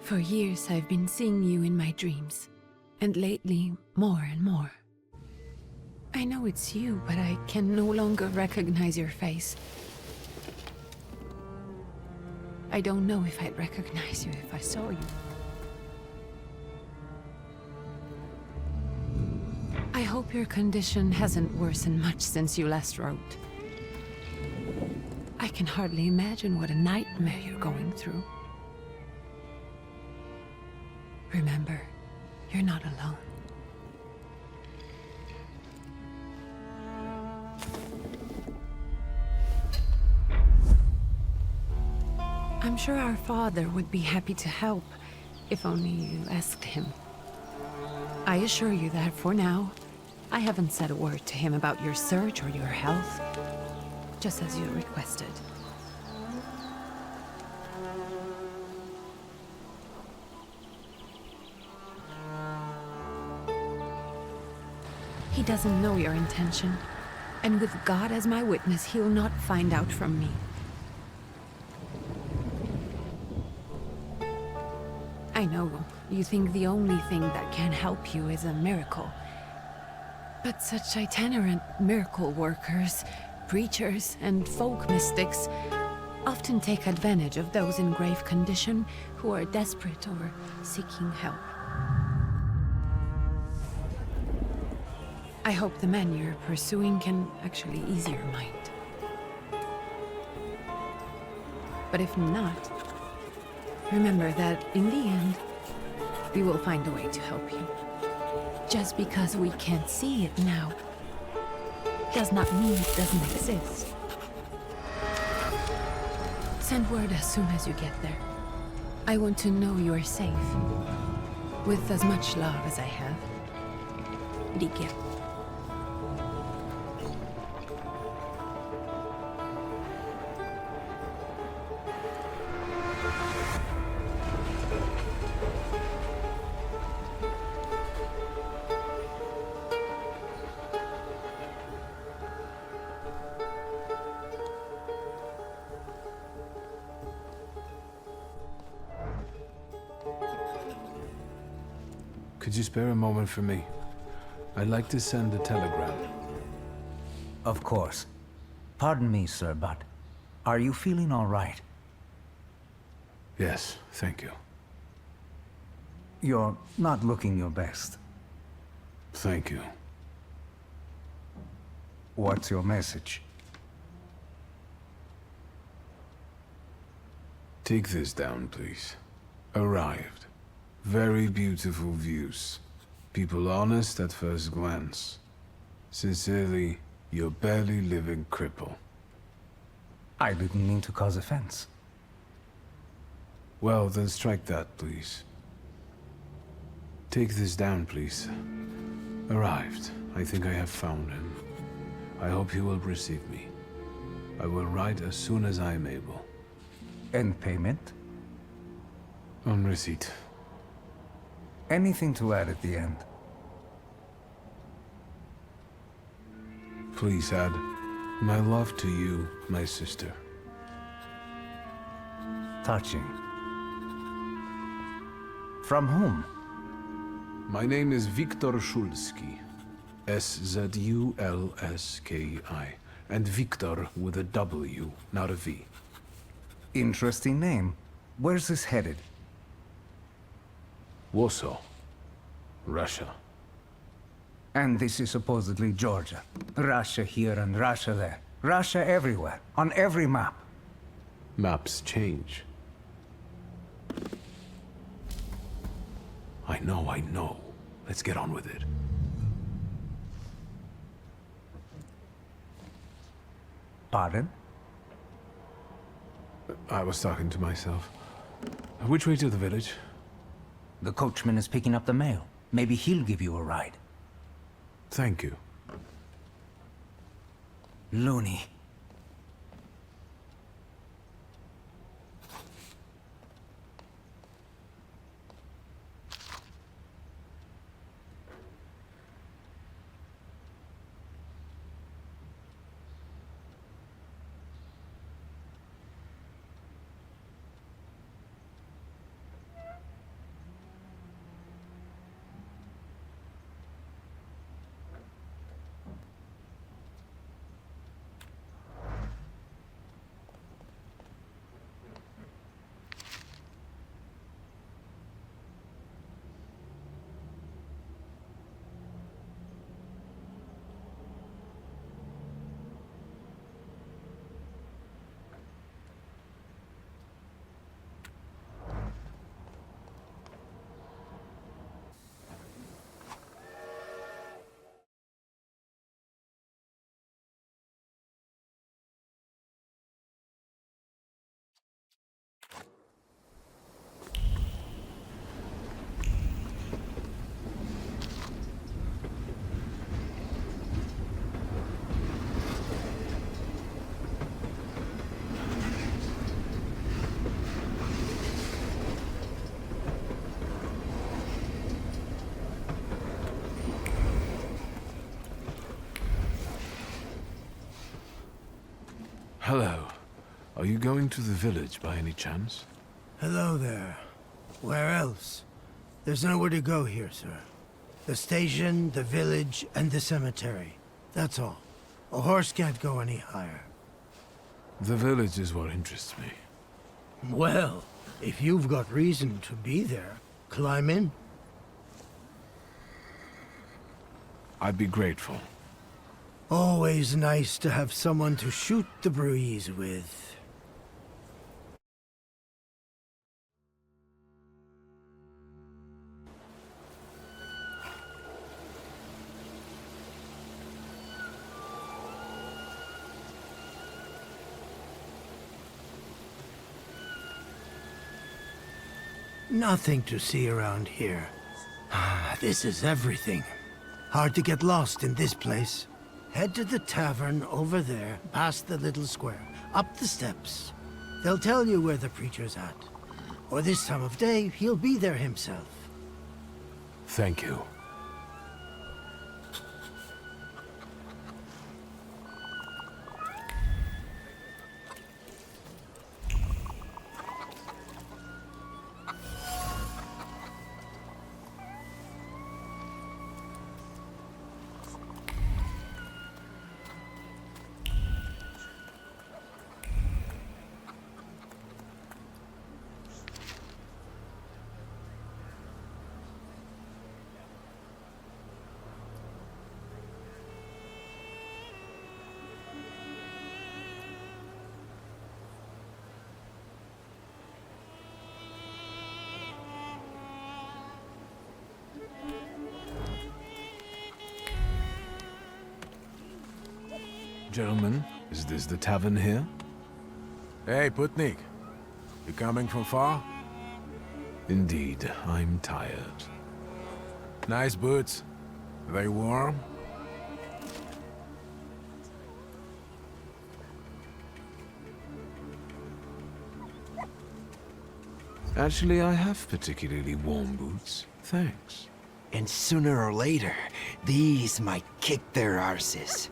For years I've been seeing you in my dreams, and lately, more and more. I know it's you, but I can no longer recognize your face. I don't know if I'd recognize you if I saw you. I hope your condition hasn't worsened much since you last wrote. I can hardly imagine what a nightmare you're going through. Remember, you're not alone. I'm sure our father would be happy to help, if only you asked him. I assure you that for now, I haven't said a word to him about your search or your health, just as you requested. He doesn't know your intention, and with God as my witness, he'll not find out from me. I know you think the only thing that can help you is a miracle. But such itinerant miracle workers, preachers, and folk mystics often take advantage of those in grave condition who are desperate or seeking help. I hope the man you're pursuing can actually ease your mind. But if not, remember that in the end, we will find a way to help you. Just because we can't see it now, does not mean it doesn't exist. Send word as soon as you get there. I want to know you are safe. With as much love as I have. Ligia. Could you spare a moment for me? I'd like to send a telegram. Of course. Pardon me, sir, but are you feeling all right? Yes, thank you. You're not looking your best. Thank you. What's your message? Take this down, please. Arrived. Very beautiful views. People honest at first glance. Sincerely, your barely living cripple. I didn't mean to cause offense. Well, then strike that, please. Take this down, please. Arrived. I think I have found him. I hope he will receive me. I will write as soon as I am able. And payment? On receipt. Anything to add at the end? Please add, my love to you, my sister. Touching. From whom? My name is Viktor Szulski. S-Z-U-L-S-K-I. And Viktor with a W, not a V. Interesting name. Where's this headed? Warsaw. Russia. And this is supposedly Georgia. Russia here and Russia there. Russia everywhere, on every map. Maps change. I know. Let's get on with it. Pardon? I was talking to myself. Which way to the village? The coachman is picking up the mail. Maybe he'll give you a ride. Thank you. Loony. Hello. Are you going to the village by any chance? Hello there. Where else? There's nowhere to go here, sir. The station, the village, and the cemetery. That's all. A horse can't go any higher. The village is what interests me. Well, if you've got reason to be there, climb in. I'd be grateful. Always nice to have someone to shoot the breeze with. Nothing to see around here. This is everything. Hard to get lost in this place. Head to the tavern over there, past the little square, up the steps. They'll tell you where the preacher's at. Or this time of day, he'll be there himself. Thank you. Gentlemen, is this the tavern here? Hey, Putnik. You coming from far? Indeed, I'm tired. Nice boots. Are they warm? Actually, I have particularly warm boots. Thanks. And sooner or later, these might kick their arses.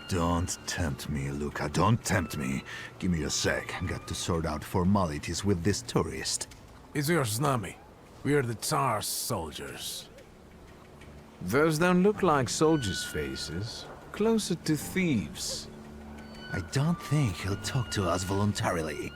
Don't tempt me, Luca. Don't tempt me. Give me a sec. Got to sort out formalities with this tourist. It's your snummy. We're the Tsar's soldiers. Those don't look like soldiers' faces. Closer to thieves. I don't think he'll talk to us voluntarily.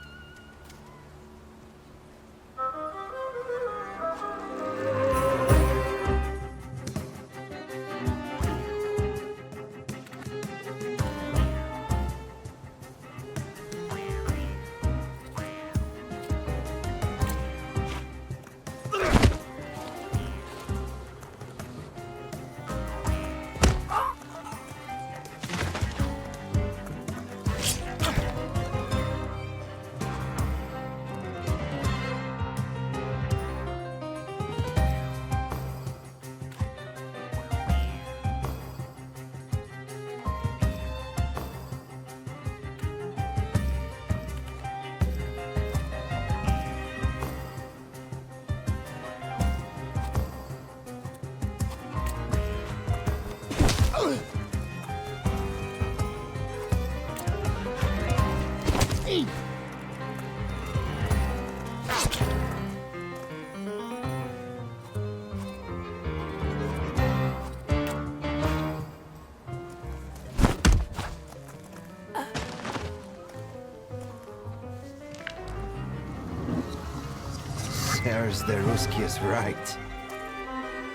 There's the Ruskies right.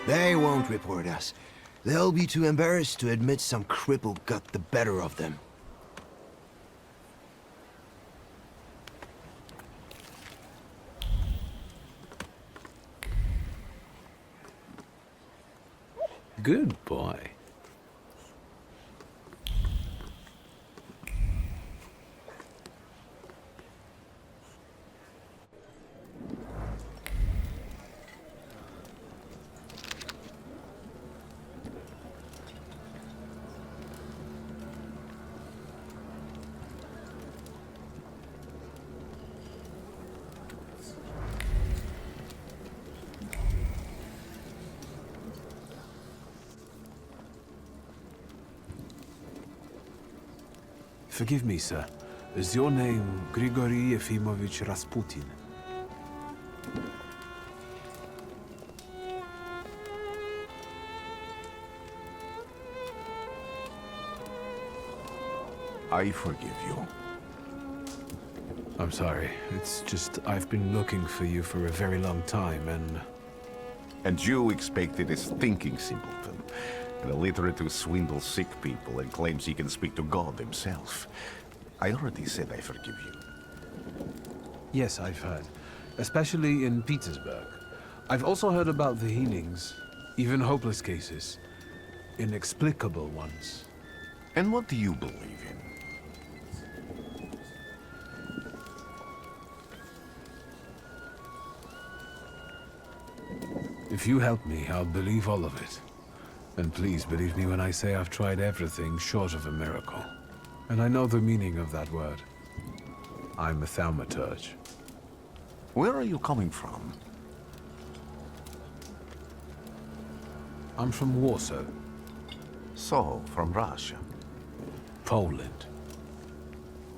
They won't report us. They'll be too embarrassed to admit some cripple got the better of them. Good boy. Forgive me, sir. Is your name Grigory Efimovich Rasputin? I forgive you. I'm sorry. It's just I've been looking for you for a very long time, and... And you expected this thinking simpleton, an illiterate who swindles sick people and claims he can speak to God himself. I already said I forgive you. Yes, I've heard. Especially in Petersburg. I've also heard about the healings, even hopeless cases. Inexplicable ones. And what do you believe in? If you help me, I'll believe all of it. And please believe me when I say I've tried everything short of a miracle. And I know the meaning of that word. I'm a thaumaturge. Where are you coming from? I'm from Warsaw, So, from Russia. Poland.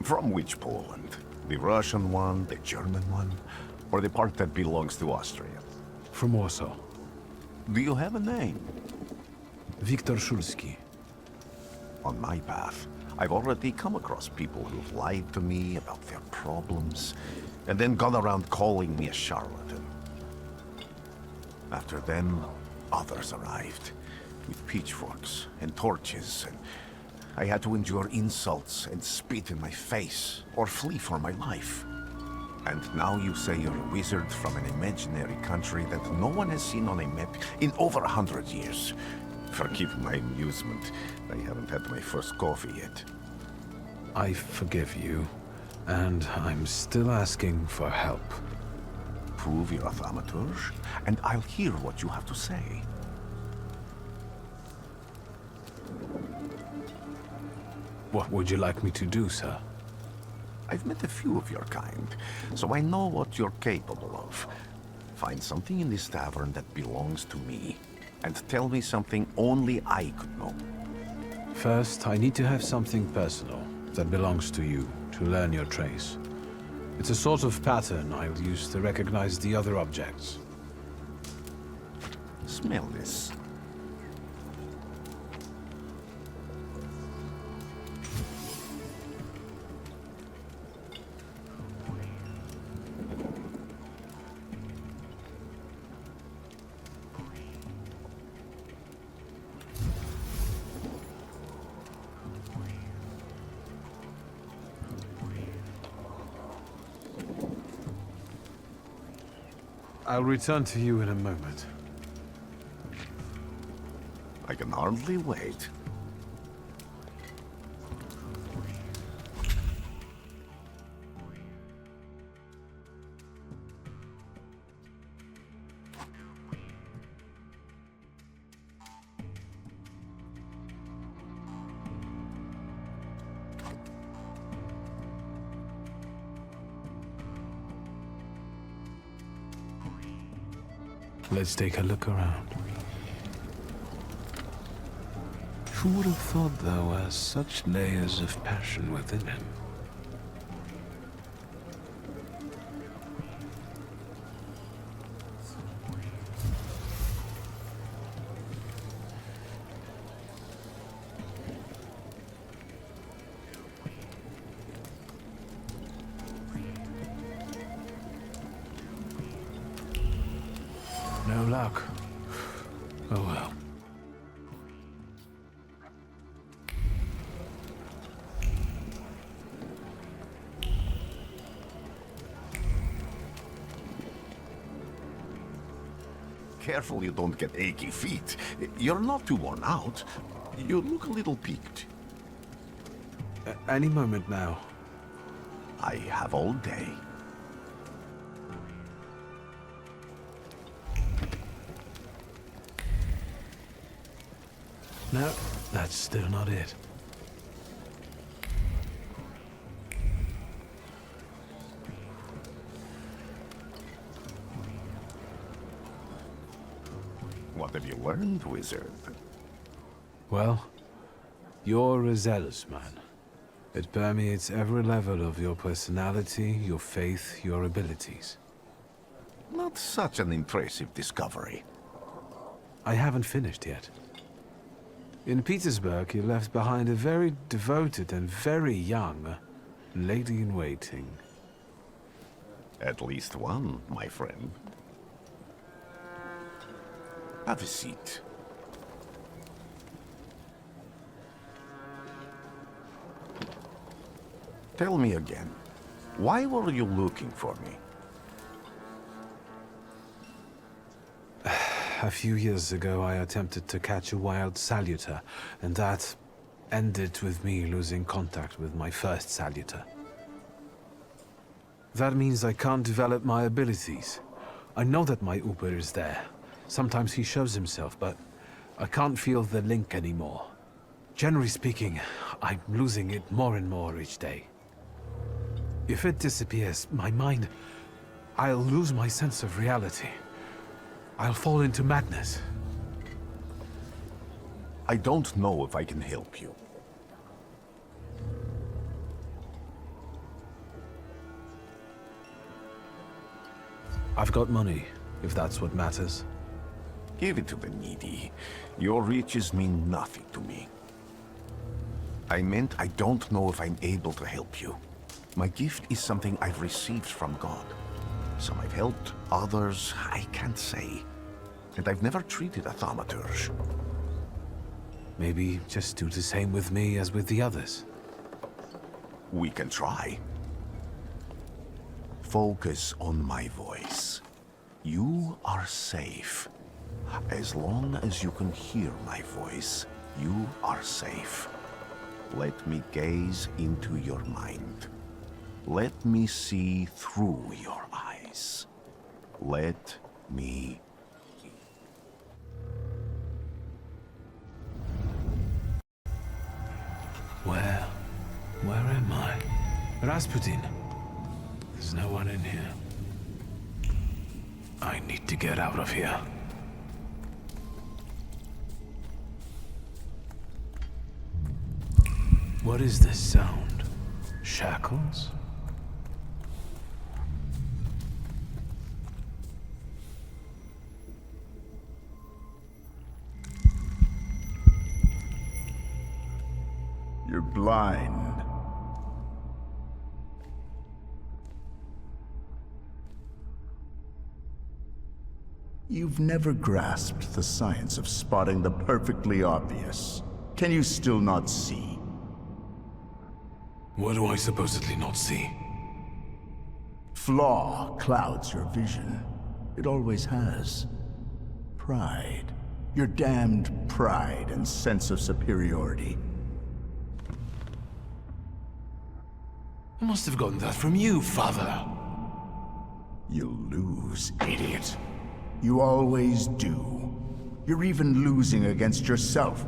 From which Poland? The Russian one, the German one, or the part that belongs to Austria? From Warsaw. Do you have a name? Viktor Szulski. On my path, I've already come across people who've lied to me about their problems, and then gone around calling me a charlatan. After them, others arrived, with pitchforks and torches, and I had to endure insults and spit in my face, or flee for my life. And now you say you're a wizard from an imaginary country that no one has seen on a map in over 100 years. Forgive my amusement. I haven't had my first coffee yet. I forgive you, and I'm still asking for help. Prove you're a thaumaturge, and I'll hear what you have to say. What would you like me to do, sir? I've met a few of your kind, so I know what you're capable of. Find something in this tavern that belongs to me, and tell me something only I could know. First, I need to have something personal that belongs to you to learn your trace. It's a sort of pattern I'll use to recognize the other objects. Smell this. I'll return to you in a moment. I can hardly wait. Let's take a look around. Who would have thought there were such layers of passion within him? No luck. Oh well. Careful you don't get achy feet. You're not too worn out. You look a little peaked. Any moment now. I have all day. No, that's still not it. What have you learned, wizard? Well, you're a zealous man. It permeates every level of your personality, your faith, your abilities. Not such an impressive discovery. I haven't finished yet. In Petersburg, you left behind a very devoted and very young lady-in-waiting. At least one, my friend. Have a seat. Tell me again, why were you looking for me? A few years ago, I attempted to catch a wild salutor, and that ended with me losing contact with my first salutor. That means I can't develop my abilities. I know that my Uber is there. Sometimes he shows himself, but I can't feel the link anymore. Generally speaking, I'm losing it more and more each day. If it disappears, my mind... I'll lose my sense of reality. I'll fall into madness. I don't know if I can help you. I've got money, if that's what matters. Give it to the needy. Your riches mean nothing to me. I meant I don't know if I'm able to help you. My gift is something I've received from God. Some I've helped, others I can't say. And I've never treated a thaumaturge. Maybe just do the same with me as with the others. We can try. Focus on my voice. You are safe. As long as you can hear my voice, you are safe. Let me gaze into your mind. Let me see through your eyes. Let me... Where am I? Rasputin. There's no one in here. I need to get out of here. What is this sound? Shackles? You're blind. You've never grasped the science of spotting the perfectly obvious. Can you still not see? What do I supposedly not see? Flaw clouds your vision. It always has. Pride. Your damned pride and sense of superiority. I must have gotten that from you, Father. You'll lose, idiot. You always do. You're even losing against yourself.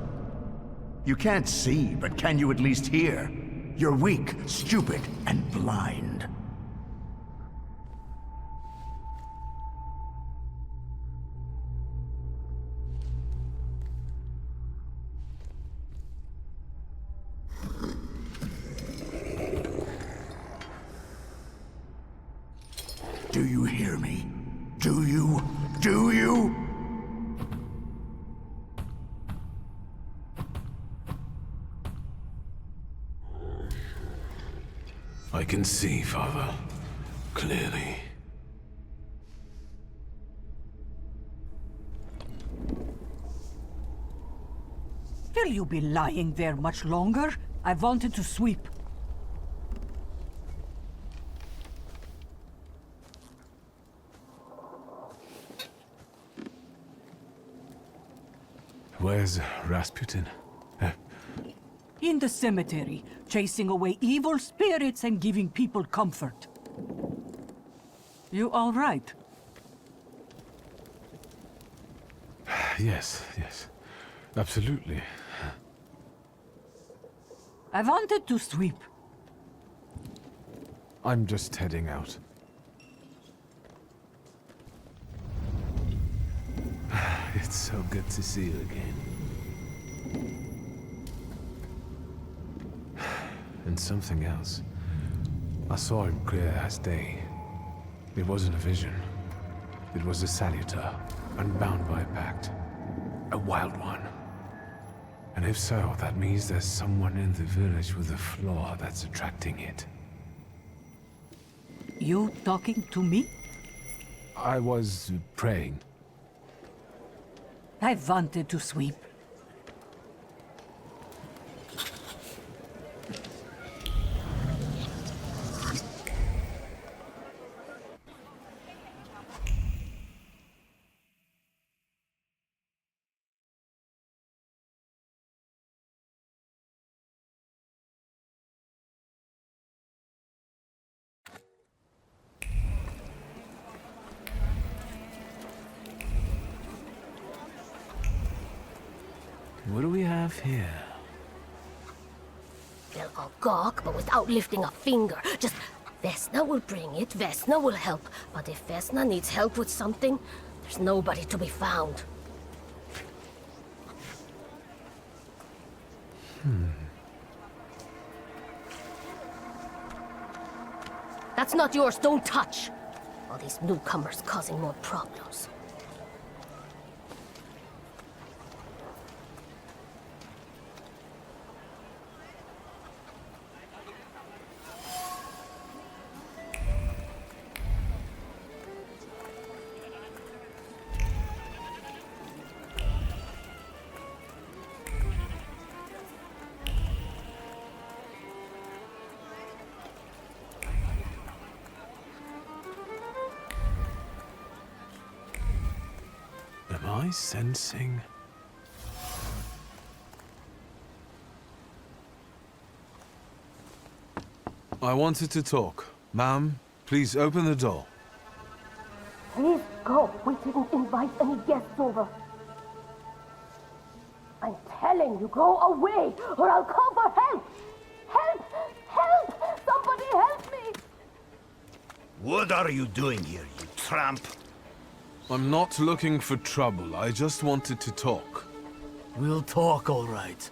You can't see, but can you at least hear? You're weak, stupid, and blind. Do you hear me? Do you? Do you? I can see, Father. Clearly. Will you be lying there much longer? I wanted to sweep. Where's Rasputin? In the cemetery, chasing away evil spirits and giving people comfort. You all right? Yes, absolutely. I wanted to sweep. I'm just heading out. It's so good to see you again. and something else. I saw him clear as day. It wasn't a vision. It was a salutor, unbound by a pact. A wild one. And if so, that means there's someone in the village with a flaw that's attracting it. You talking to me? I was praying. I wanted to sweep. What do we have here? They'll all gawk, but without lifting a finger. Just, Vesna will bring it, Vesna will help. But if Vesna needs help with something, there's nobody to be found. That's not yours, don't touch! All these newcomers causing more problems. Am I sensing? I wanted to talk. Ma'am, please open the door. Please go. We didn't invite any guests over. I'm telling you, go away, or I'll call for help! Help! Help! Somebody help me! What are you doing here, you tramp? I'm not looking for trouble. I just wanted to talk. We'll talk, all right.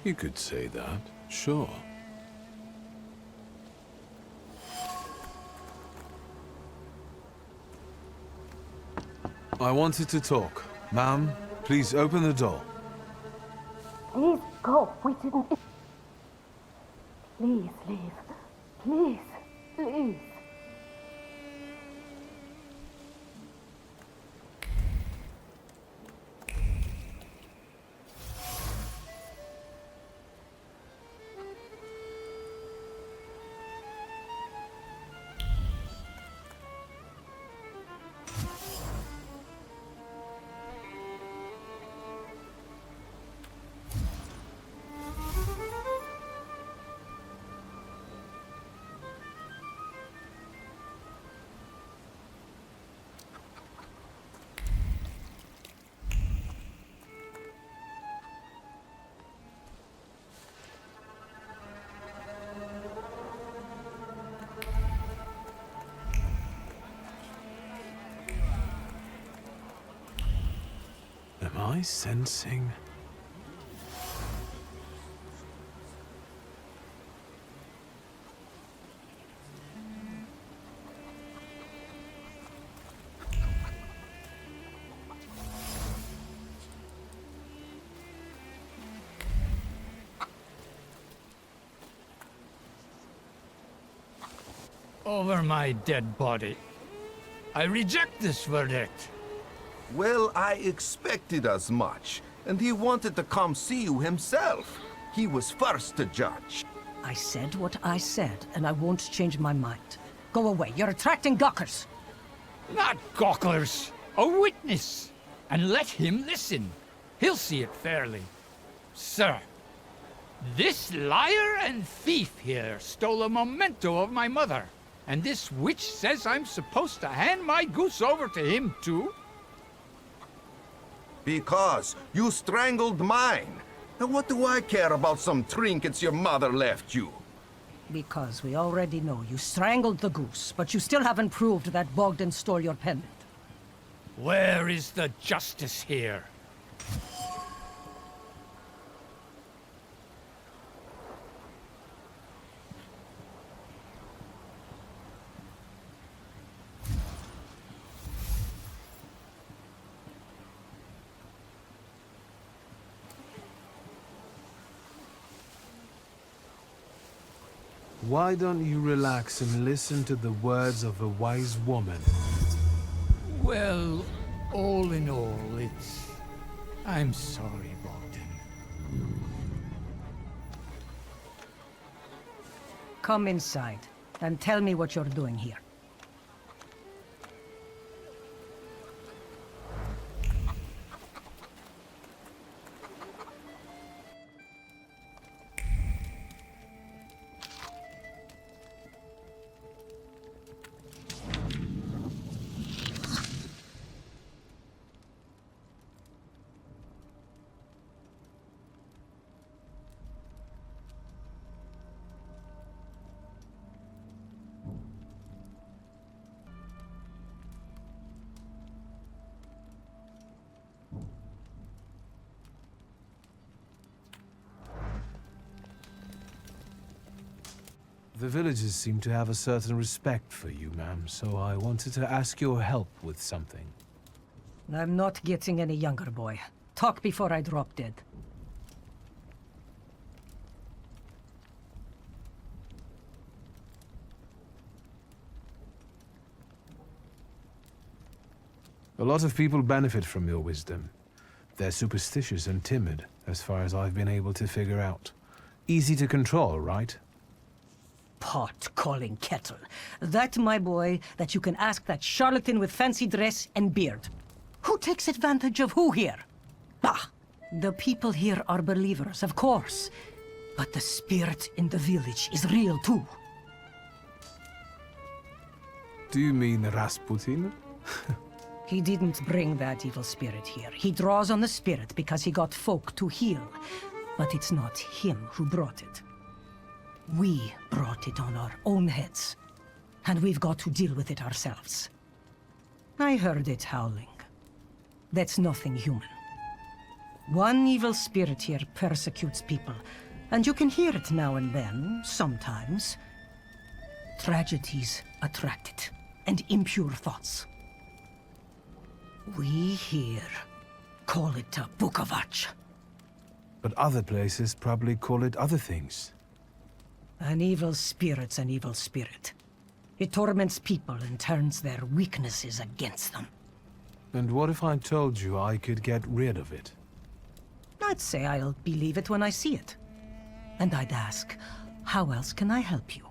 You could say that, sure. I wanted to talk. Ma'am, please open the door. Please go. We didn't. Please leave. Please. Please. Am I sensing? Over my dead body. I reject this verdict. Well, I expected as much. And he wanted to come see you himself. He was first to judge. I said what I said, and I won't change my mind. Go away. You're attracting gawkers. Not gawkers. A witness. And let him listen. He'll see it fairly. Sir, this liar and thief here stole a memento of my mother. And this witch says I'm supposed to hand my goose over to him too? Because you strangled mine. And what do I care about some trinkets your mother left you? Because we already know you strangled the goose, but you still haven't proved that Bogdan stole your pendant. Where is the justice here? Why don't you relax and listen to the words of a wise woman? Well, all in all, I'm sorry, Bogdan. Come inside, and tell me what you're doing here. The villagers seem to have a certain respect for you, ma'am, so I wanted to ask your help with something. I'm not getting any younger, boy. Talk before I drop dead. A lot of people benefit from your wisdom. They're superstitious and timid, as far as I've been able to figure out. Easy to control, right? Pot calling kettle. That, my boy, that you can ask that charlatan with fancy dress and beard. Who takes advantage of who here? Bah! The people here are believers, of course. But the spirit in the village is real too. Do you mean Rasputin? He didn't bring that evil spirit here. He draws on the spirit because he got folk to heal. But it's not him who brought it. We brought it on our own heads. And we've got to deal with it ourselves. I heard it howling. That's nothing human. One evil spirit here persecutes people, and you can hear it now and then, sometimes. Tragedies attract it, and impure thoughts. We here call it a bukavach. But other places probably call it other things. An evil spirit's an evil spirit. It torments people and turns their weaknesses against them. And what if I told you I could get rid of it? I'd say I'll believe it when I see it. And I'd ask, how else can I help you?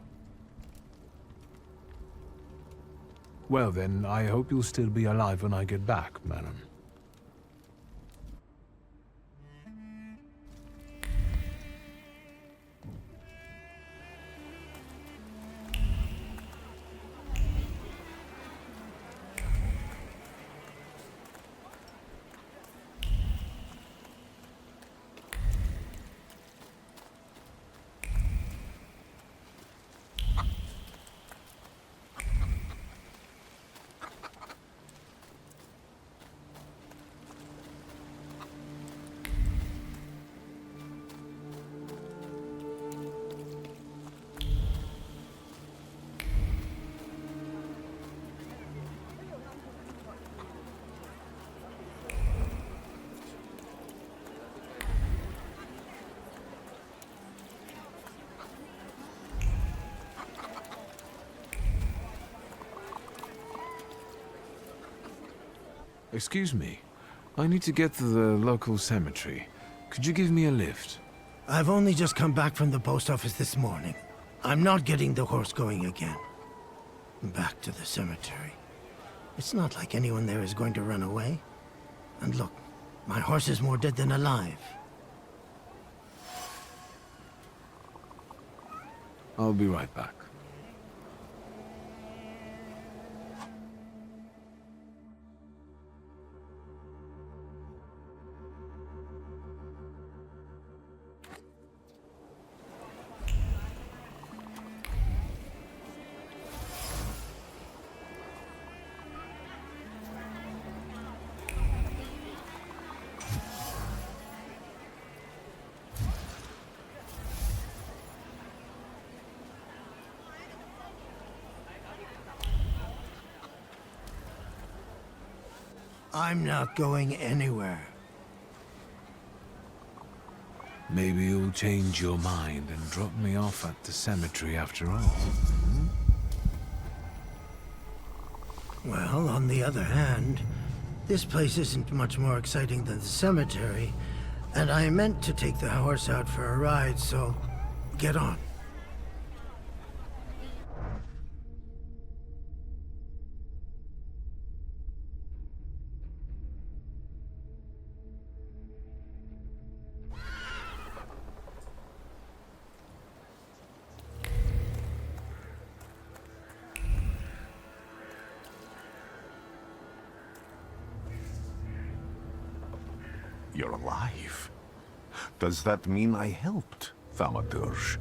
Well then, I hope you'll still be alive when I get back, madam. Excuse me. I need to get to the local cemetery. Could you give me a lift? I've only just come back from the post office this morning. I'm not getting the horse going again. Back to the cemetery. It's not like anyone there is going to run away. And look, my horse is more dead than alive. I'll be right back. I'm not going anywhere. Maybe you'll change your mind and drop me off at the cemetery after all. Well, on the other hand, this place isn't much more exciting than the cemetery, and I meant to take the horse out for a ride, so get on. You're alive. Does that mean I helped, Thaumaturge?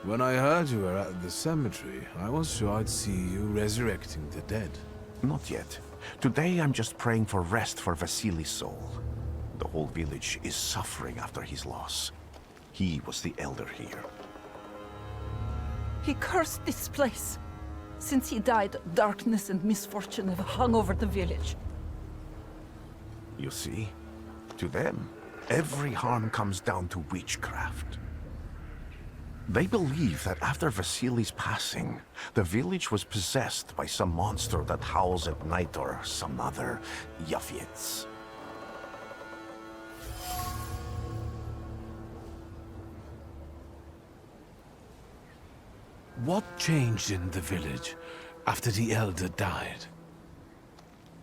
When I heard you were at the cemetery, I was sure I'd see you resurrecting the dead. Not yet. Today I'm just praying for rest for Vasily's soul. The whole village is suffering after his loss. He was the elder here. He cursed this place. Since he died, darkness and misfortune have hung over the village. You see? To them, every harm comes down to witchcraft. They believe that after Vasily's passing, the village was possessed by some monster that howls at night or some other Yafiets. What changed in the village after the elder died?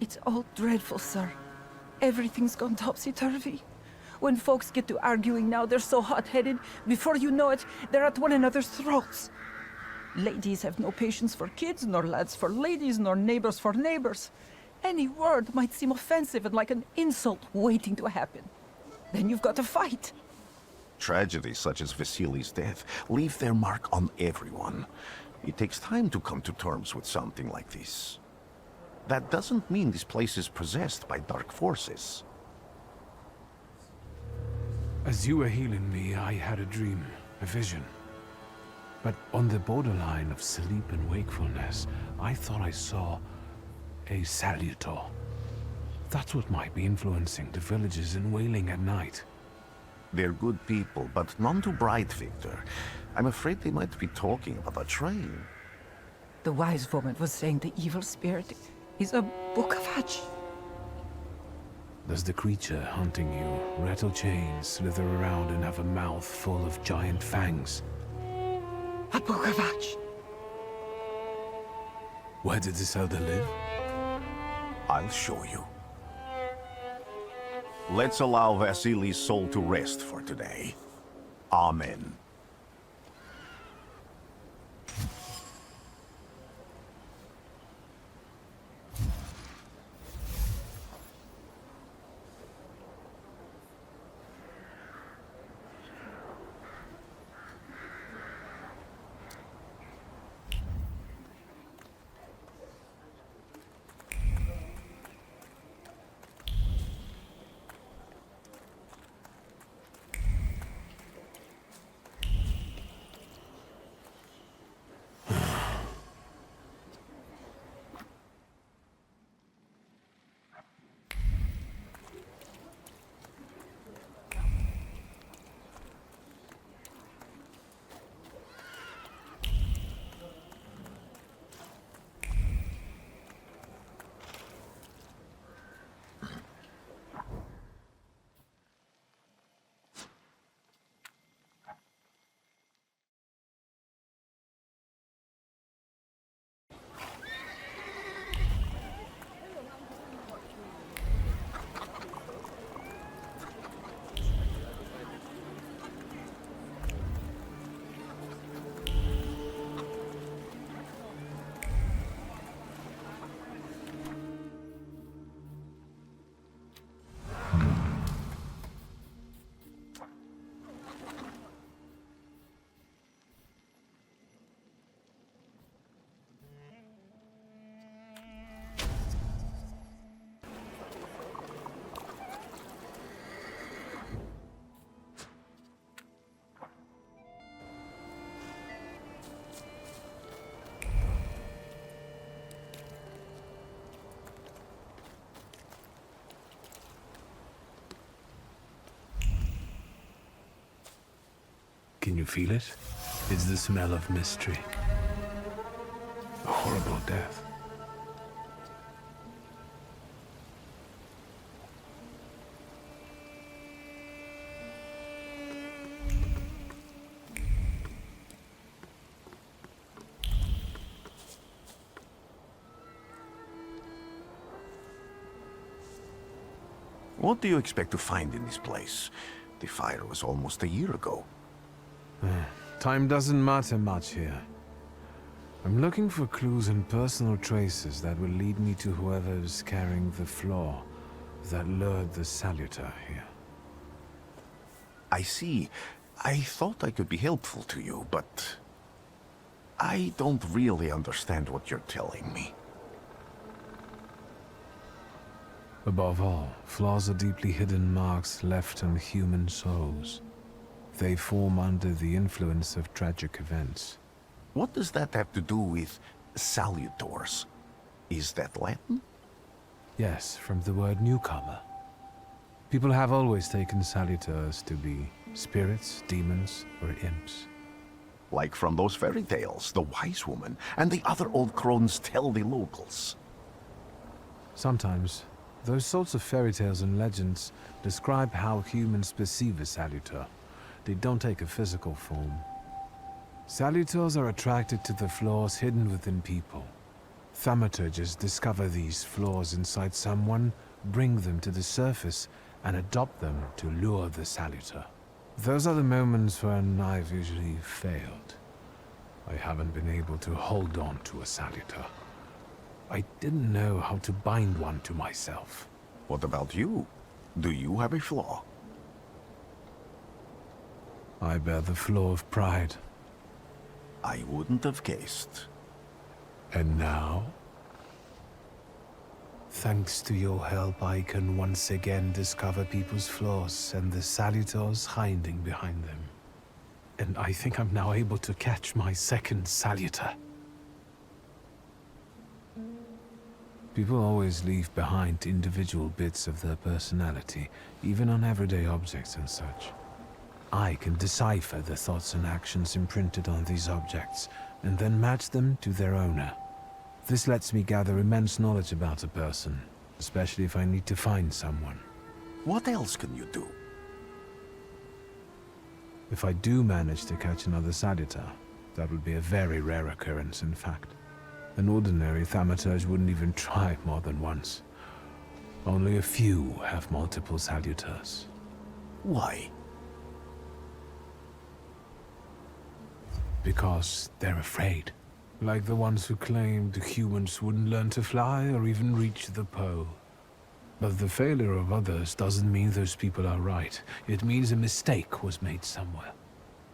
It's all dreadful, sir. Everything's gone topsy-turvy. When folks get to arguing now, they're so hot-headed, before you know it, they're at one another's throats. Ladies have no patience for kids, nor lads for ladies, nor neighbors for neighbors. Any word might seem offensive and like an insult waiting to happen. Then you've got to fight. Tragedies such as Vasily's death leave their mark on everyone. It takes time to come to terms with something like this. that doesn't mean this place is possessed by dark forces. As you were healing me, I had a dream, a vision. But on the borderline of sleep and wakefulness, I thought I saw a salutor. That's what might be influencing the villagers in Wailing at night. They're good people, but none too bright, Victor. I'm afraid they might be talking about a train. The wise woman was saying the evil spirit is a book of hatch. Does the creature hunting you rattle chains, slither around, and have a mouth full of giant fangs? A book of hatch. Where did this elder live? I'll show you. Let's allow Vasily's soul to rest for today. Amen. Can you feel it? It's the smell of mystery. A horrible death. What do you expect to find in this place? The fire was almost a year ago. Time doesn't matter much here. I'm looking for clues and personal traces that will lead me to whoever's carrying the flaw that lured the salutor here. I see. I thought I could be helpful to you, but I don't really understand what you're telling me. Above all, flaws are deeply hidden marks left on human souls. They form under the influence of tragic events. What does that have to do with salutors? Is that Latin? Yes, from the word newcomer. People have always taken salutors to be spirits, demons, or imps. Like from those fairy tales, the wise woman and the other old crones tell the locals. Sometimes, those sorts of fairy tales and legends describe how humans perceive a salutor. They don't take a physical form. Salutors are attracted to the flaws hidden within people. Thaumaturges discover these flaws inside someone, bring them to the surface, and adopt them to lure the salutor. Those are the moments when I've usually failed. I haven't been able to hold on to a salutor. I didn't know how to bind one to myself. What about you? Do you have a flaw? I bear the flaw of pride. I wouldn't have guessed. And now? Thanks to your help, I can once again discover people's flaws and the salutors hiding behind them. And I think I'm now able to catch my second salutor. People always leave behind individual bits of their personality, even on everyday objects and such. I can decipher the thoughts and actions imprinted on these objects, and then match them to their owner. This lets me gather immense knowledge about a person, especially if I need to find someone. What else can you do? If I do manage to catch another salutor, that would be a very rare occurrence, in fact. An ordinary thaumaturge wouldn't even try more than once. Only a few have multiple salutors. Why? Because they're afraid. Like the ones who claimed humans wouldn't learn to fly or even reach the pole. But the failure of others doesn't mean those people are right. It means a mistake was made somewhere.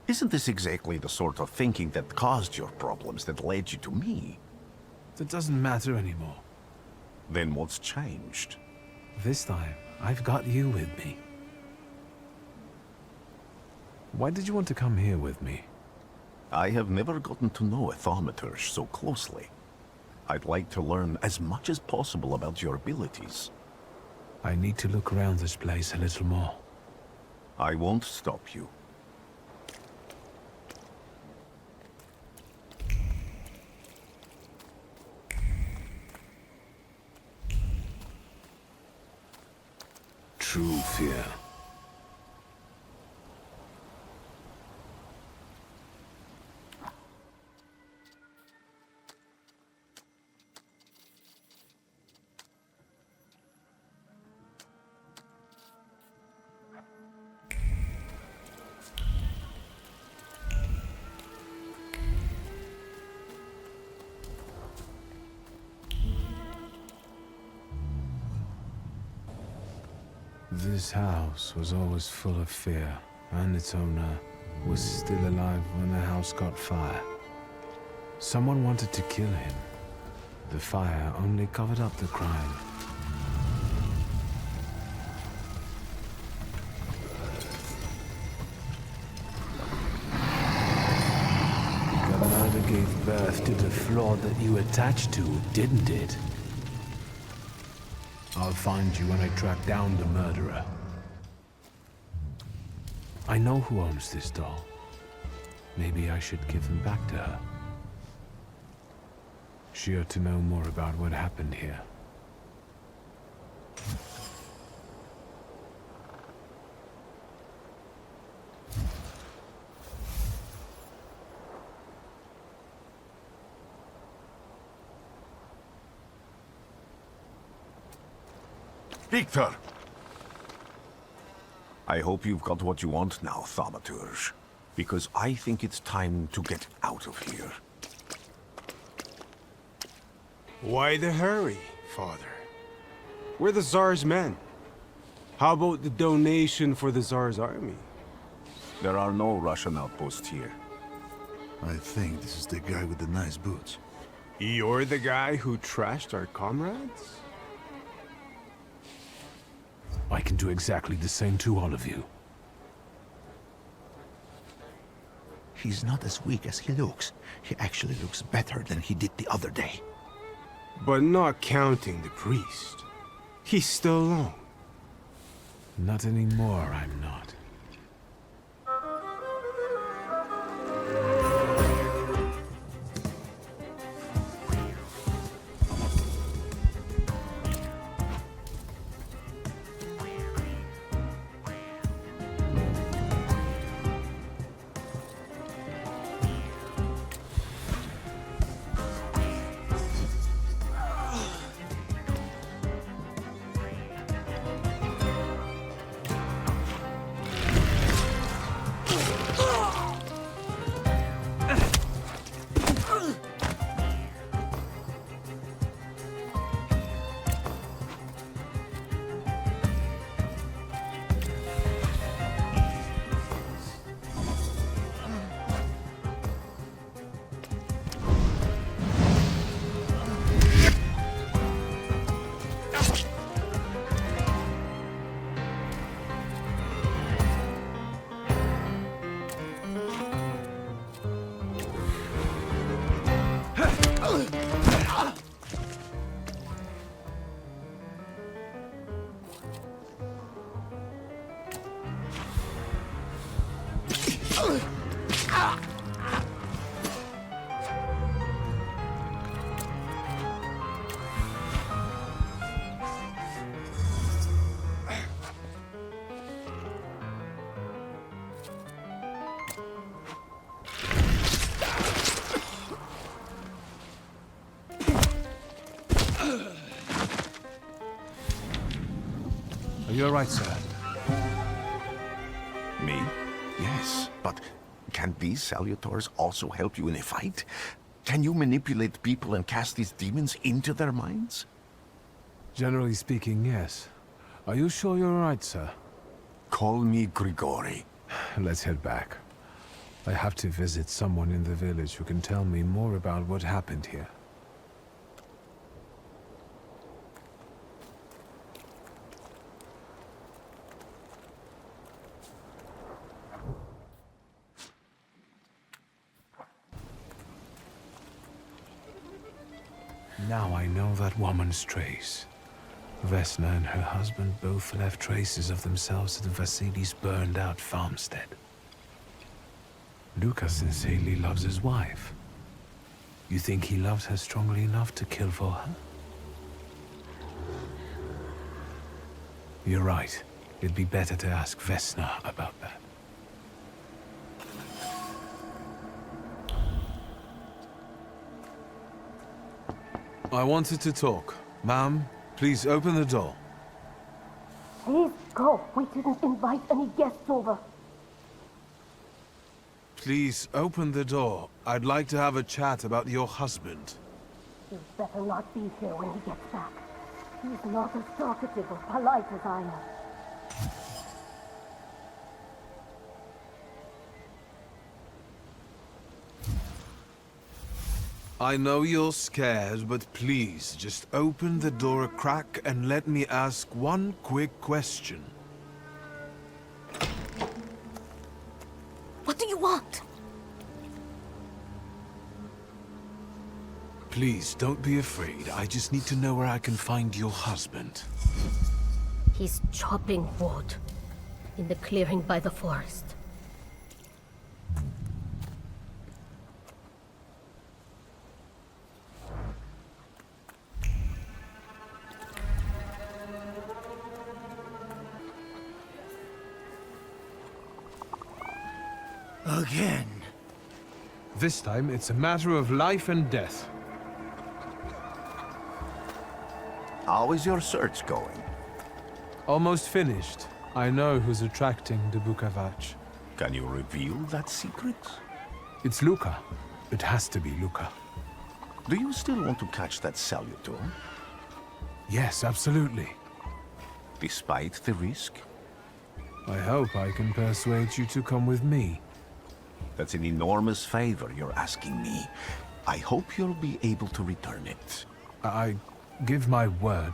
Isn't this exactly the sort of thinking that caused your problems that led you to me? That doesn't matter anymore. Then what's changed? This time, I've got you with me. Why did you want to come here with me? I have never gotten to know a thaumaturge so closely. I'd like to learn as much as possible about your abilities. I need to look around this place a little more. I won't stop you. True fear. This house was always full of fear, and its owner was still alive when the house caught fire. Someone wanted to kill him. The fire only covered up the crime. The murder gave birth to the flaw that you attached to, didn't it? I'll find you when I track down the murderer. I know who owns this doll. Maybe I should give them back to her. She ought to know more about what happened here. Victor! I hope you've got what you want now, Thaumaturge. Because I think it's time to get out of here. Why the hurry, Father? We're the Tsar's men. How about the donation for the Tsar's army? There are no Russian outposts here. I think this is the guy with the nice boots. You're the guy who trashed our comrades? I can do exactly the same to all of you. He's not as weak as he looks. He actually looks better than he did the other day. But not counting the priest. He's still alone. Not anymore, I'm not. Are you all right, sir? Me? Yes, but can these salutors also help you in a fight? Can you manipulate people and cast these demons into their minds? Generally speaking, yes. Are you sure you're all right, sir? Call me Grigori. Let's head back. I have to visit someone in the village who can tell me more about what happened here. Now I know that woman's trace. Vesna and her husband both left traces of themselves at Vasily's burned-out farmstead. Luka sincerely loves his wife. You think he loves her strongly enough to kill for her? You're right. It'd be better to ask Vesna about that. I wanted to talk. Ma'am, please open the door. Please go. We didn't invite any guests over. Please open the door. I'd like to have a chat about your husband. You better not be here when he gets back. He's not as talkative or polite as I am. I know you're scared, but please, just open the door a crack and let me ask one quick question. What do you want? Please, don't be afraid. I just need to know where I can find your husband. He's chopping wood in the clearing by the forest. Again. This time, it's a matter of life and death. How is your search going? Almost finished. I know who's attracting the Bukavach. Can you reveal that secret? It's Luka. It has to be Luka. Do you still want to catch that salutor? Yes, absolutely. Despite the risk? I hope I can persuade you to come with me. That's an enormous favor you're asking me. I hope you'll be able to return it. I give my word.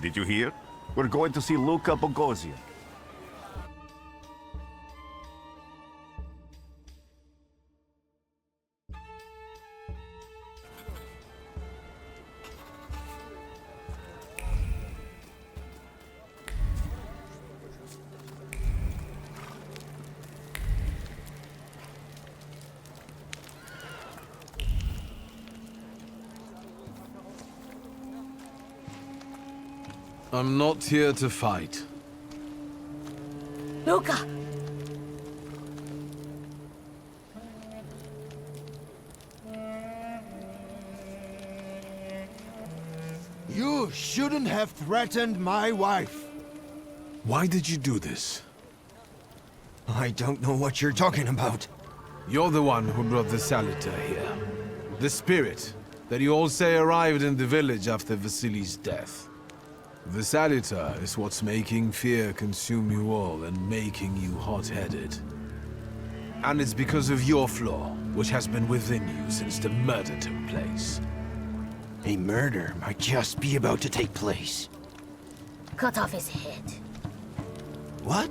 Did you hear? We're going to see Luka Bogosian. I'm not here to fight. Luka! You shouldn't have threatened my wife. Why did you do this? I don't know what you're talking about. You're the one who brought the salutor here. The spirit that you all say arrived in the village after Vasily's death. The salutor is what's making fear consume you all and making you hot-headed. And it's because of your flaw, which has been within you since the murder took place. A murder might just be about to take place. Cut off his head. What?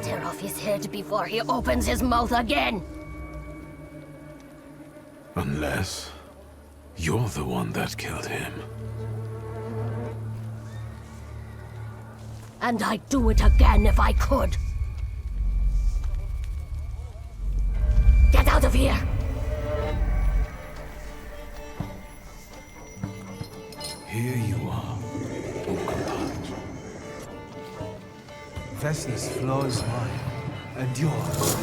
Tear off his head before he opens his mouth again. Unless you're the one that killed him. And I'd do it again if I could. Get out of here! Here you are, Thaumaturge. Vesna's flaw is mine, and yours.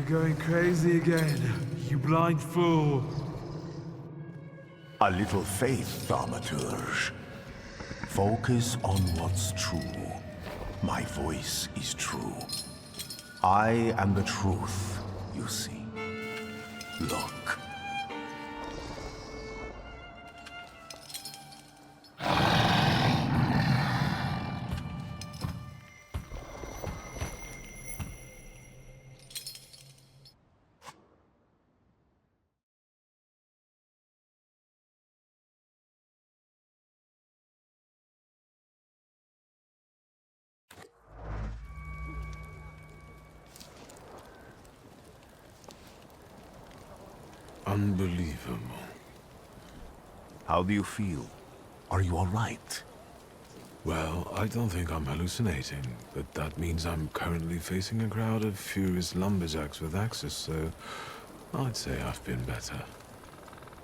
Going crazy again, you blind fool. A little faith, Thaumaturge. Focus on what's true. My voice is true. I am the truth, you see. Look. Unbelievable. How do you feel? Are you all right? Well, I don't think I'm hallucinating, but that means I'm currently facing a crowd of furious lumberjacks with axes, so I'd say I've been better.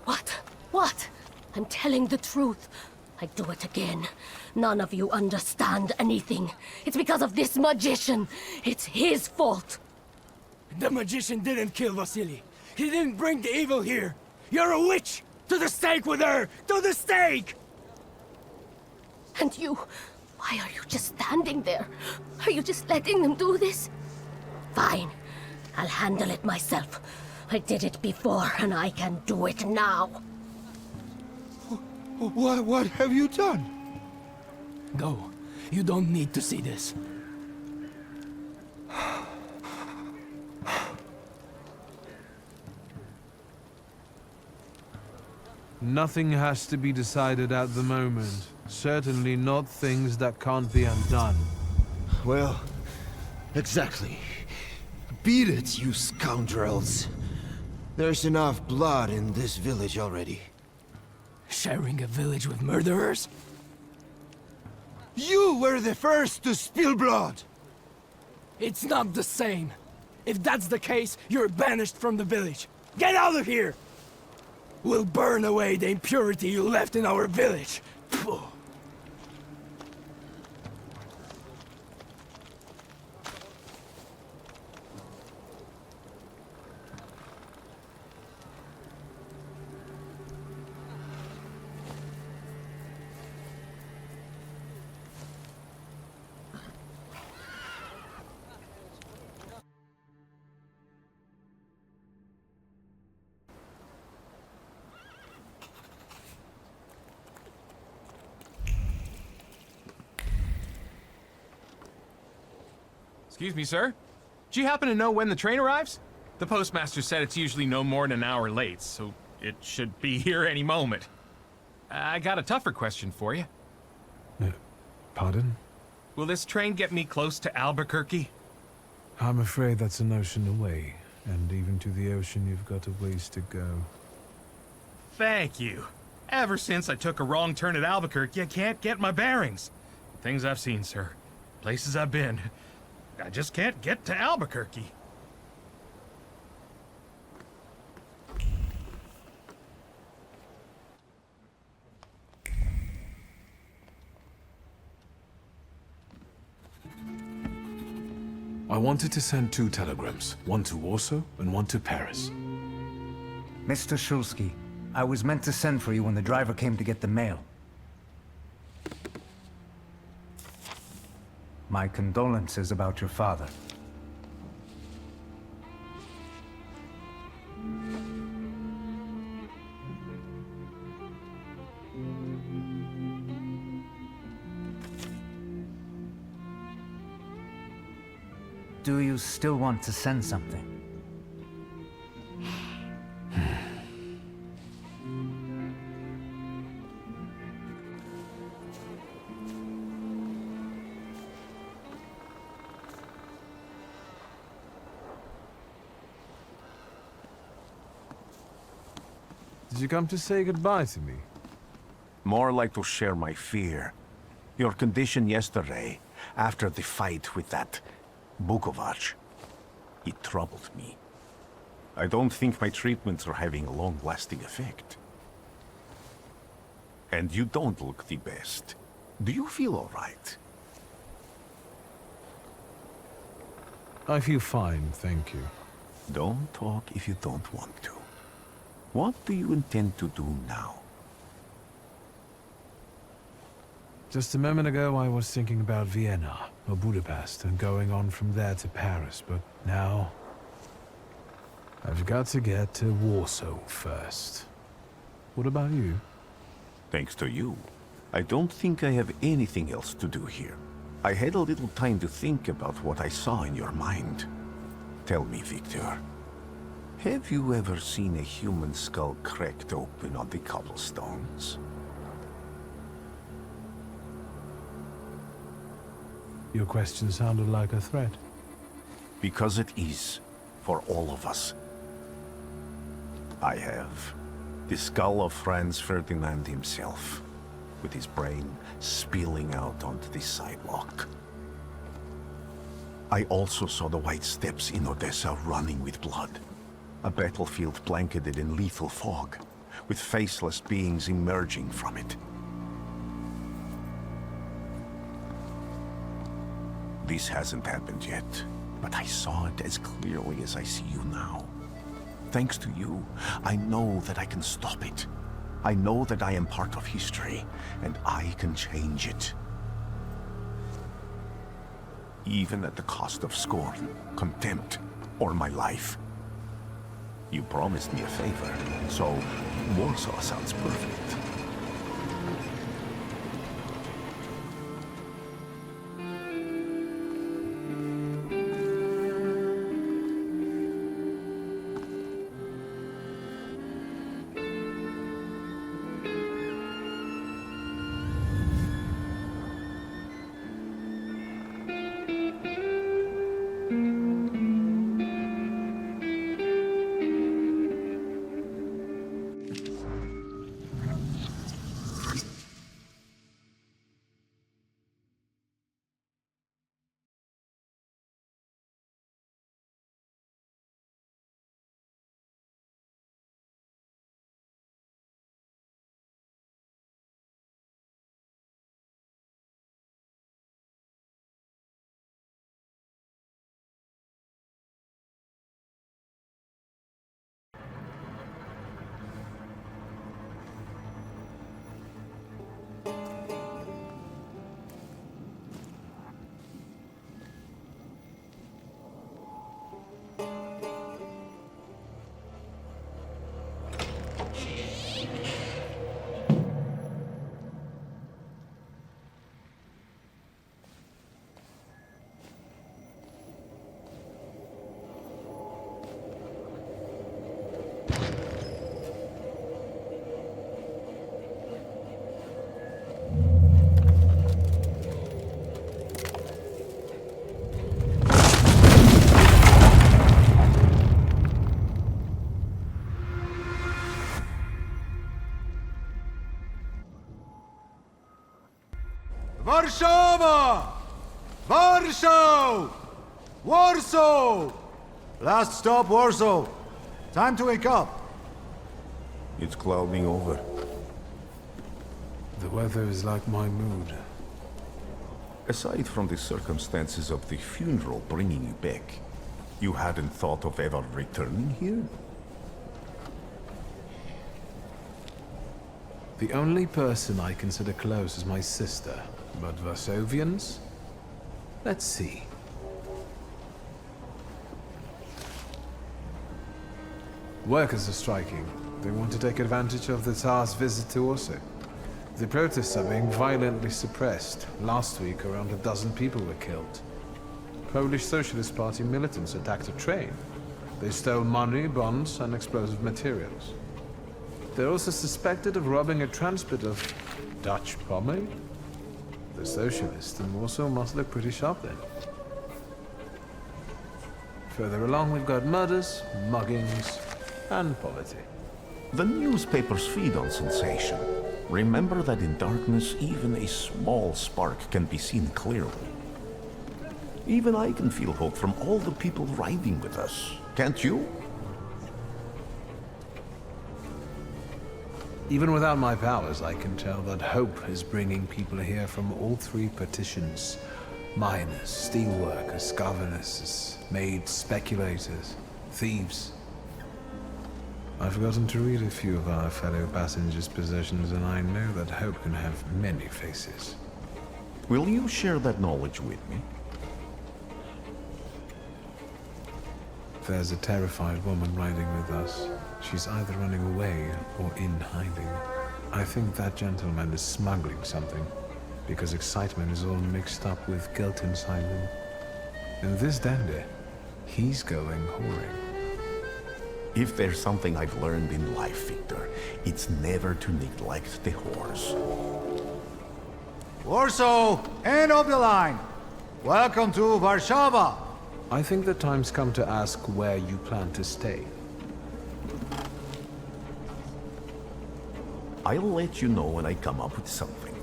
What? What? I'm telling the truth. I do it again. None of you understand anything. It's because of this magician. It's his fault. The magician didn't kill Vasily. He didn't bring the evil here. You're a witch! To the stake with her! To the stake! And you... why are you just standing there? Are you just letting them do this? Fine. I'll handle it myself. I did it before, and I can do it now. What have you done? Go. You don't need to see this. Nothing has to be decided at the moment. Certainly not things that can't be undone. Well, exactly. Beat it, you scoundrels. There's enough blood in this village already. Sharing a village with murderers? You were the first to spill blood! It's not the same. If that's the case, you're banished from the village. Get out of here! We'll burn away the impurity you left in our village. Phew. Excuse me, sir? Do you happen to know when the train arrives? The postmaster said it's usually no more than an hour late, so it should be here any moment. I got a tougher question for you. Pardon? Will this train get me close to Albuquerque? I'm afraid that's an ocean away, and even to the ocean you've got a ways to go. Thank you. Ever since I took a wrong turn at Albuquerque, I can't get my bearings. Things I've seen, sir. Places I've been. I just can't get to Albuquerque. I wanted to send 2 telegrams, one to Warsaw and one to Paris. Mr. Shulsky, I was meant to send for you when the driver came to get the mail. My condolences about your father. Do you still want to send something? Did you come to say goodbye to me? More like to share my fear. Your condition yesterday, after the fight with that Bukovac, it troubled me. I don't think my treatments are having a long-lasting effect. And you don't look the best. Do you feel all right? I feel fine, thank you. Don't talk if you don't want to. What do you intend to do now? Just a moment ago, I was thinking about Vienna or Budapest and going on from there to Paris, but now I've got to get to Warsaw first. What about you? Thanks to you, I don't think I have anything else to do here. I had a little time to think about what I saw in your mind. Tell me, Victor, have you ever seen a human skull cracked open on the cobblestones? Your question sounded like a threat. Because it is, for all of us. I have the skull of Franz Ferdinand himself, with his brain spilling out onto the sidewalk. I also saw the white steps in Odessa running with blood. A battlefield blanketed in lethal fog, with faceless beings emerging from it. This hasn't happened yet, but I saw it as clearly as I see you now. Thanks to you, I know that I can stop it. I know that I am part of history, and I can change it. Even at the cost of scorn, contempt, or my life. You promised me a favor, so Warsaw sounds perfect. Warszawa! Warsaw! Warsaw! Last stop, Warsaw. Time to wake up. It's clouding over. The weather is like my mood. Aside from the circumstances of the funeral bringing you back, you hadn't thought of ever returning here? The only person I consider close is my sister, but Varsovians? Let's see. Workers are striking. They want to take advantage of the Tsar's visit to Warsaw. The protests are being violently suppressed. Last week, around a dozen people were killed. Polish Socialist Party militants attacked a train. They stole money, bonds, and explosive materials. They're also suspected of robbing a transport of Dutch pomade. The socialists in Warsaw must look pretty sharp then. Further along, we've got murders, muggings, and poverty. The newspapers feed on sensation. Remember that in darkness, even a small spark can be seen clearly. Even I can feel hope from all the people riding with us. Can't you? Even without my powers, I can tell that hope is bringing people here from all three partitions. Miners, steelworkers, governesses, maids, speculators, thieves. I've forgotten to read a few of our fellow passengers' possessions, and I know that hope can have many faces. Will you share that knowledge with me? There's a terrified woman riding with us. She's either running away or in hiding. I think that gentleman is smuggling something, because excitement is all mixed up with guilt inside him. And this dandy, he's going whoring. If there's something I've learned in life, Victor, it's never to neglect the horse. Warsaw, end of the line. Welcome to Warszawa. I think the time's come to ask where you plan to stay. I'll let you know when I come up with something.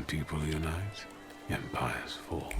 people unite, empires fall.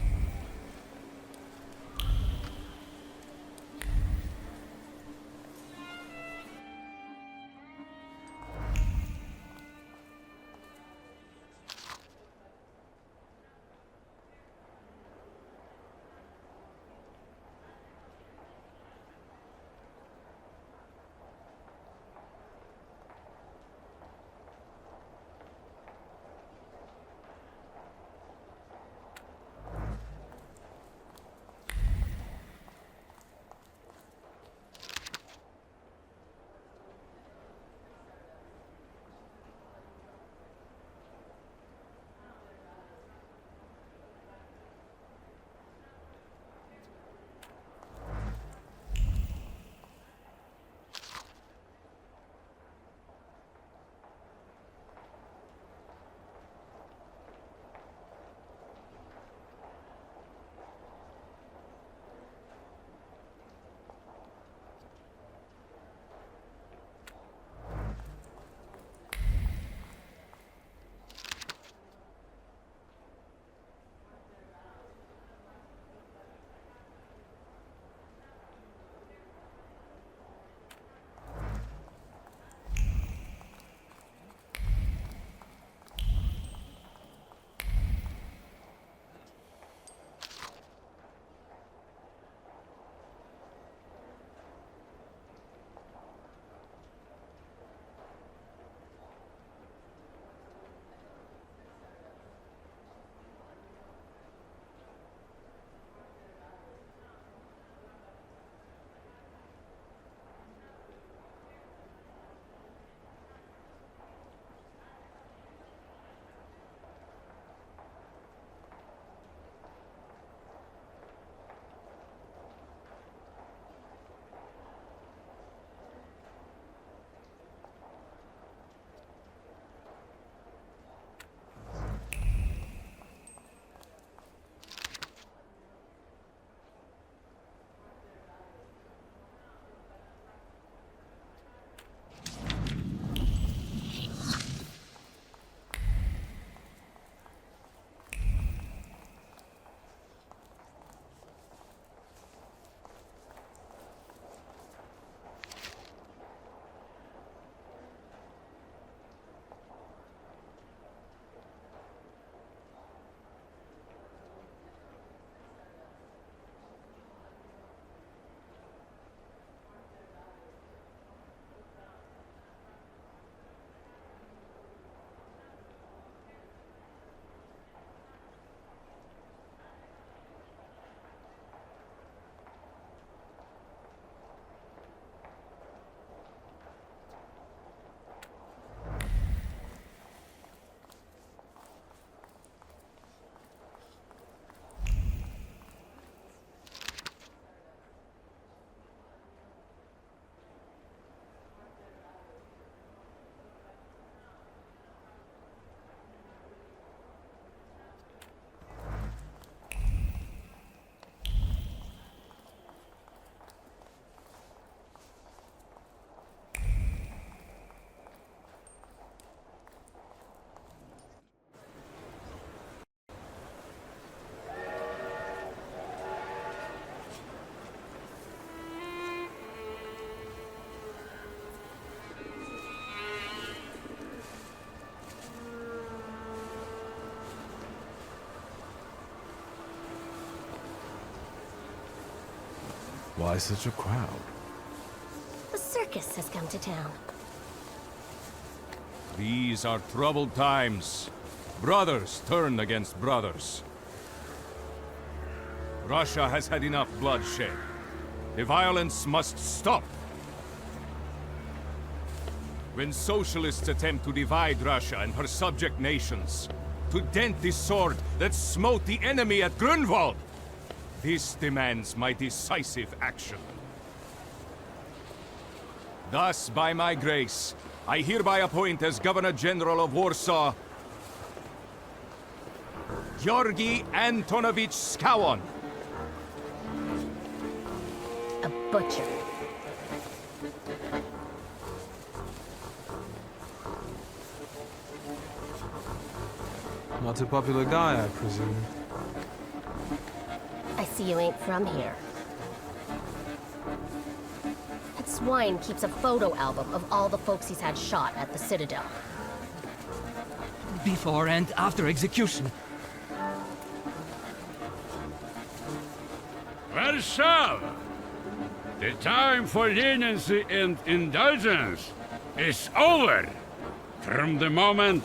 Why such a crowd? The circus has come to town. These are troubled times. Brothers turn against brothers. Russia has had enough bloodshed. The violence must stop. When socialists attempt to divide Russia and her subject nations, to dent the sword that smote the enemy at Grunwald, this demands my decisive action. Thus, by my grace, I hereby appoint as Governor General of Warsaw, Georgi Antonovich Skowon. A butcher. Not a popular guy, I presume. I see you ain't from here. That swine keeps a photo album of all the folks he's had shot at the Citadel. Before and after execution. Warsaw! The time for leniency and indulgence is over. From the moment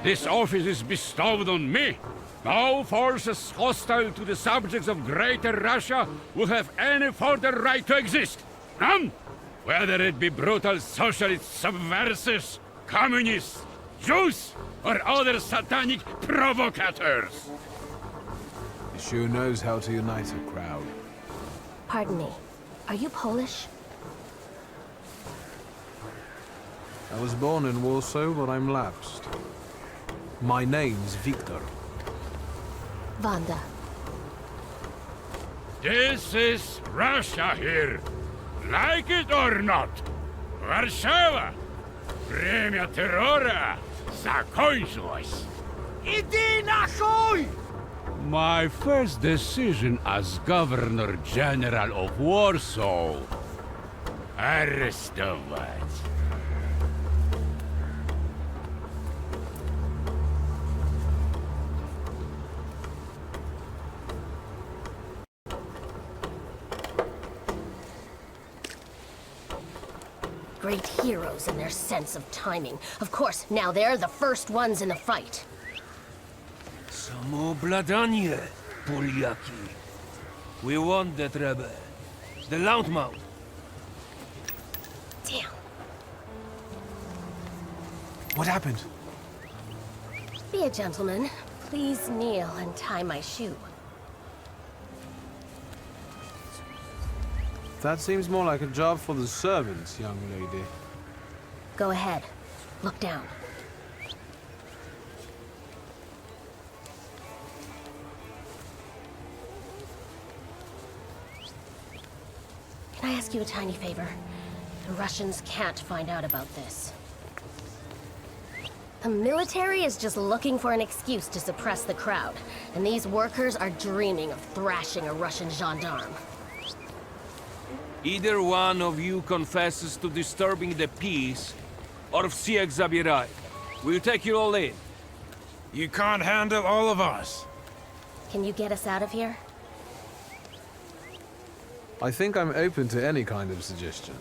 this office is bestowed on me, no forces hostile to the subjects of Greater Russia will have any further right to exist. None! Whether it be brutal socialist subversives, communists, Jews, or other satanic provocators. He sure knows how to unite a crowd. Pardon me, are you Polish? I was born in Warsaw, but I'm lapsed. My name's Victor. Wanda. This is Russia here. Like it or not. Warsaw. Время террора закончилось. Иди нахуй! My first decision as Governor General of Warsaw. Arrestować. Great heroes in their sense of timing. Of course, now they're the first ones in the fight. Samoobladanie, Poliaki. We want that rebel. The loudmouth. Damn. What happened? Be a gentleman. Please kneel and tie my shoe. That seems more like a job for the servants, young lady. Go ahead. Look down. Can I ask you a tiny favor? The Russians can't find out about this. The military is just looking for an excuse to suppress the crowd, and these workers are dreaming of thrashing a Russian gendarme. Either one of you confesses to disturbing the peace, or всех забирай. We'll take you all in. You can't handle all of us. Can you get us out of here? I think I'm open to any kind of suggestion.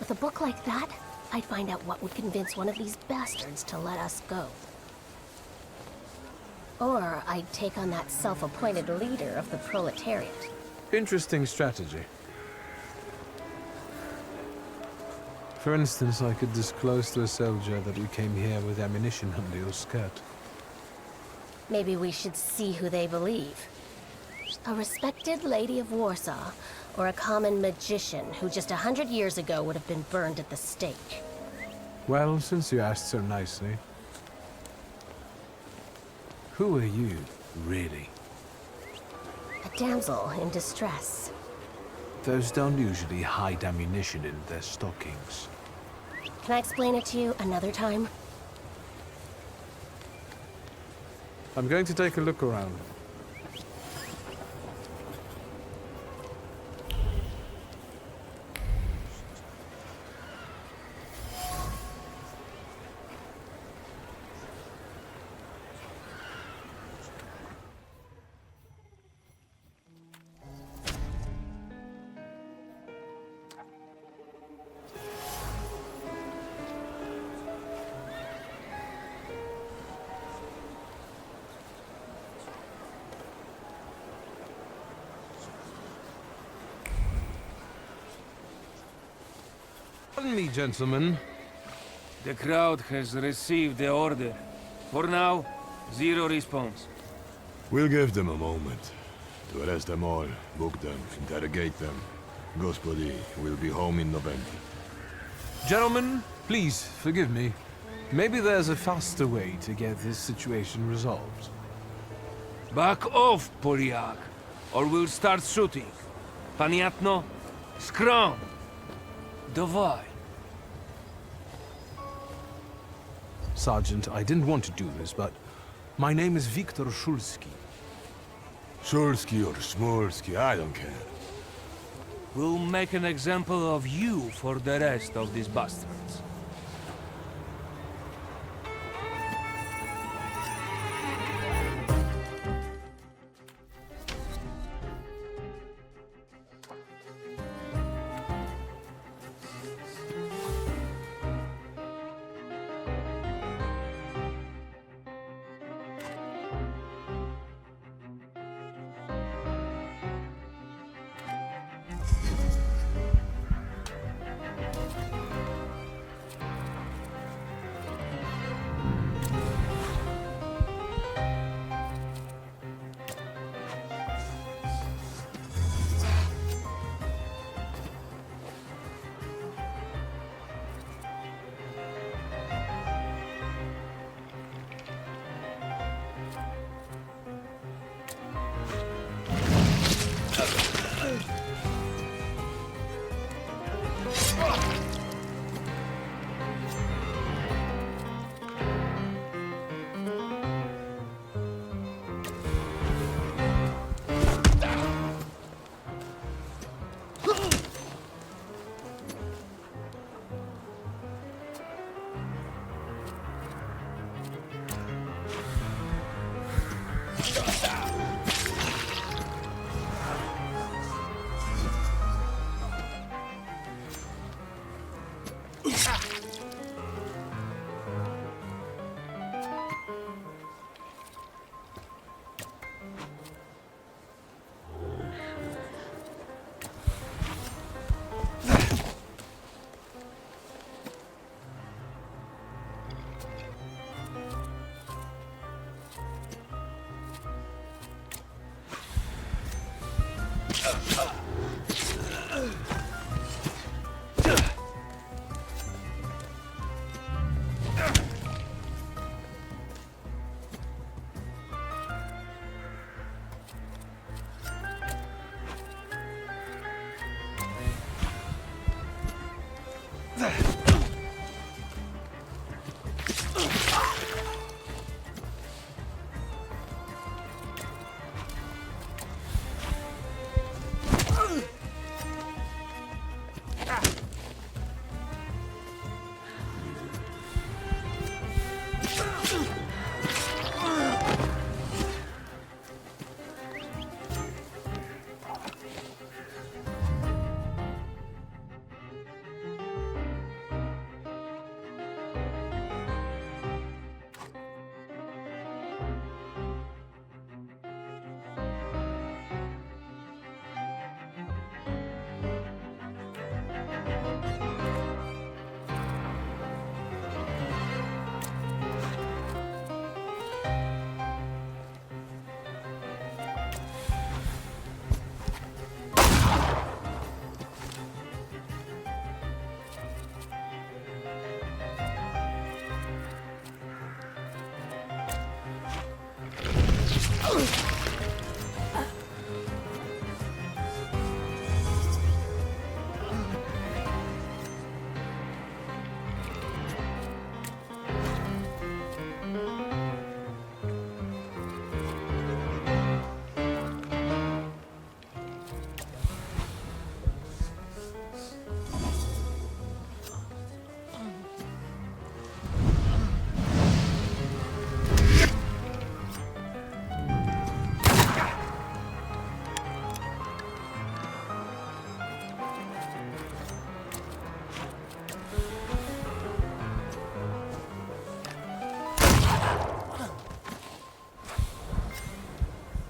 With a book like that, I'd find out what would convince one of these bastards to let us go. Or I'd take on that self-appointed leader of the proletariat. Interesting strategy. For instance, I could disclose to a soldier that we came here with ammunition under your skirt. Maybe we should see who they believe. A respected lady of Warsaw, or a common magician who just 100 years ago would have been burned at the stake. Well, since you asked so nicely. Who are you, really? A damsel in distress. Those don't usually hide ammunition in their stockings. Can I explain it to you another time? I'm going to take a look around. Pardon me, gentlemen. The crowd has received the order. For now, zero response. We'll give them a moment. To arrest them all, book them, interrogate them. Gospodi will be home in November. Gentlemen, please forgive me. Maybe there's a faster way to get this situation resolved. Back off, Poliak, or we'll start shooting. Paniatno? Scrum! Dawaj. Sergeant, I didn't want to do this, but My name is Viktor Szulski. Szulski or Smulski, I don't care. We'll make an example of you for the rest of these bastards.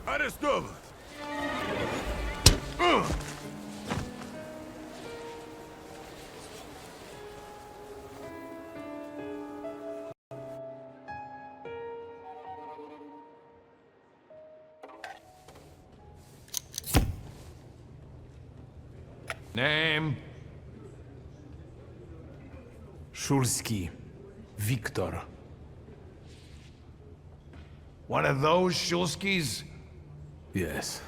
Arrestować! Name? Szulski. Viktor. One of those Shulskis? Yes.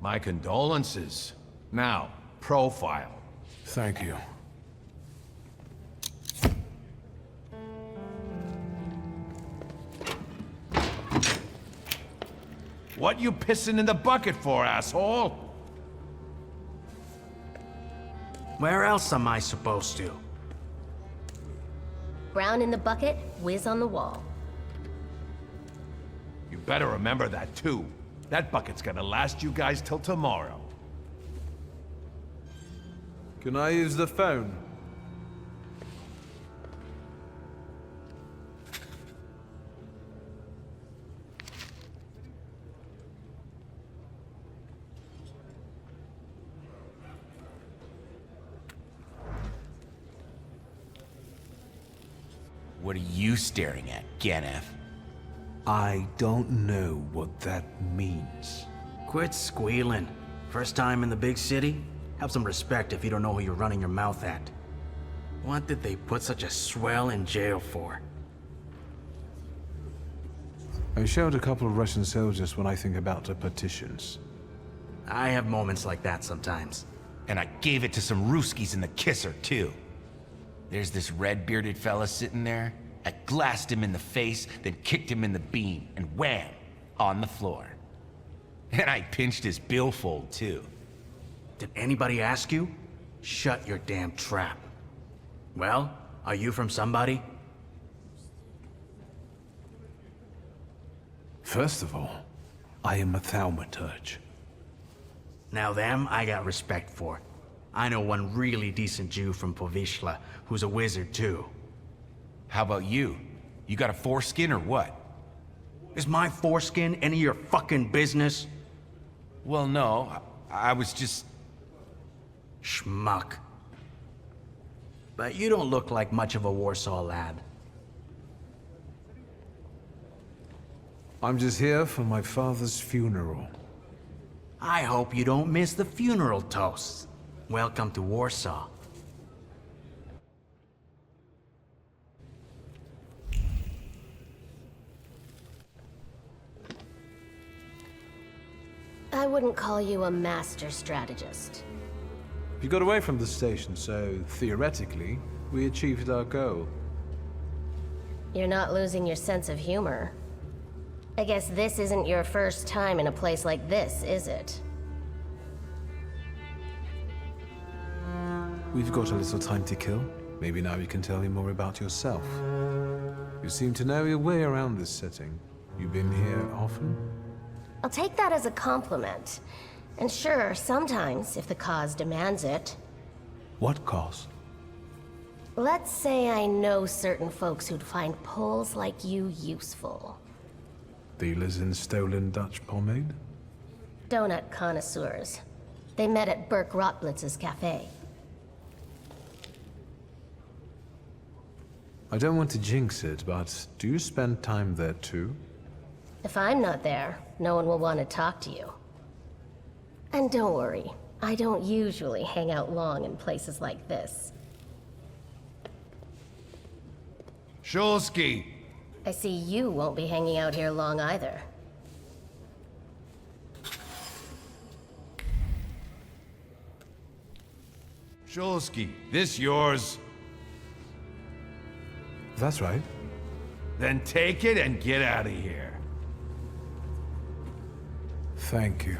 My condolences. Now, profile. Thank you. What you pissing in the bucket for, asshole? Where else am I supposed to? Brown in the bucket, whiz on the wall. You better remember that, too. That bucket's gonna last you guys till tomorrow. Can I use the phone? What are you staring at, Ganef? I don't know what that means. Quit squealing. First time in the big city? Have some respect if you don't know who you're running your mouth at. What did they put such a swell in jail for? I showed a couple of Russian soldiers when I think about the petitions. I have moments like that sometimes. And I gave it to some Ruskies in the kisser, too. There's this red-bearded fella sitting there. I glassed him in the face, then kicked him in the bean, and wham! On the floor. And I pinched his billfold, too. Did anybody ask you? Shut your damn trap. Well, are you from somebody? First of all, I am a thaumaturge. Now them, I got respect for. I know one really decent Jew from Povishla, who's a wizard too. How about you? You got a foreskin or what? Is my foreskin any of your fucking business? Well, no. I was just... Schmuck. But you don't look like much of a Warsaw lad. I'm just here for my father's funeral. I hope you don't miss the funeral toasts. Welcome to Warsaw. I wouldn't call you a master strategist. You got away from the station, so theoretically, we achieved our goal. You're not losing your sense of humor. I guess this isn't your first time in a place like this, is it? We've got a little time to kill. Maybe now you can tell me more about yourself. You seem to know your way around this setting. You been here often? I'll take that as a compliment. And sure, sometimes, if the cause demands it. What cause? Let's say I know certain folks who'd find poles like you useful. Dealers in stolen Dutch pomade? Donut connoisseurs. They met at Burke Rotblitz's cafe. I don't want to jinx it, but do you spend time there too? If I'm not there, no one will want to talk to you. And don't worry, I don't usually hang out long in places like this. Shulsky! I see you won't be hanging out here long either. Shulsky, this yours? That's right. Then take it and get out of here. Thank you.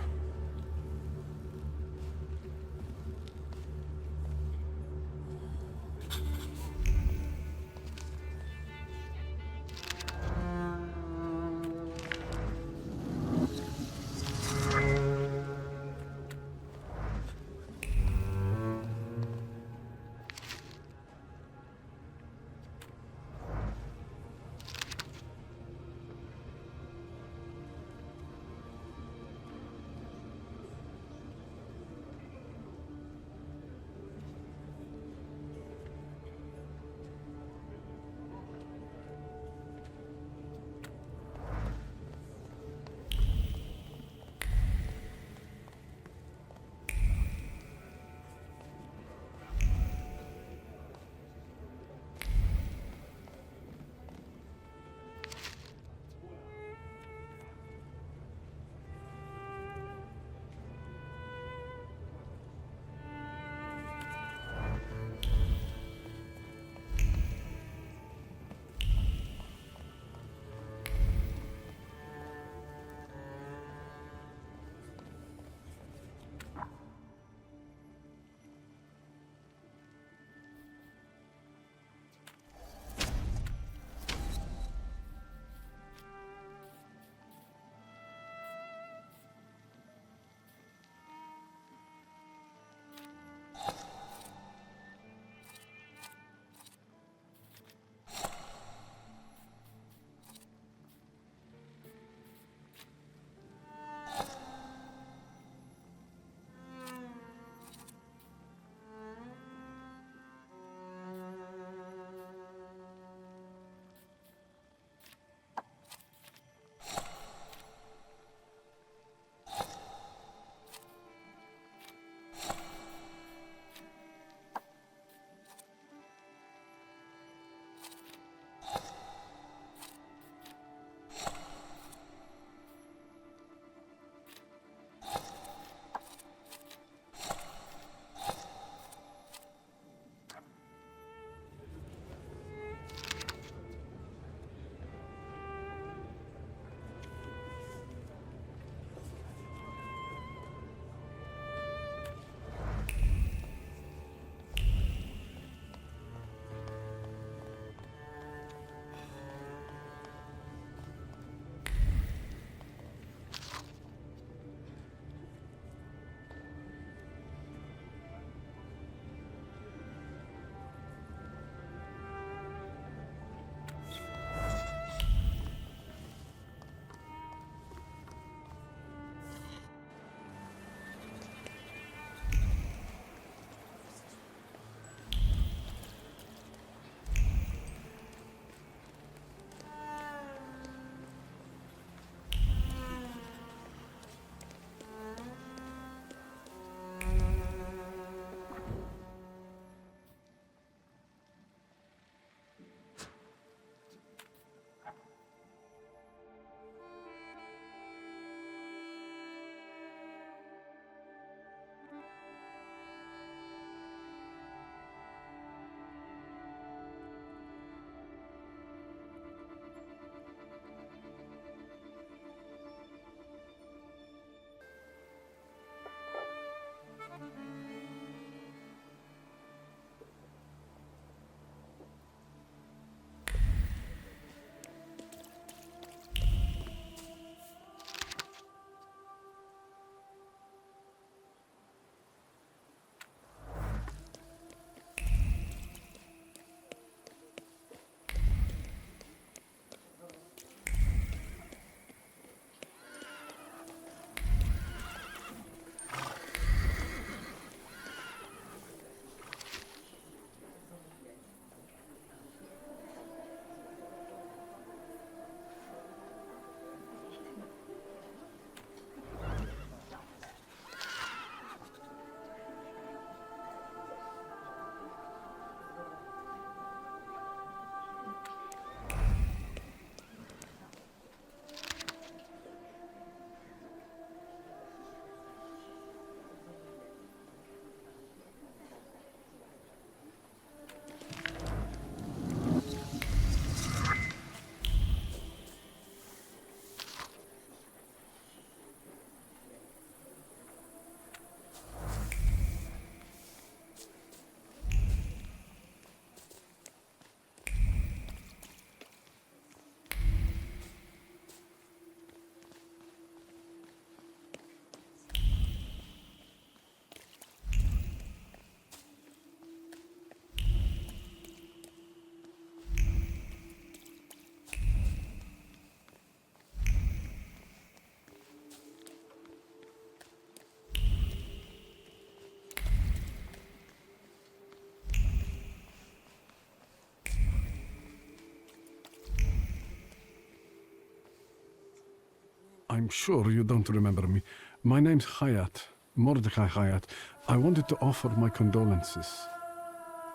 I'm sure you don't remember me. My name's Hayat, Mordecai Hayat. I wanted to offer my condolences.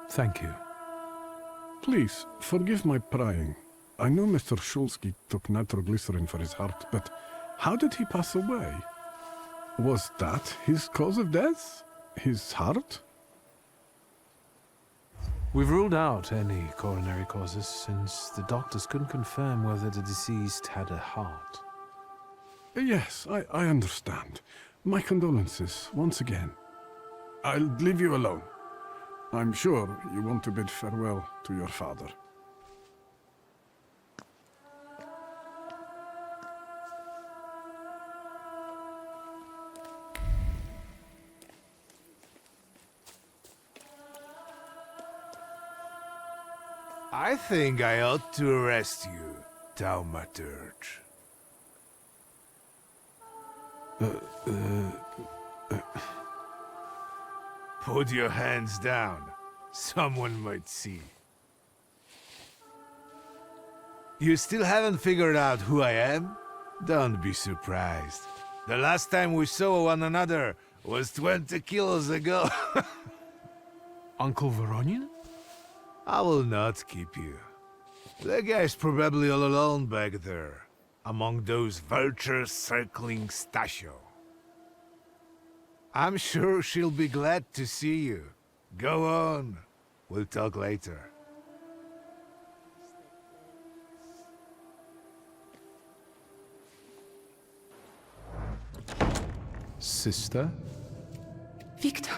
Thank you. Please, forgive my prying. I know Mr. Shulsky took nitroglycerin for his heart, but how did he pass away? Was that his cause of death? His heart? We've ruled out any coronary causes since the doctors couldn't confirm whether the deceased had a heart. Yes, I understand. My condolences, once again. I'll leave you alone. I'm sure you want to bid farewell to your father. I think I ought to arrest you, Thaumaturge. Put your hands down. Someone might see. You still haven't figured out who I am? Don't be surprised. The last time we saw one another was 20 kilos ago. Uncle Veronian? I will not keep you. The guy's probably all alone back there, among those vultures circling Stasio. I'm sure she'll be glad to see you. Go on. We'll talk later. Sister? Victor.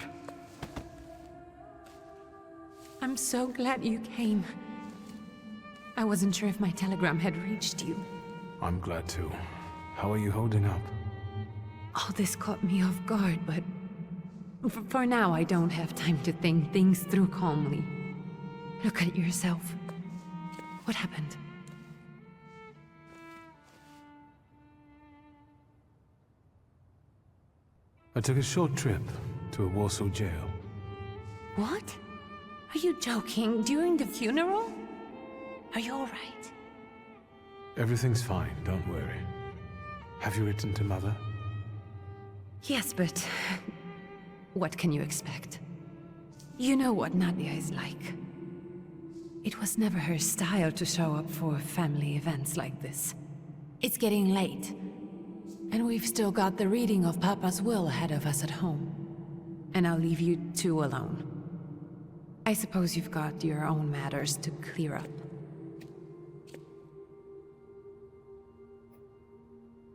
I'm so glad you came. I wasn't sure if my telegram had reached you. I'm glad too. How are you holding up? All this caught me off guard, but for now I don't have time to think things through calmly. Look at yourself. What happened? I took a short trip to a Warsaw jail. What? Are you joking? During the funeral? Are you alright? Everything's fine, don't worry. Have you written to Mother? Yes, but what can you expect? You know what Nadia is like. It was never her style to show up for family events like this. It's getting late, and we've still got the reading of Papa's will ahead of us at home. And I'll leave you two alone. I suppose you've got your own matters to clear up.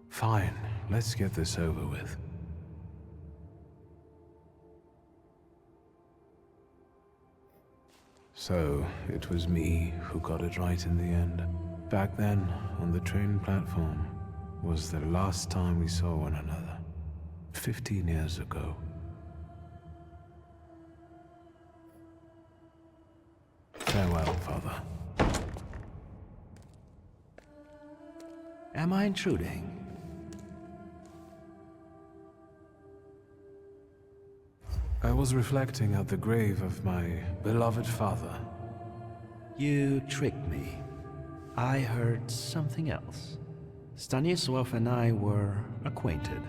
Fine, let's get this over with. So, it was me who got it right in the end. Back then, on the train platform, was the last time we saw one another. 15 years ago. Farewell, Father. Am I intruding? I was reflecting at the grave of my beloved father. You tricked me. I heard something else. Stanisław and I were acquainted.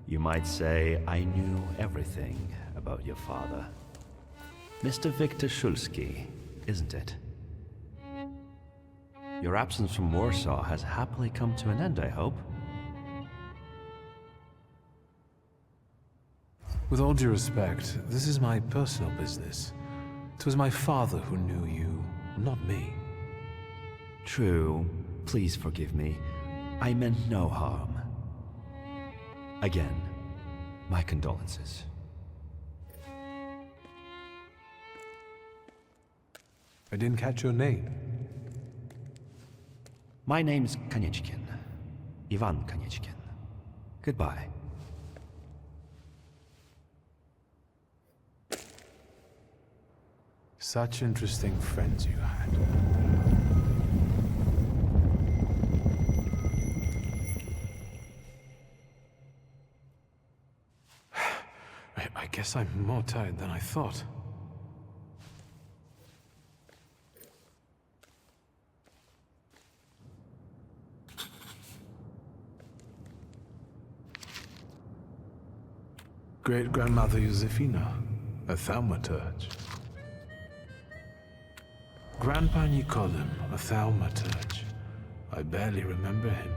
You might say I knew everything about your father. Mr. Victor Shulsky, isn't it? Your absence from Warsaw has happily come to an end, I hope. With all due respect, this is my personal business. It was my father who knew you, not me. True. Please forgive me. I meant no harm. Again, my condolences. I didn't catch your name. My name's Konieczkin. Ivan Konieczkin. Goodbye. Such interesting friends you had. I guess I'm more tired than I thought. Great-grandmother Josefina, a thaumaturge. Grandpa Nikodem, a thaumaturge. I barely remember him.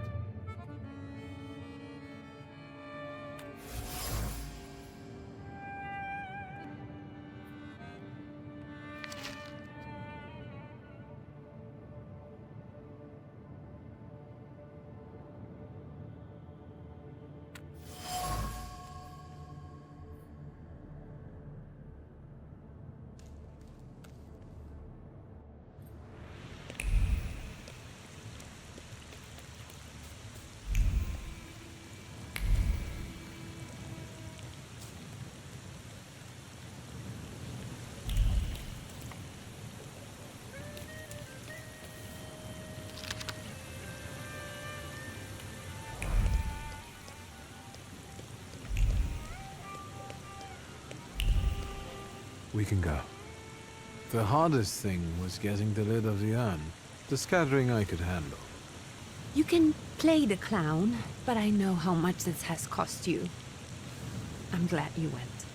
We can go. The hardest thing was getting the lid of the urn. The scattering I could handle. You can play the clown, but I know how much this has cost you. I'm glad you went.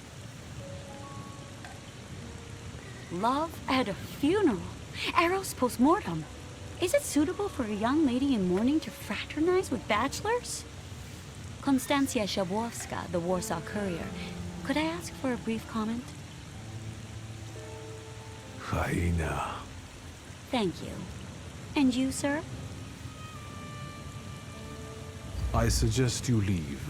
Love at a funeral. Eros post-mortem. Is it suitable for a young lady in mourning to fraternize with bachelors? Konstancja Szabłowska, the Warsaw courier. Could I ask for a brief comment? Hyena. Thank you. And you, sir? I suggest you leave.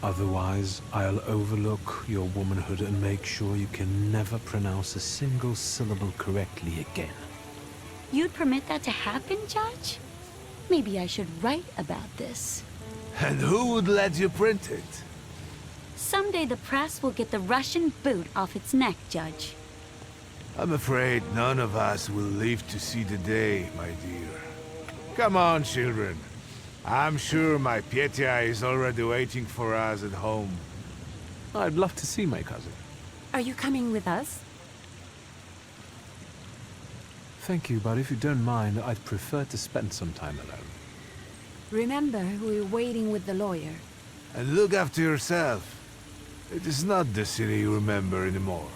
Otherwise, I'll overlook your womanhood and make sure you can never pronounce a single syllable correctly again. You'd permit that to happen, Judge? Maybe I should write about this. And who would let you print it? Someday the press will get the Russian boot off its neck, Judge. I'm afraid none of us will live to see the day, my dear. Come on, children. I'm sure my Petya is already waiting for us at home. I'd love to see my cousin. Are you coming with us? Thank you, but if you don't mind, I'd prefer to spend some time alone. Remember, we're waiting with the lawyer. And look after yourself. It is not the city you remember anymore.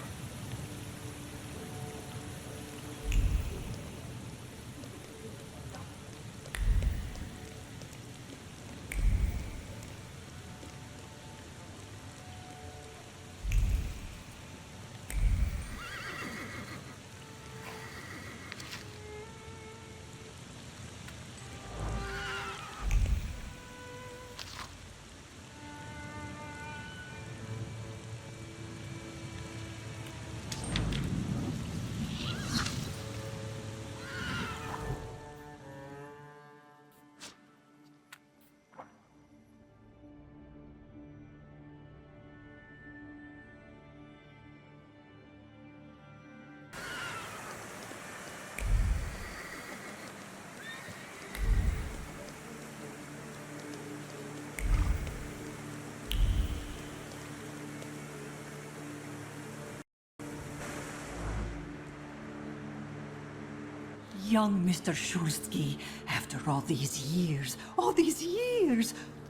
Young Mr. Shulsky, after all these years,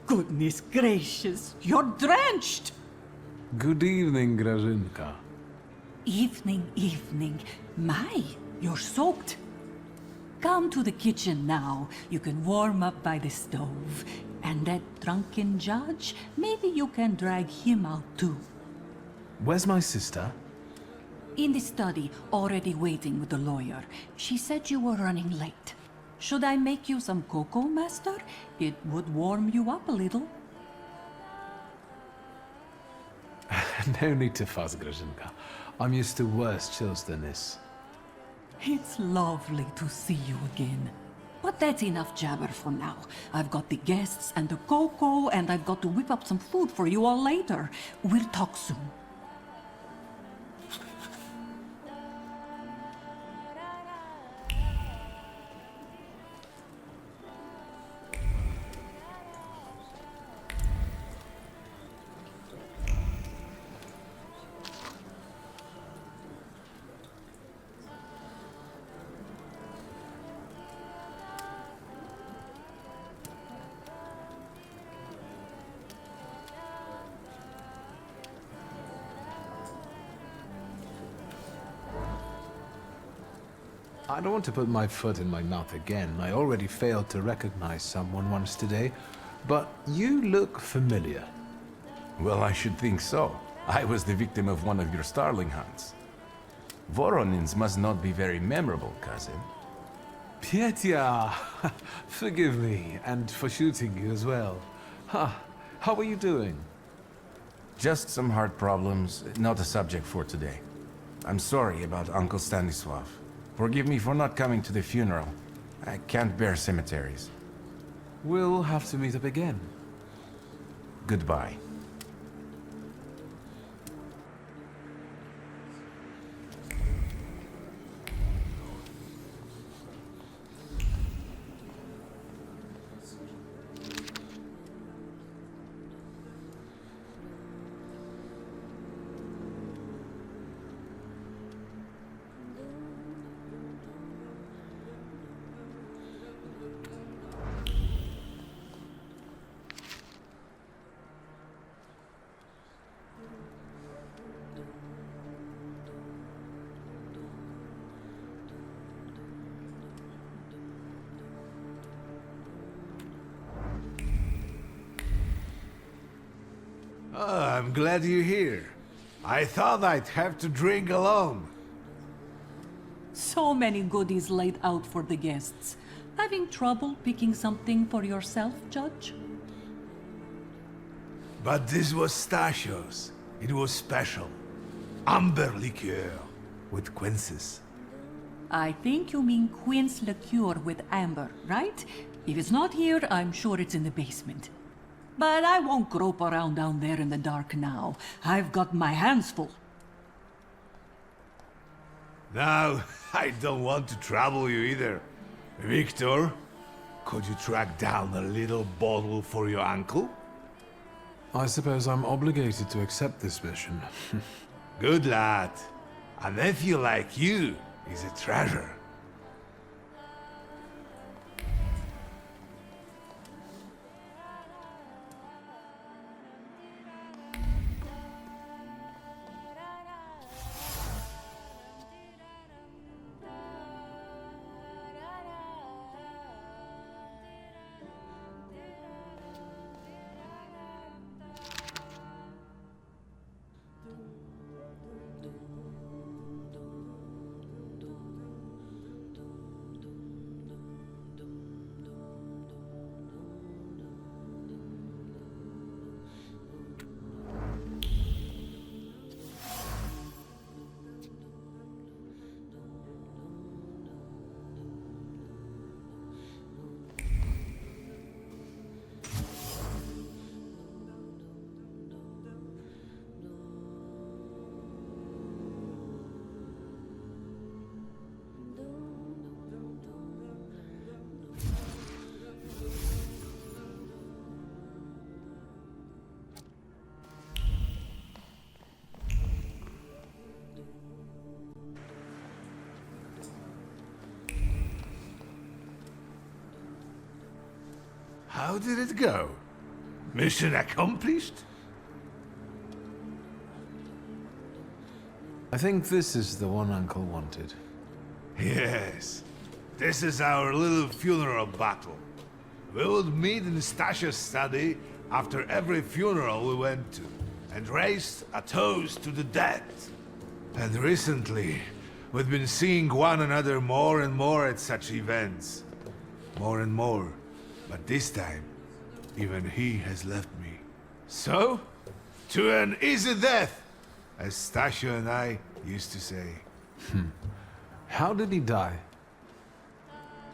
goodness gracious, you're drenched! Good evening, Grażynka. Evening. My, you're soaked. Come to the kitchen now. You can warm up by the stove. And that drunken judge, maybe you can drag him out too. Where's my sister? In the study, already waiting with the lawyer. She said you were running late. Should I make you some cocoa, master? It would warm you up a little. No need to fuss, Grażynka. I'm used to worse chills than this. It's lovely to see you again. But that's enough jabber for now. I've got the guests and the cocoa, and I've got to whip up some food for you all later. We'll talk soon. I don't want to put my foot in my mouth again. I already failed to recognize someone once today, but you look familiar. Well, I should think so. I was the victim of one of your starling hunts. Voronins must not be very memorable, cousin. Petya! Forgive me, and for shooting you as well. How are you doing? Just some heart problems, not a subject for today. I'm sorry about Uncle Stanislav. Forgive me for not coming to the funeral. I can't bear cemeteries. We'll have to meet up again. Goodbye. Oh, I'm glad you're here. I thought I'd have to drink alone. So many goodies laid out for the guests. Having trouble picking something for yourself, Judge? But this was Stashio's. It was special. Amber liqueur with quinces. I think you mean quince liqueur with amber, right? If it's not here, I'm sure it's in the basement. But I won't grope around down there in the dark now. I've got my hands full. Now, I don't want to trouble you either. Victor, could you track down a little bottle for your uncle? I suppose I'm obligated to accept this mission. Good lad. A nephew like you is a treasure. How did it go? Mission accomplished? I think this is the one Uncle wanted. Yes. This is our little funeral battle. We would meet in Stasha's study after every funeral we went to, and raised a toast to the dead. And recently, we've been seeing one another more and more at such events. More and more. But this time, even he has left me. So, to an easy death, as Stasha and I used to say. How did he die?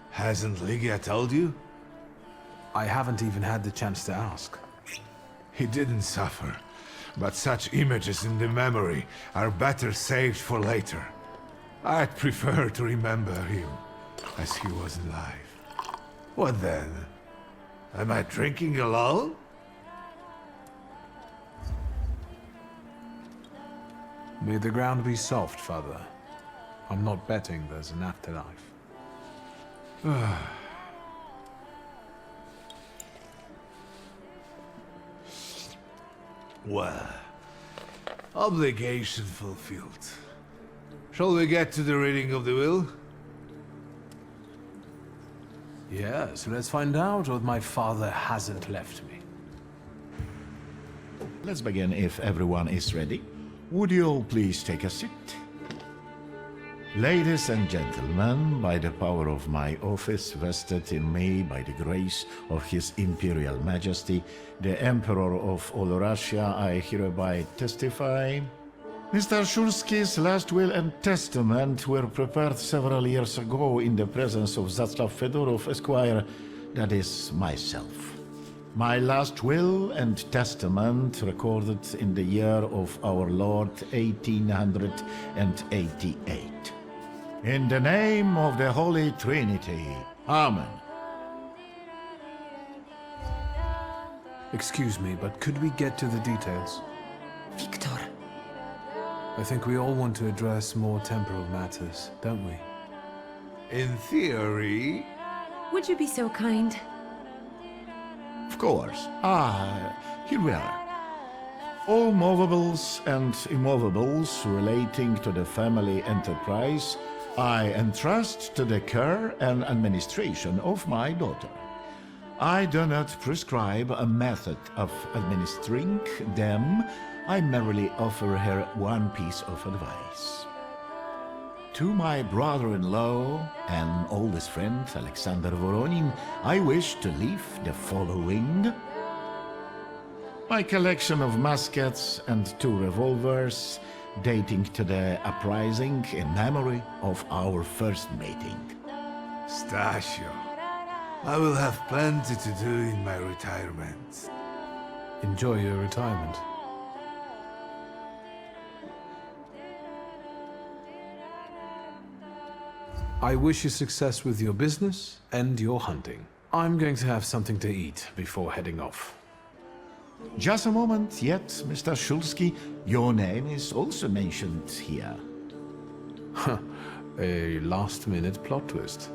Hasn't Lygia told you? I haven't even had the chance to ask. He didn't suffer, but such images in the memory are better saved for later. I'd prefer to remember him as he was alive. What then? Am I drinking alone? May the ground be soft, Father. I'm not betting there's an afterlife. Well, obligation fulfilled. Shall we get to the reading of the will? Yes, let's find out what my father hasn't left me. Let's begin if everyone is ready. Would you all please take a seat? Ladies and gentlemen, by the power of my office vested in me by the grace of His Imperial Majesty, the Emperor of all Russia, I hereby testify. Mr. Shulski's last will and testament were prepared several years ago in the presence of Zaslav Fedorov, Esquire, that is, myself. My last will and testament recorded in the year of our Lord 1888. In the name of the Holy Trinity. Amen. Excuse me, but could we get to the details? Victor. I think we all want to address more temporal matters, don't we? In theory... Would you be so kind? Of course. Here we are. All movables and immovables relating to the family enterprise I entrust to the care and administration of my daughter. I do not prescribe a method of administering them. I merely offer her one piece of advice. To my brother-in-law and oldest friend, Alexander Voronin, I wish to leave the following. My collection of muskets and 2 revolvers, dating to the uprising in memory of our first meeting. Stasio, I will have plenty to do in my retirement. Enjoy your retirement. I wish you success with your business and your hunting. I'm going to have something to eat before heading off. Just a moment yet, Mr. Shulski. Your name is also mentioned here. A last-minute plot twist.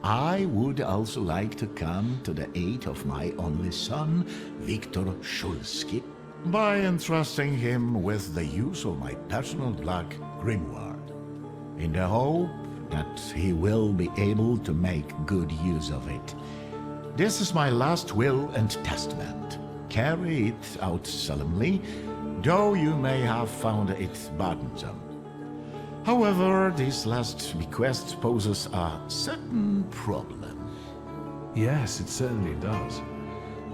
I would also like to come to the aid of my only son, Viktor Shulski, by entrusting him with the use of my personal black grimoire, in the hope that he will be able to make good use of it. This is my last will and testament. Carry it out solemnly, though you may have found it burdensome. However, this last bequest poses a certain problem. Yes, it certainly does.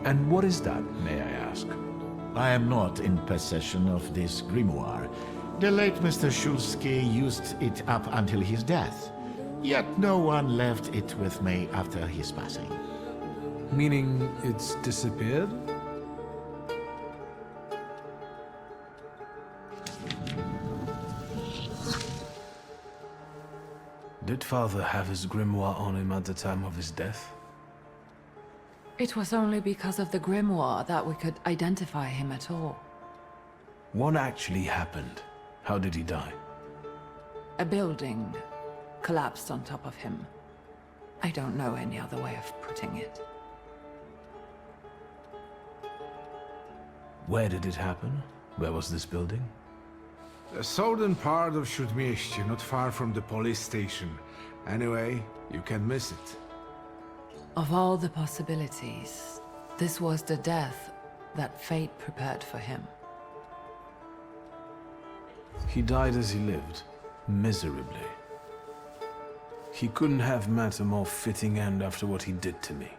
And what is that, may I ask? I am not in possession of this grimoire. The late Mr. Shulski used it up until his death, yet no one left it with me after his passing. Meaning it's disappeared? Did Father have his grimoire on him at the time of his death? It was only because of the grimoire that we could identify him at all. What actually happened? How did he die? A building collapsed on top of him. I don't know any other way of putting it. Where did it happen? Where was this building? The southern part of Śródmieście, not far from the police station. Anyway, you can miss it. Of all the possibilities, this was the death that fate prepared for him. He died as he lived, miserably. He couldn't have met a more fitting end after what he did to me.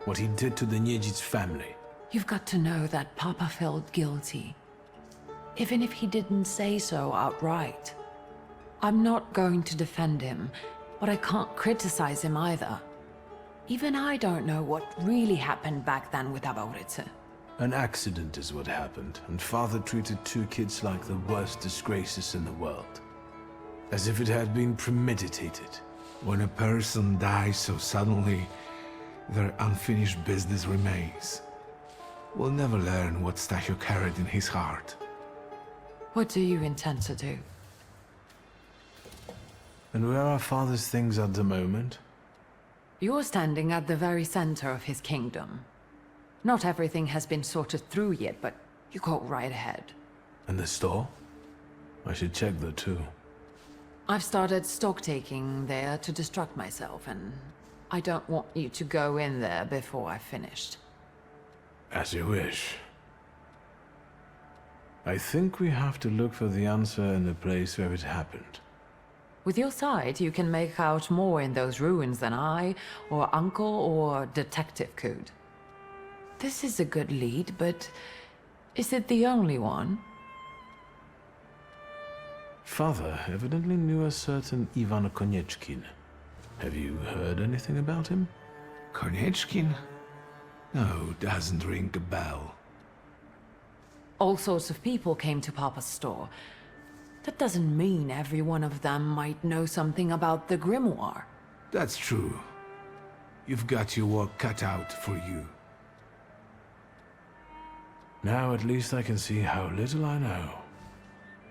What he did to the Niedzic's family. You've got to know that Papa felt guilty, even if he didn't say so outright. I'm not going to defend him, but I can't criticize him either. Even I don't know what really happened back then with Aborice. An accident is what happened, and Father treated 2 kids like the worst disgraces in the world. As if it had been premeditated. When a person dies so suddenly, their unfinished business remains. We'll never learn what Stasio carried in his heart. What do you intend to do? And where are Father's things at the moment? You're standing at the very center of his kingdom. Not everything has been sorted through yet, but you go right ahead. And the store? I should check that too. I've started stock taking there to distract myself, and I don't want you to go in there before I've finished. As you wish. I think we have to look for the answer in the place where it happened. With your sight, you can make out more in those ruins than I, or Uncle, or Detective could. This is a good lead, but is it the only one? Father evidently knew a certain Ivan Konieczkin. Have you heard anything about him? Konieczkin? No, doesn't ring a bell. All sorts of people came to Papa's store. That doesn't mean every one of them might know something about the grimoire. That's true. You've got your work cut out for you. Now at least I can see how little I know.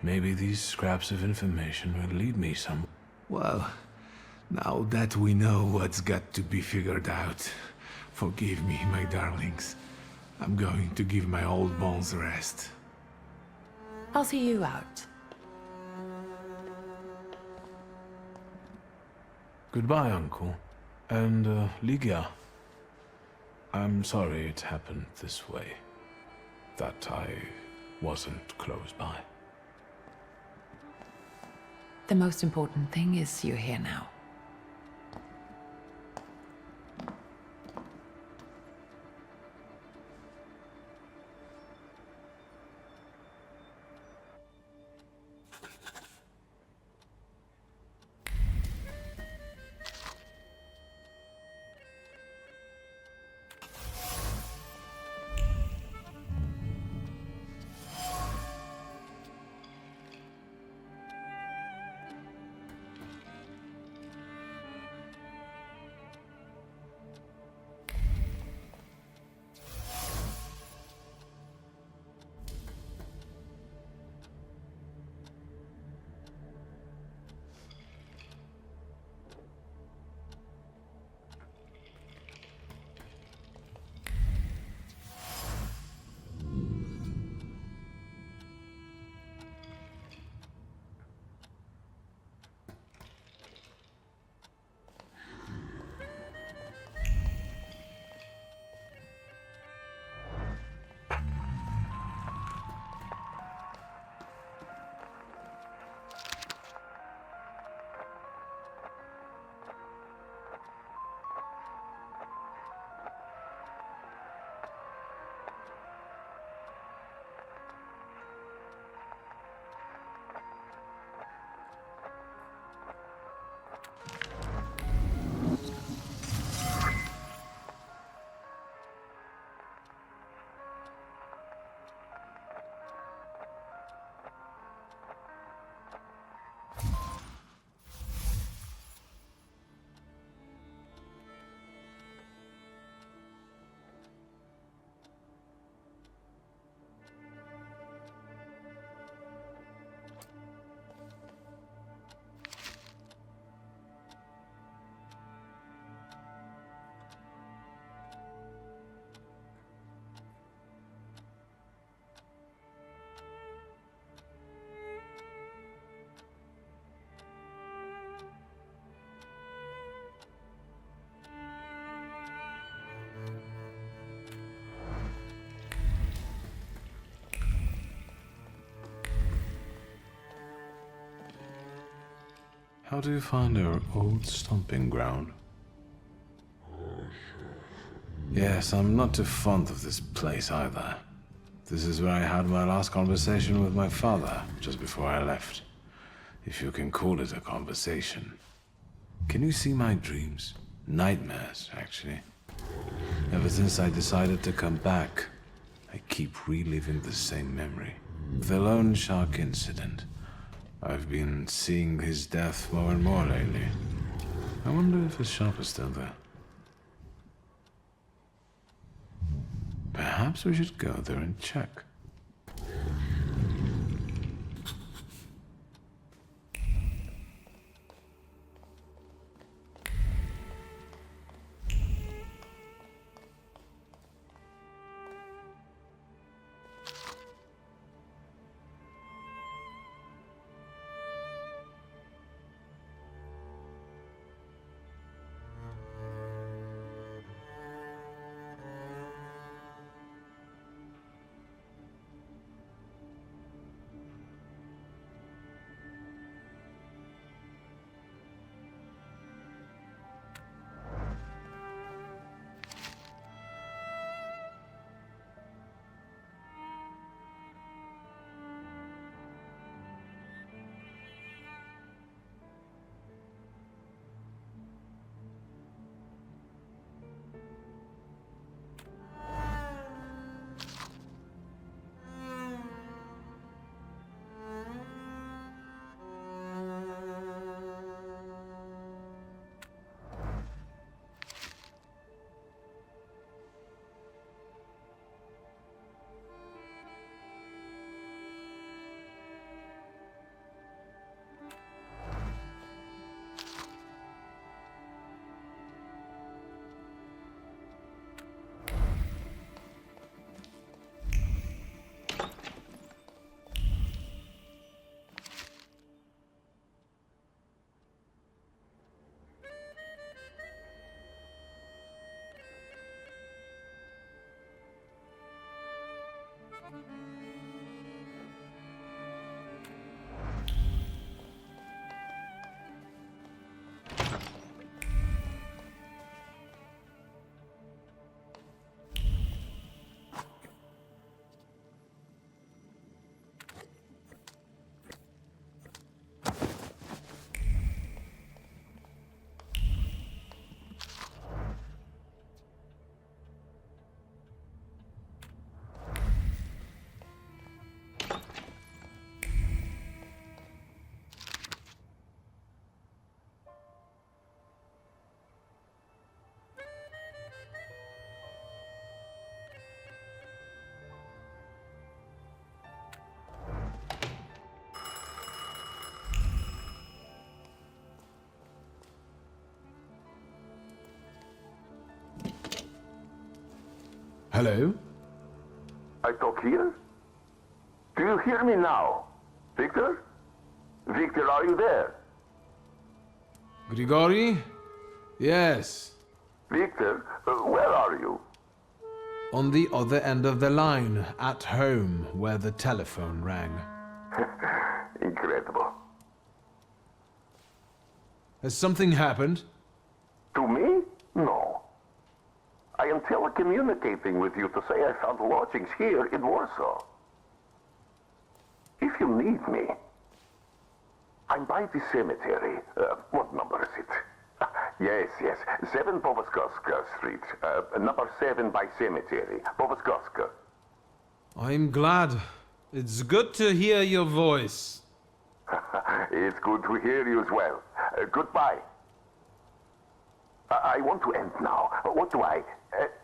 Maybe these scraps of information will lead me some... Well, now that we know what's got to be figured out, forgive me, my darlings. I'm going to give my old bones a rest. I'll see you out. Goodbye, Uncle. And, Ligia. I'm sorry it happened this way. That I wasn't close by. The most important thing is you're here now. How do you find our old stomping ground? Yes, I'm not too fond of this place either. This is where I had my last conversation with my father, just before I left. If you can call it a conversation. Can you see my dreams? Nightmares, actually. Ever since I decided to come back, I keep reliving the same memory. The loan shark incident. I've been seeing his death more and more lately. I wonder if his shop is still there. Perhaps we should go there and check. Hello? I talk here? Do you hear me now? Victor? Victor, are you there? Grigori? Yes. Victor, where are you? On the other end of the line, at home, where the telephone rang. Incredible. Has something happened? To me? No. I am telecommunicating with you to say I found lodgings here in Warsaw. If you need me, I'm by the cemetery. What number is it? Yes. 7 Povoskoska Street. Number 7 by cemetery. Povoskoska. I'm glad. It's good to hear your voice. It's good to hear you as well. Goodbye. I want to end now. What do I...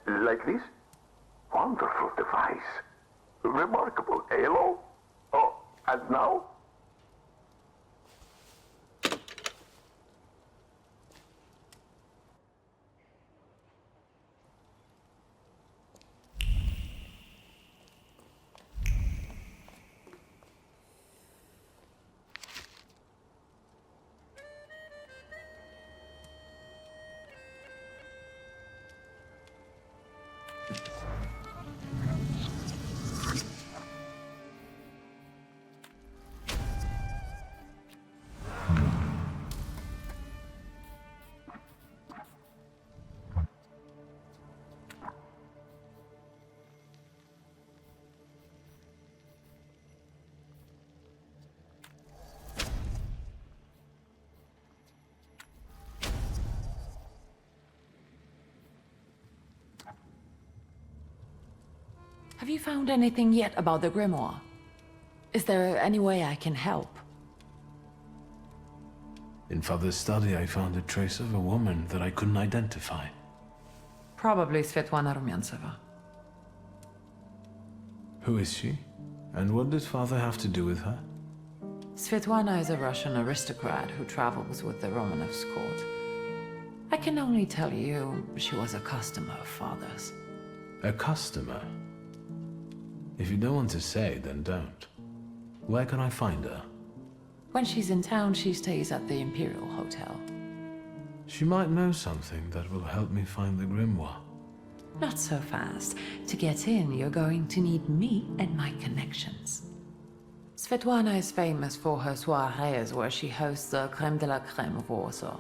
like this? Wonderful device. Remarkable. Hello? Oh, and now? Have you found anything yet about the grimoire? Is there any way I can help? In Father's study, I found a trace of a woman that I couldn't identify. Probably Svetlana Rumyantseva. Who is she? And what did Father have to do with her? Svetlana is a Russian aristocrat who travels with the Romanovs' court. I can only tell you she was a customer of Father's. A customer? If you don't want to say, then don't. Where can I find her? When she's in town, she stays at the Imperial Hotel. She might know something that will help me find the grimoire. Not so fast. To get in, you're going to need me and my connections. Svetlana is famous for her soirees where she hosts the crème de la crème of Warsaw.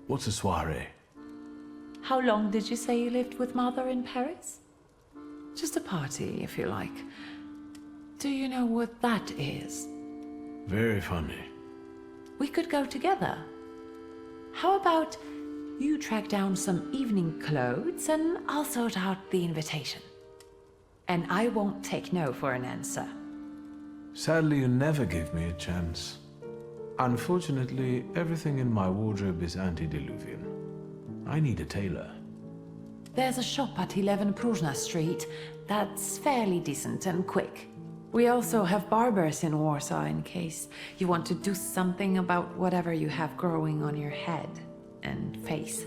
What's a soiree? How long did you say you lived with Mother in Paris? Just a party, if you like. Do you know what that is? Very funny. We could go together. How about you track down some evening clothes and I'll sort out the invitation. And I won't take no for an answer. Sadly, you never give me a chance. Unfortunately, everything in my wardrobe is antediluvian. I need a tailor. There's a shop at 11 Pruzhna Street that's fairly decent and quick. We also have barbers in Warsaw in case you want to do something about whatever you have growing on your head and face.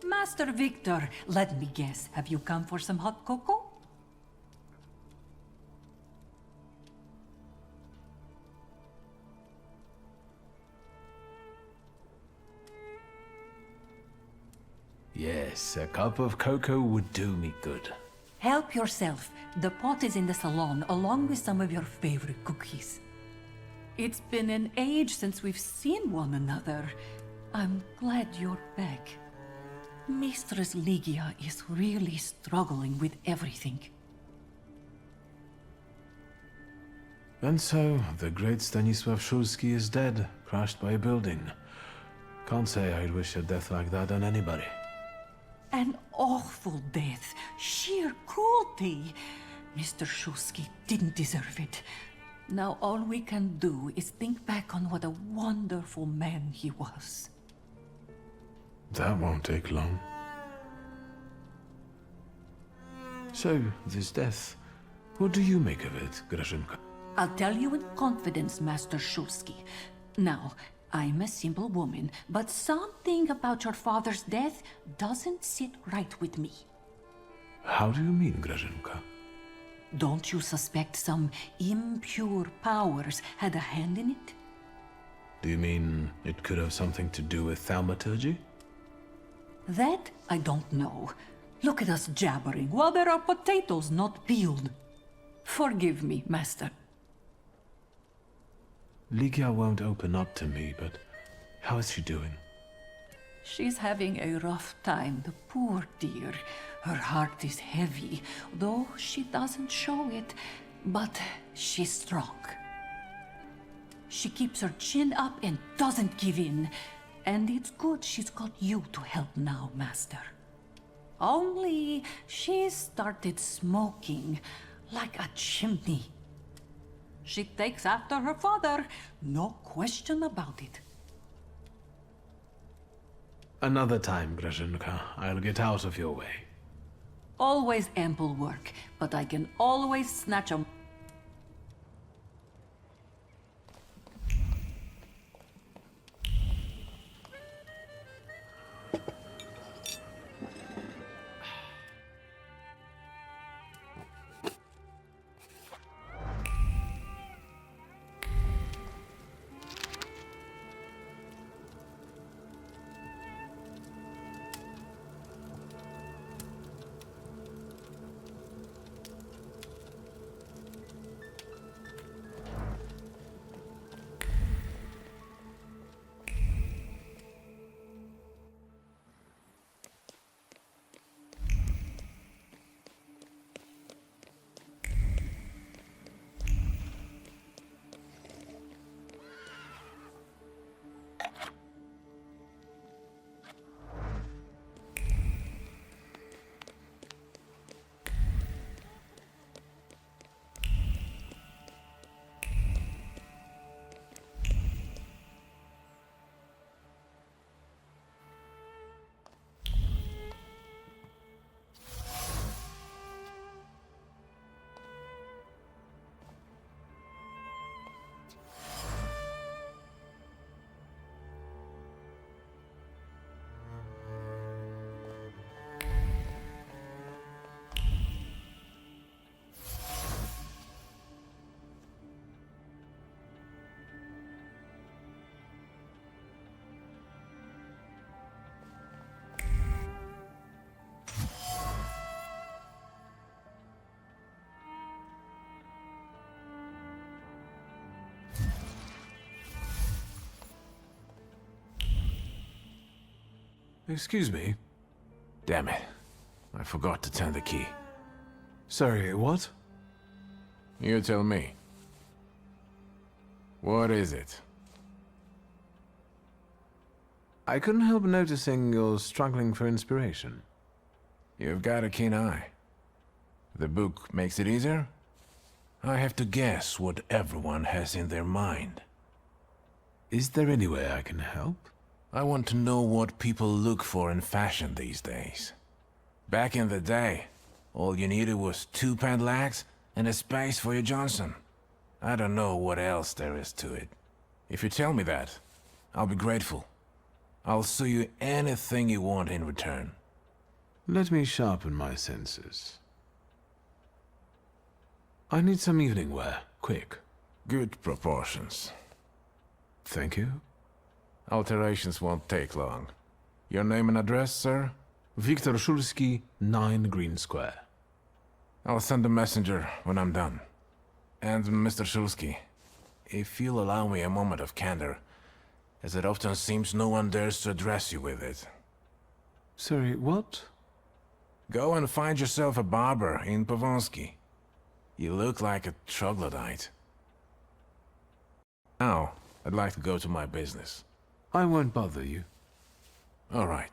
Master Victor, let me guess. Have you come for some hot cocoa? Yes, a cup of cocoa would do me good. Help yourself. The pot is in the salon, along with some of your favorite cookies. It's been an age since we've seen one another. I'm glad you're back. Mistress Ligia is really struggling with everything. And so, the great Stanisław Szulski is dead, crashed by a building. Can't say I'd wish a death like that on anybody. An awful death. Sheer cruelty. Mr. Szulski didn't deserve it. Now all we can do is think back on what a wonderful man he was. That won't take long. So, this death, what do you make of it, Grażynka? I'll tell you in confidence, Master Shulsky. Now, I'm a simple woman, but something about your father's death doesn't sit right with me. How do you mean, Grażynka? Don't you suspect some impure powers had a hand in it? Do you mean it could have something to do with thaumaturge? That I don't know. Look at us jabbering while there are potatoes not peeled. Forgive me, Master. Ligia won't open up to me, but how is she doing? She's having a rough time, the poor dear. Her heart is heavy, though she doesn't show it, but she's strong. She keeps her chin up and doesn't give in, and it's good she's got you to help now, Master. Only she started smoking like a chimney. She takes after her father, no question about it. Another time, Grażynka. I'll get out of your way. Always ample work, but I can always snatch a... Excuse me? Damn it. I forgot to turn the key. Sorry, what? You tell me. What is it? I couldn't help noticing you're struggling for inspiration. You've got a keen eye. The book makes it easier? I have to guess what everyone has in their mind. Is there any way I can help? I want to know what people look for in fashion these days. Back in the day, all you needed was 2 padlocks and a space for your Johnson. I don't know what else there is to it. If you tell me that, I'll be grateful. I'll sew you anything you want in return. Let me sharpen my senses. I need some evening wear, quick. Good proportions. Thank you. Alterations won't take long. Your name and address, sir? Viktor Szulski, 9 Green Square. I'll send a messenger when I'm done. And Mr. Szulski, if you'll allow me a moment of candor, as it often seems no one dares to address you with it. Sorry, what? Go and find yourself a barber in Pavonsky. You look like a troglodyte. Now, I'd like to go to my business. I won't bother you. All right.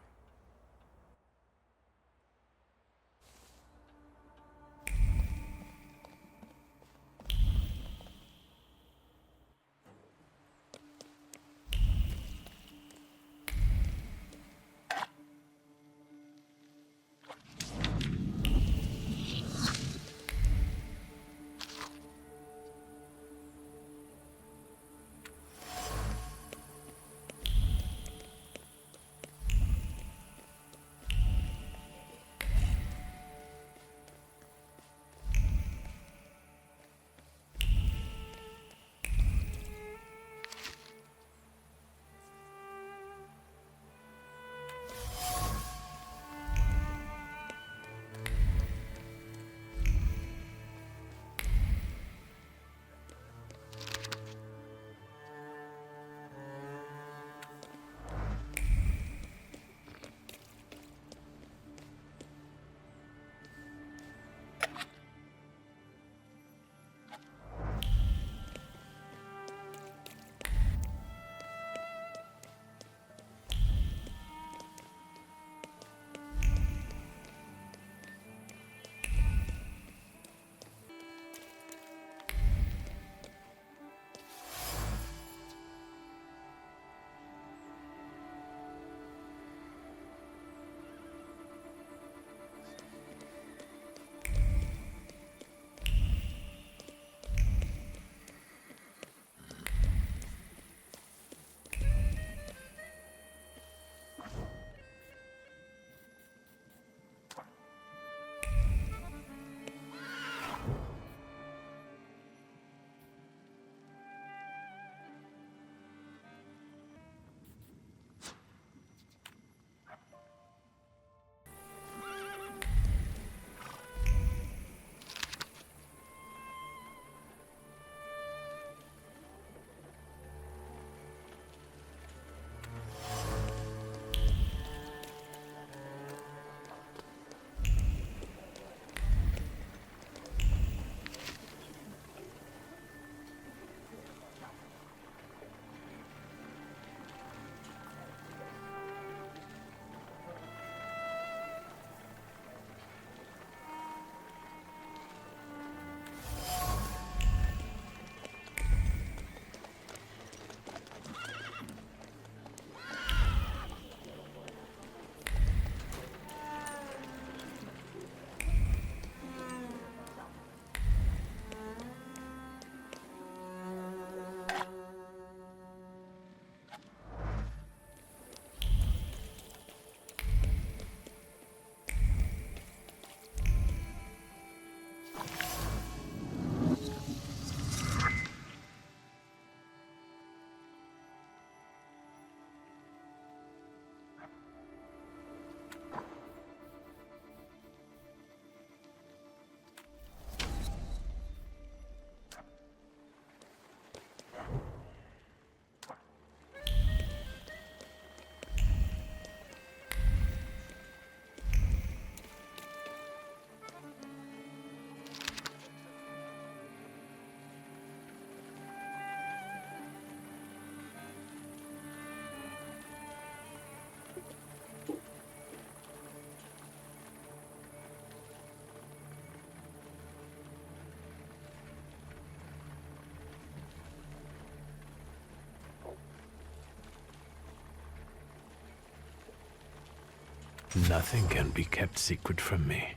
Nothing can be kept secret from me.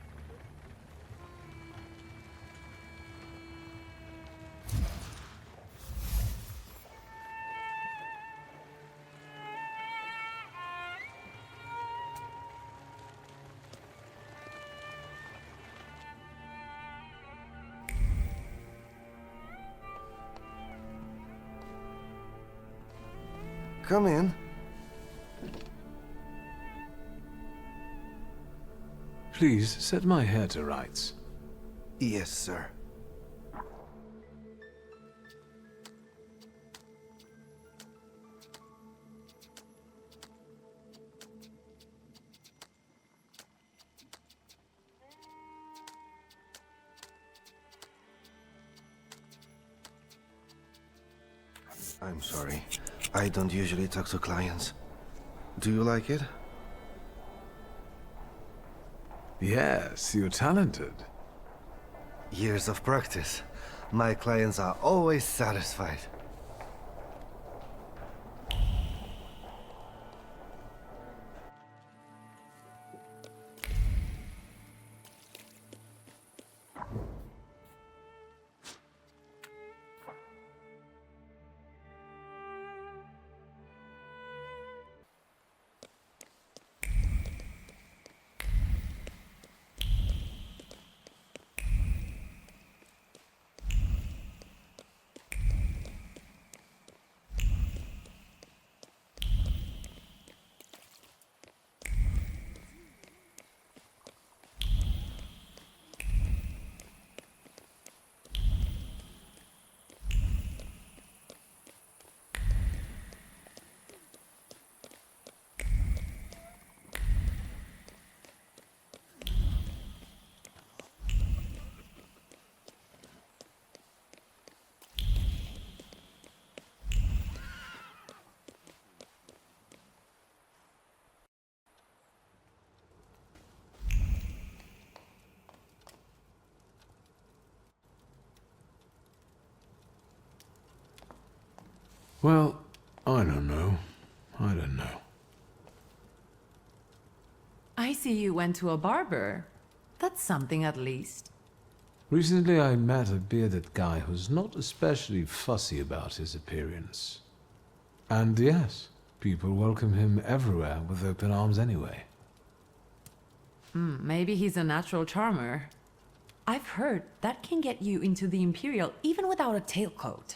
Come in. Please set my hair to rights. Yes, sir. I'm sorry. I don't usually talk to clients. Do you like it? Yes, you're talented. Years of practice. My clients are always satisfied. Well, I don't know. I don't know. I see you went to a barber. That's something at least. Recently I met a bearded guy who's not especially fussy about his appearance. And yes, people welcome him everywhere with open arms anyway. Maybe he's a natural charmer. I've heard that can get you into the Imperial even without a tailcoat.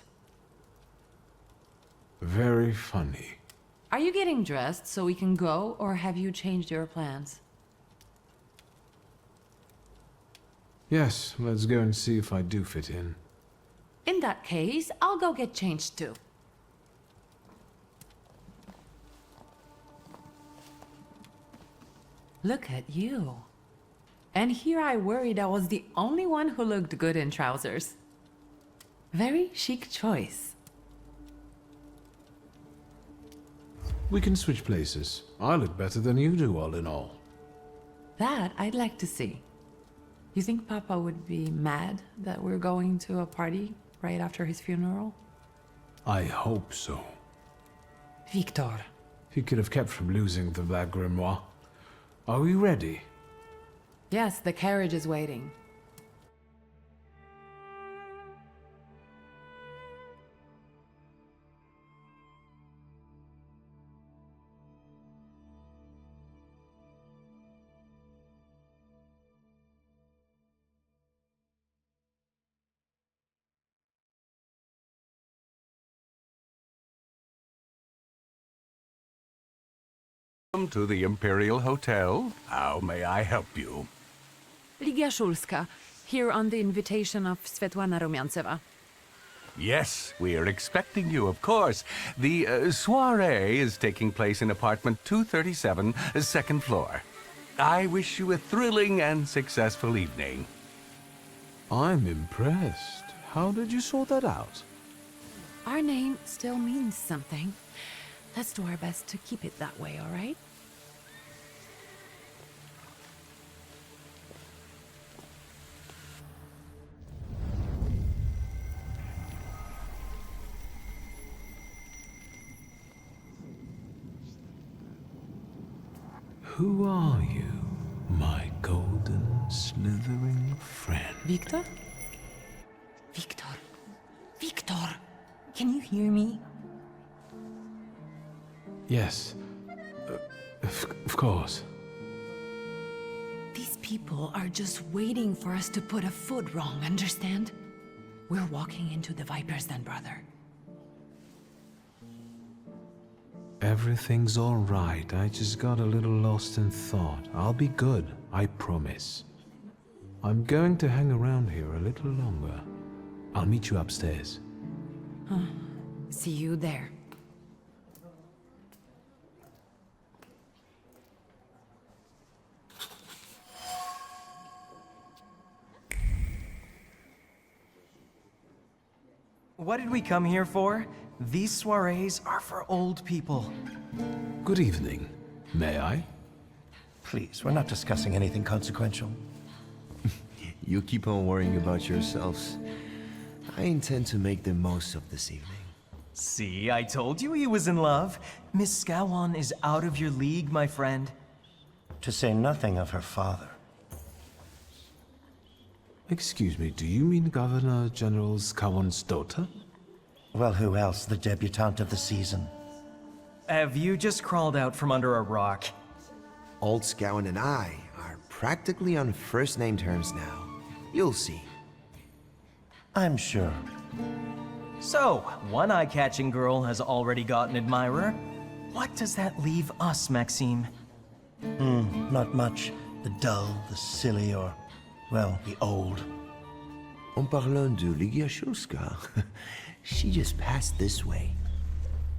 Very funny. Are you getting dressed so we can go, or have you changed your plans? Yes, let's go and see if I do fit in. In that case, I'll go get changed too. Look at you. And here I worried I was the only one who looked good in trousers. Very chic choice. We can switch places. I look better than you do, all in all. That I'd like to see. You think Papa would be mad that we're going to a party right after his funeral? I hope so. Victor. He could have kept from losing the Black Grimoire. Are we ready? Yes, the carriage is waiting. Welcome to the Imperial Hotel. How may I help you? Ligia Szulska, here on the invitation of Svetlana Rumianceva. Yes, we are expecting you, of course. The soiree is taking place in apartment 237, second floor. I wish you a thrilling and successful evening. I'm impressed. How did you sort that out? Our name still means something. Let's do our best to keep it that way, all right? Who are you, my golden slithering friend? Victor? Victor? Victor! Can you hear me? Yes, of course. These people are just waiting for us to put a foot wrong, understand? We're walking into the Viper's Den, brother. Everything's all right. I just got a little lost in thought. I'll be good, I promise. I'm going to hang around here a little longer. I'll meet you upstairs. See you there. What did we come here for? These soirees are for old people. Good evening. May I? Please, we're not discussing anything consequential. You keep on worrying about yourselves. I intend to make the most of this evening. See, I told you he was in love. Miss Scowan is out of your league, my friend. To say nothing of her father. Excuse me, do you mean Governor General Scowan's daughter? Well, who else? The debutante of the season. Have you just crawled out from under a rock? Old Scowan and I are practically on first-name terms now. You'll see. I'm sure. So, one eye-catching girl has already got an admirer. What does that leave us, Maxime? Not much. The dull, the silly, or, well, the old. En parlant de Ligia Shulska, she just passed this way.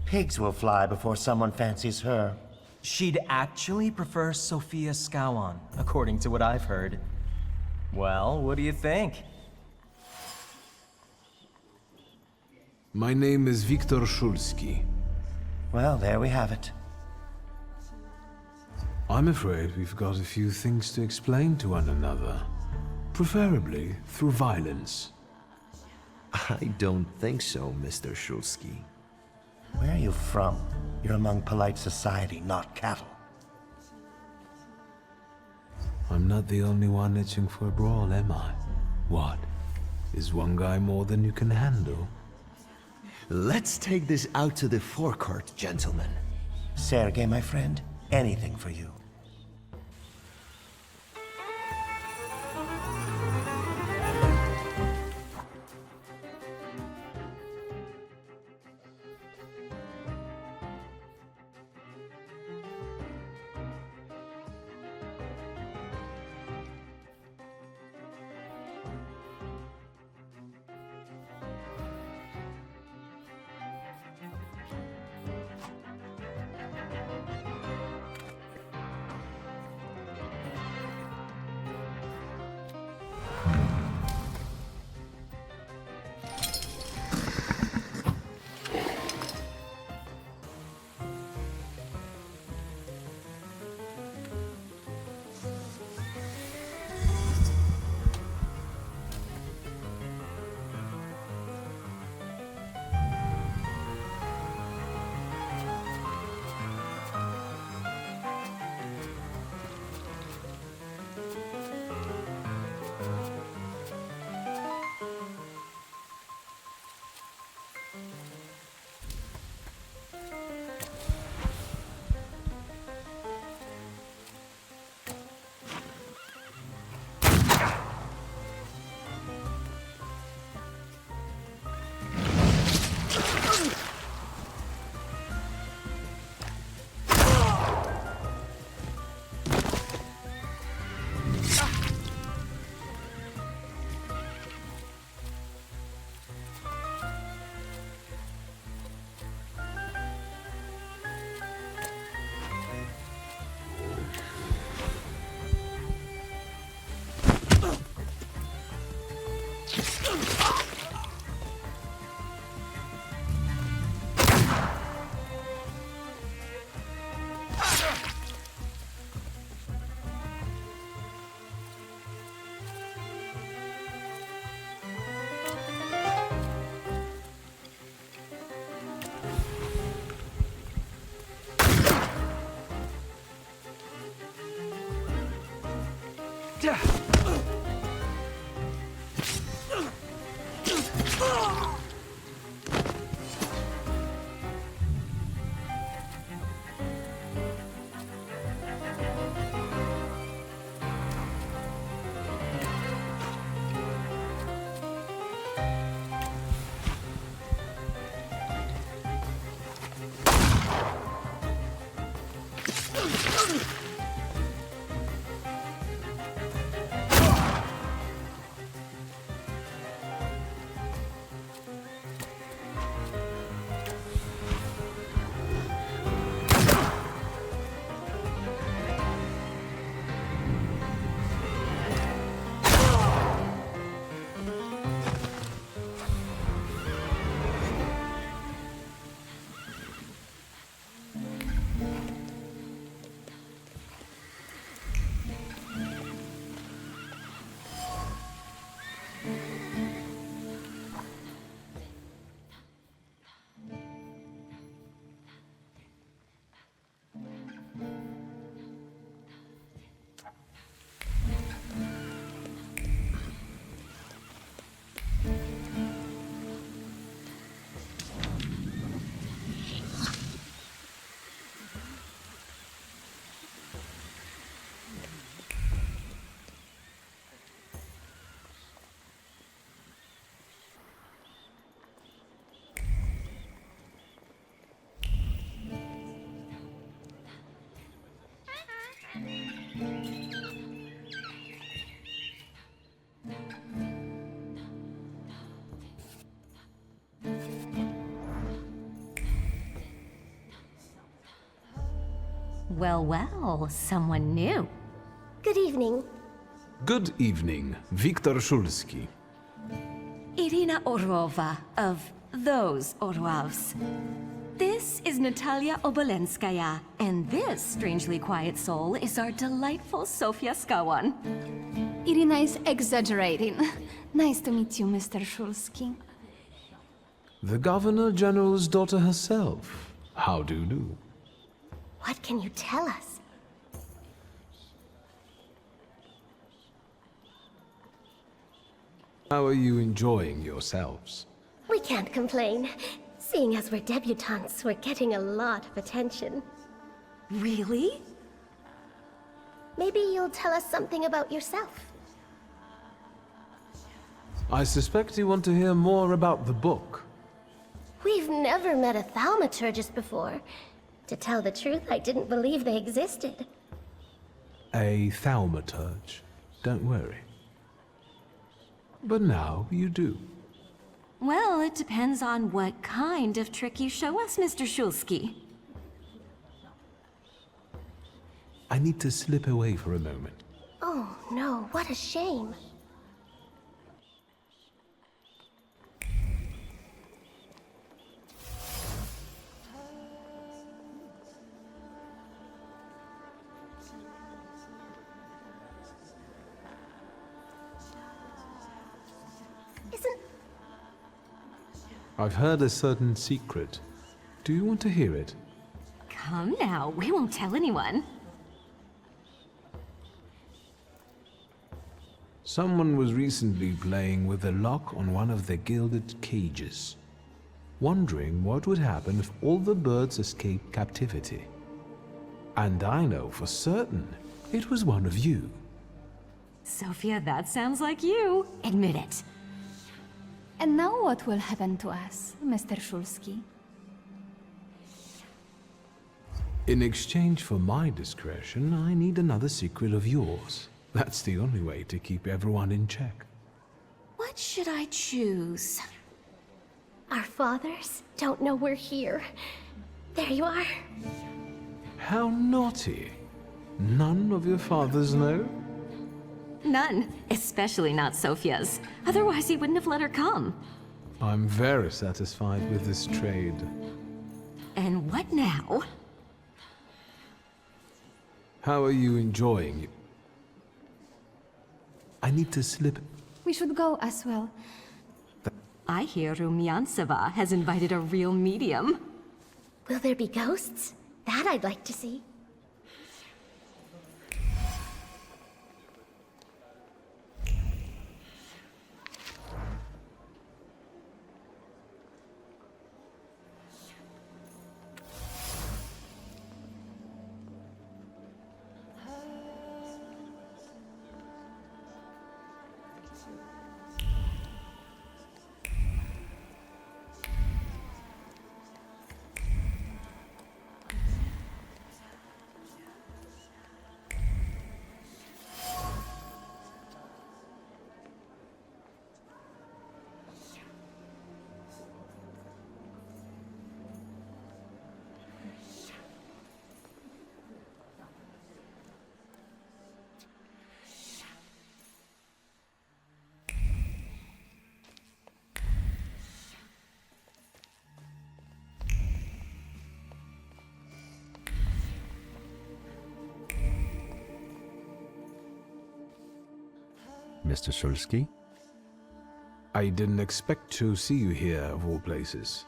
Pigs will fly before someone fancies her. She'd actually prefer Sophia Scowan, according to what I've heard. Well, what do you think? My name is Viktor Szulski. Well, there we have it. I'm afraid we've got a few things to explain to one another. Preferably through violence. I don't think so, Mr. Szulski. Where are you from? You're among polite society, not cattle. I'm not the only one itching for a brawl, am I? What? Is one guy more than you can handle? Let's take this out to the forecourt, gentlemen. Sergei, my friend, anything for you. Well, well, someone new. Good evening. Good evening, Viktor Szulski. Irina Orlova of those Orlovs. This is Natalia Obolenskaya, and this strangely quiet soul is our delightful Sofia Skawan. Irina is exaggerating. Nice to meet you, Mr. Szulski. The Governor General's daughter herself. How do you do? What can you tell us? How are you enjoying yourselves? We can't complain. Seeing as we're debutantes, we're getting a lot of attention. Really? Maybe you'll tell us something about yourself. I suspect you want to hear more about the book. We've never met a thaumaturgist before. To tell the truth, I didn't believe they existed. A thaumaturge. Don't worry. But now you do. Well, it depends on what kind of trick you show us, Mr. Szulski. I need to slip away for a moment. Oh no, what a shame. I've heard a certain secret. Do you want to hear it? Come now, we won't tell anyone. Someone was recently playing with the lock on one of the gilded cages, wondering what would happen if all the birds escaped captivity. And I know for certain it was one of you. Sophia, that sounds like you. Admit it. And now what will happen to us, Mr. Szulski? In exchange for my discretion, I need another secret of yours. That's the only way to keep everyone in check. What should I choose? Our fathers don't know we're here. There you are. How naughty. None of your fathers know? None, especially not Sophia's. Otherwise he wouldn't have let her come. I'm very satisfied with this trade. And what now? How are you enjoying it? I need to slip. We should go as well. I hear Rumyantseva has invited a real medium. Will there be ghosts? That I'd like to see. Mr. Shulsky? I didn't expect to see you here, of all places.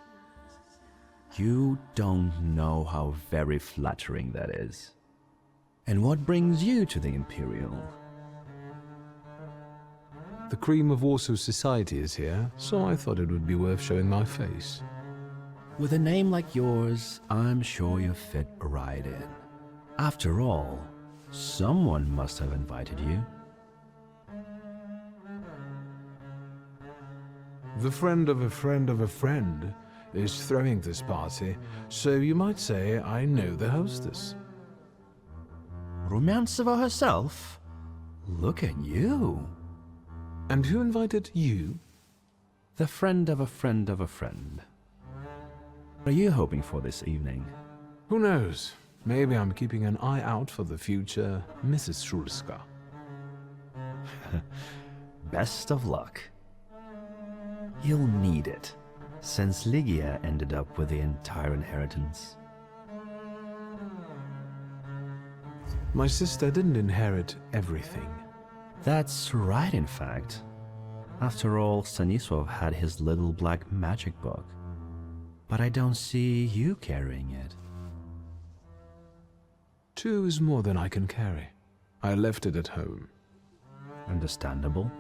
You don't know how very flattering that is. And what brings you to the Imperial? The cream of Warsaw society is here, so I thought it would be worth showing my face. With a name like yours, I'm sure you fit right in. After all, someone must have invited you. The friend of a friend of a friend is throwing this party, so you might say I know the hostess. Rumiantseva herself? Look at you. And who invited you? The friend of a friend of a friend. What are you hoping for this evening? Who knows? Maybe I'm keeping an eye out for the future Mrs. Shulska. Best of luck. You'll need it, since Lygia ended up with the entire inheritance. My sister didn't inherit everything. That's right, in fact. After all, Stanisław had his little black magic book. But I don't see you carrying it. 2 is more than I can carry. I left it at home. Understandable.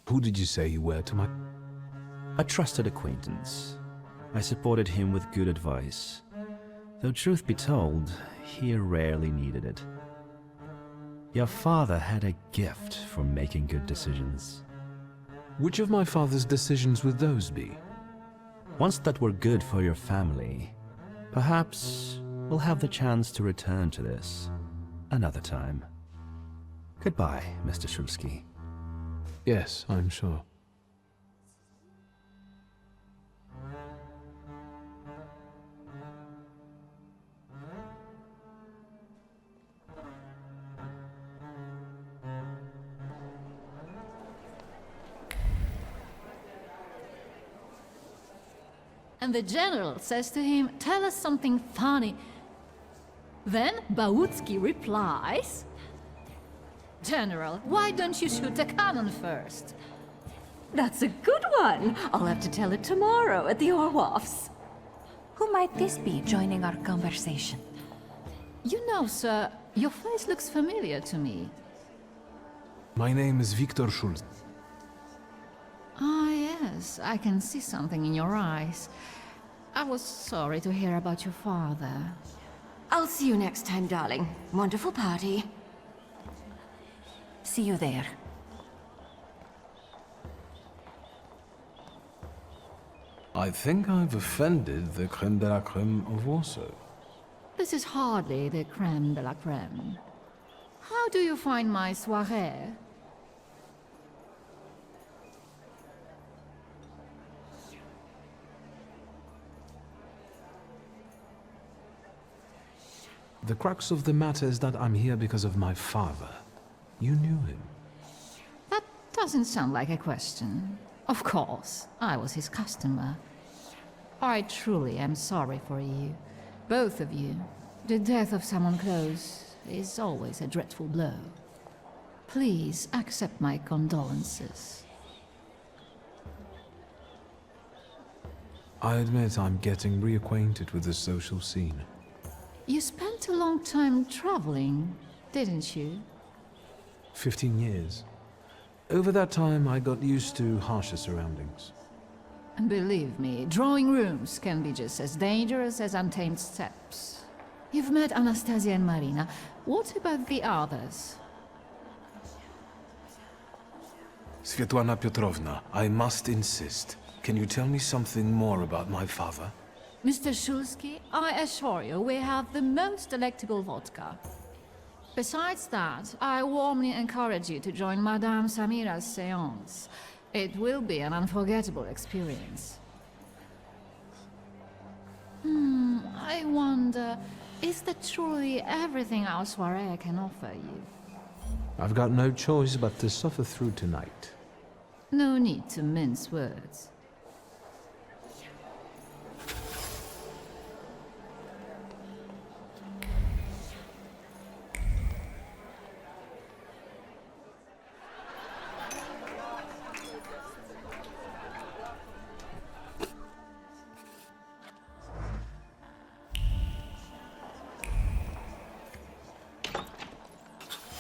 Who did you say you were to my... A trusted acquaintance. I supported him with good advice. Though truth be told, he rarely needed it. Your father had a gift for making good decisions. Which of my father's decisions would those be? Ones that were good for your family. Perhaps we'll have the chance to return to this another time. Goodbye, Mr. Shulsky. Yes, I'm sure. And the general says to him, "Tell us something funny." Then Bałucki replies, "General, why don't you shoot a cannon first?" That's a good one. I'll have to tell it tomorrow at the Orloffs. Who might this be joining our conversation? You know, sir, your face looks familiar to me. My name is Viktor Schulz. Ah, yes, I can see something in your eyes. I was sorry to hear about your father. I'll see you next time, darling. Wonderful party. See you there. I think I've offended the creme de la creme of Warsaw. This is hardly the creme de la creme. How do you find my soirée? The crux of the matter is that I'm here because of my father. You knew him. That doesn't sound like a question. Of course, I was his customer. I truly am sorry for you, both of you. The death of someone close is always a dreadful blow. Please accept my condolences. I admit I'm getting reacquainted with the social scene. You spent a long time traveling, didn't you? 15 years. Over that time, I got used to harsher surroundings. And believe me, drawing rooms can be just as dangerous as untamed steppes. You've met Anastasia and Marina. What about the others? Svetlana Petrovna, I must insist. Can you tell me something more about my father? Mr. Shulsky, I assure you we have the most delectable vodka. Besides that, I warmly encourage you to join Madame Samira's Seance. It will be an unforgettable experience. I wonder, is that truly everything our soirée can offer you? I've got no choice but to suffer through tonight. No need to mince words.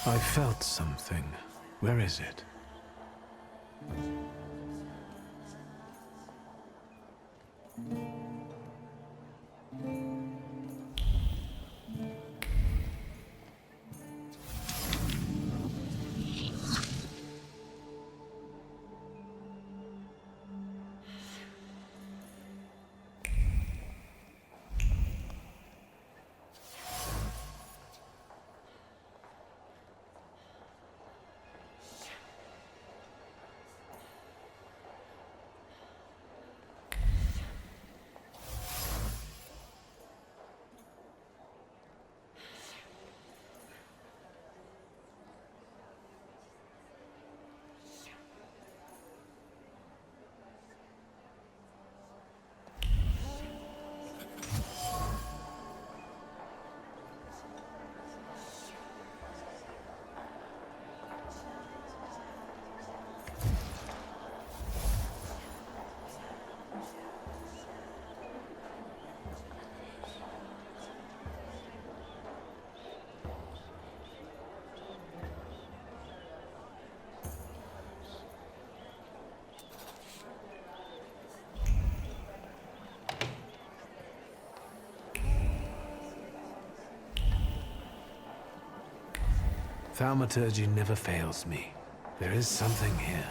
I felt something. Where is it? Thaumaturge never fails me. There is something here.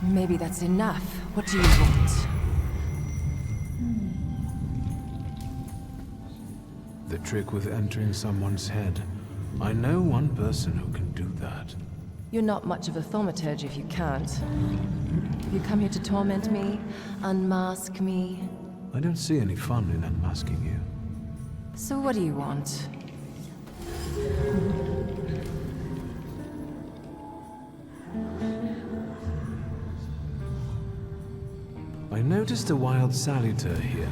Maybe that's enough. What do you want? The trick with entering someone's head. I know one person who can do that. You're not much of a thaumaturge if you can't. Have you come here to torment me? Unmask me? I don't see any fun in unmasking you. So what do you want? I noticed a wild salutor here.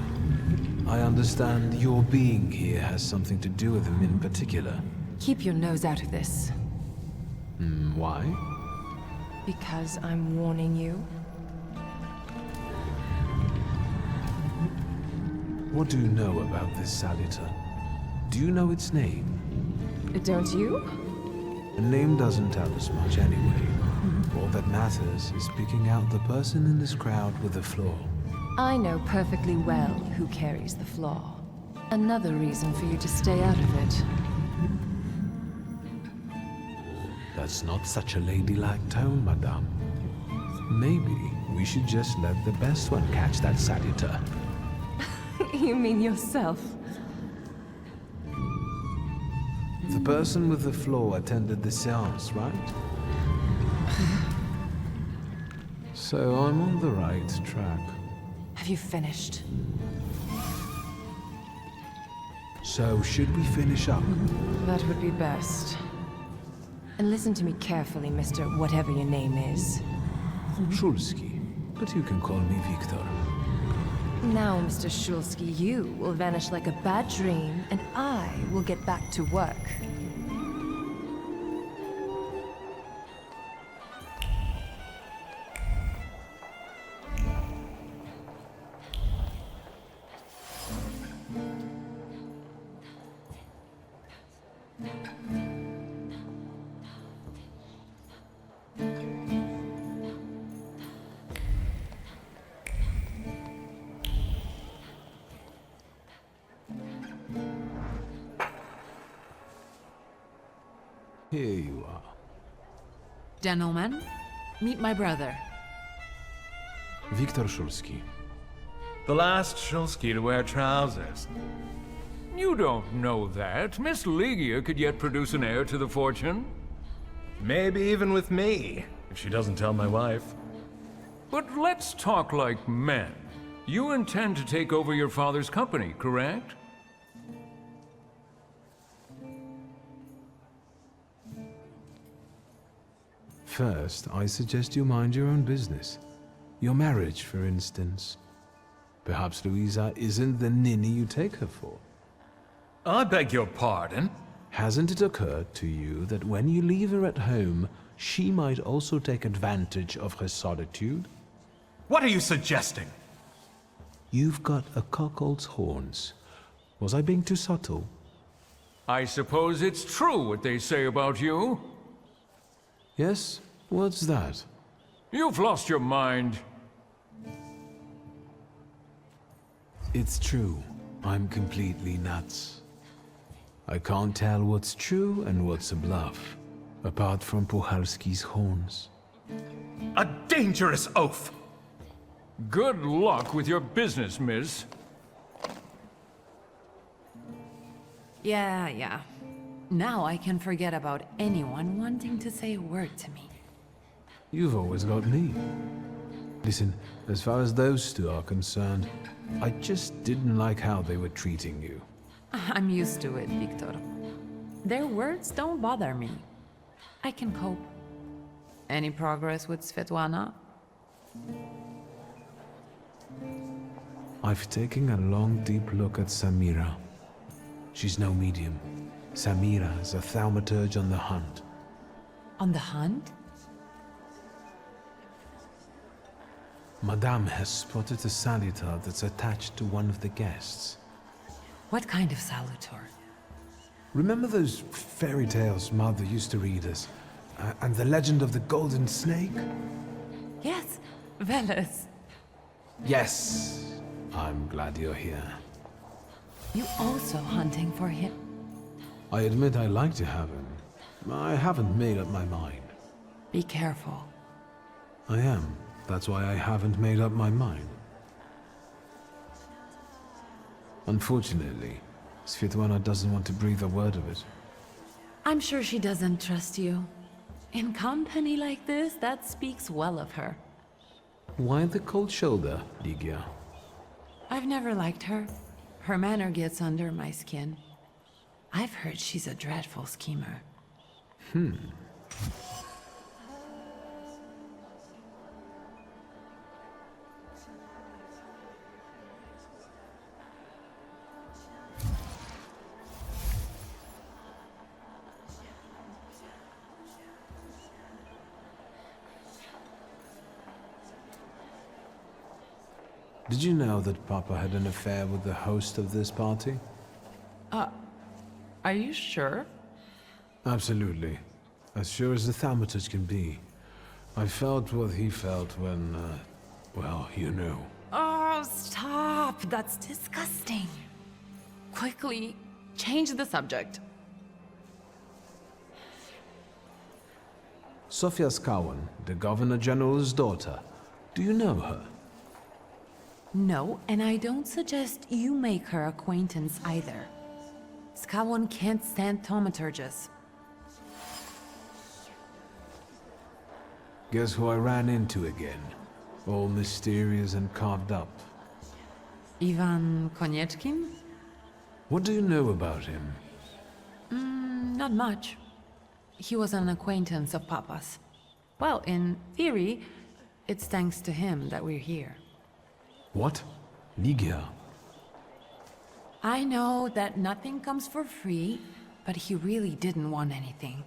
I understand your being here has something to do with him in particular. Keep your nose out of this. Why? Because I'm warning you. What do you know about this salutor? Do you know its name? Don't you? A name doesn't tell us much anyway. All that matters is picking out the person in this crowd with the flaw. I know perfectly well who carries the flaw. Another reason for you to stay out of it. That's not such a ladylike tone, madame. Maybe we should just let the best one catch that salutor. You mean yourself? The person with the flaw attended the seance, right? So I'm on the right track. Have you finished? So should we finish up? That would be best. And listen to me carefully, Mr. Whatever your name is. Szulski, but you can call me Victor. Now, Mr. Szulski, you will vanish like a bad dream, and I will get back to work. Here you are. Gentlemen, meet my brother. Viktor Szulski. The last Szulski to wear trousers. You don't know that. Miss Ligia could yet produce an heir to the fortune. Maybe even with me, if she doesn't tell my wife. But let's talk like men. You intend to take over your father's company, correct? First, I suggest you mind your own business. Your marriage, for instance. Perhaps Louisa isn't the ninny you take her for. I beg your pardon? Hasn't it occurred to you that when you leave her at home, she might also take advantage of her solitude? What are you suggesting? You've got a cuckold's horns. Was I being too subtle? I suppose it's true what they say about you. Yes? What's that? You've lost your mind. It's true. I'm completely nuts. I can't tell what's true and what's a bluff, apart from Puchalski's horns. A dangerous oaf! Good luck with your business, miss. Yeah. Now I can forget about anyone wanting to say a word to me. You've always got me. Listen, as far as those two are concerned, I just didn't like how they were treating you. I'm used to it, Victor. Their words don't bother me. I can cope. Any progress with Svetlana? I've taken a long, deep look at Samira. She's no medium. Samira's a thaumaturge on the hunt. On the hunt? Madame has spotted a salutor that's attached to one of the guests. What kind of salutor? Remember those fairy tales Mother used to read us? And the legend of the golden snake? Yes, Veles. Yes. I'm glad you're here. You also hunting for him? I admit I like to have him. I haven't made up my mind. Be careful. I am. That's why I haven't made up my mind. Unfortunately, Svetlana doesn't want to breathe a word of it. I'm sure she doesn't trust you. In company like this, that speaks well of her. Why the cold shoulder, Ligia? I've never liked her. Her manner gets under my skin. I've heard she's a dreadful schemer. Did you know that Papa had an affair with the host of this party? Are you sure? Absolutely. As sure as the thaumaturge can be. I felt what he felt when, well, you know. Oh, stop! That's disgusting. Quickly, change the subject. Sofia Skawan, the Governor General's daughter. Do you know her? No, and I don't suggest you make her acquaintance either. Skawon can't stand thaumaturges. Guess who I ran into again? All mysterious and carved up. Ivan Konieczkin? What do you know about him? Not much. He was an acquaintance of Papa's. Well, in theory, it's thanks to him that we're here. What? Ligia? I know that nothing comes for free, but he really didn't want anything.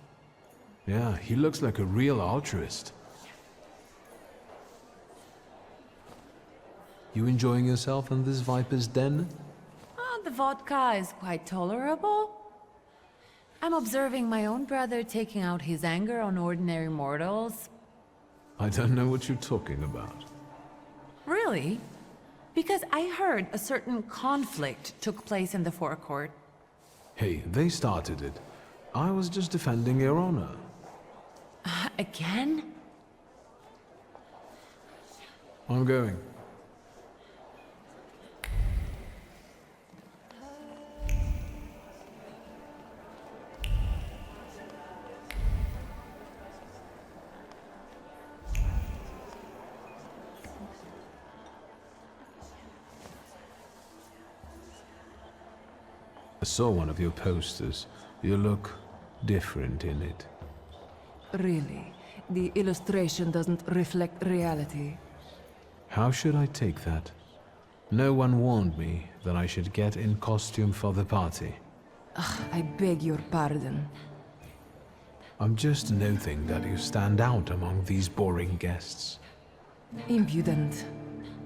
Yeah, he looks like a real altruist. You enjoying yourself in this viper's den? Oh, the vodka is quite tolerable. I'm observing my own brother taking out his anger on ordinary mortals. I don't know what you're talking about. Really? Because I heard a certain conflict took place in the forecourt. Hey, they started it. I was just defending your honor. Again? I'm going. saw one of your posters. You look different in it. Really? The illustration doesn't reflect reality? How should I take that? No one warned me that I should get in costume for the party. I beg your pardon. I'm just noting that you stand out among these boring guests. Impudent.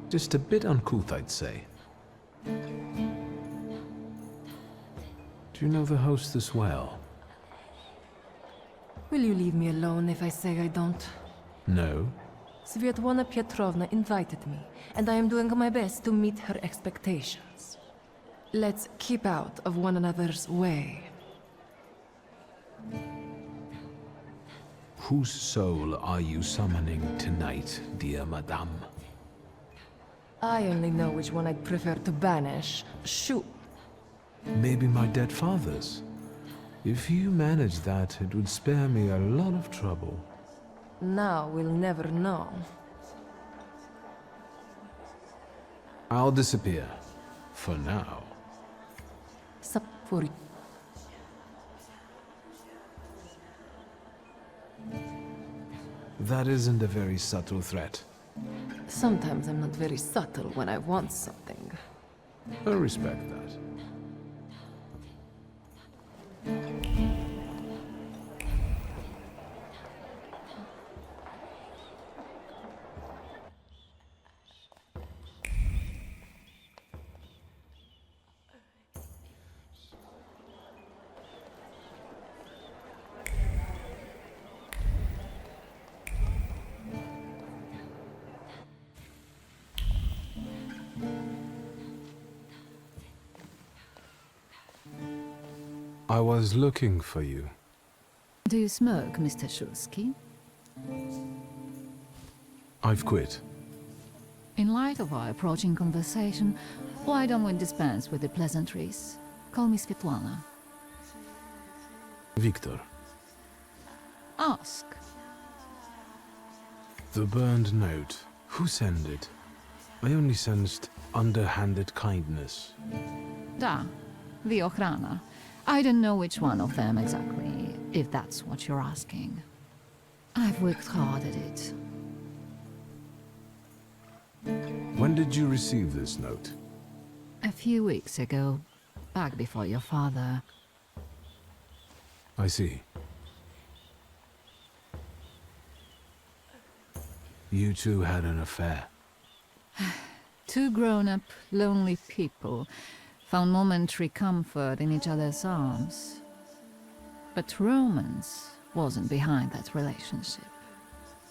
Just a bit uncouth, I'd say. Do you know the hostess well? Will you leave me alone if I say I don't? No. Svetlana Petrovna invited me, and I am doing my best to meet her expectations. Let's keep out of one another's way. Whose soul are you summoning tonight, dear madame? I only know which one I'd prefer to banish. Shoot. Maybe my dead father's. If you manage that, it would spare me a lot of trouble. Now we'll never know. I'll disappear. For now. Sapuri. That isn't a very subtle threat. Sometimes I'm not very subtle when I want something. I respect that. I was looking for you. Do you smoke, Mr. Shulsky? I've quit. In light of our approaching conversation, why don't we dispense with the pleasantries? Call me Svetlana. Victor. Ask. The burned note. Who sent it? I only sensed underhanded kindness. Da, the Ochrana. I don't know which one of them exactly, if that's what you're asking. I've worked hard at it. When did you receive this note? A few weeks ago, back before your father. I see. You two had an affair. Two grown-up, lonely people found momentary comfort in each other's arms. But romance wasn't behind that relationship.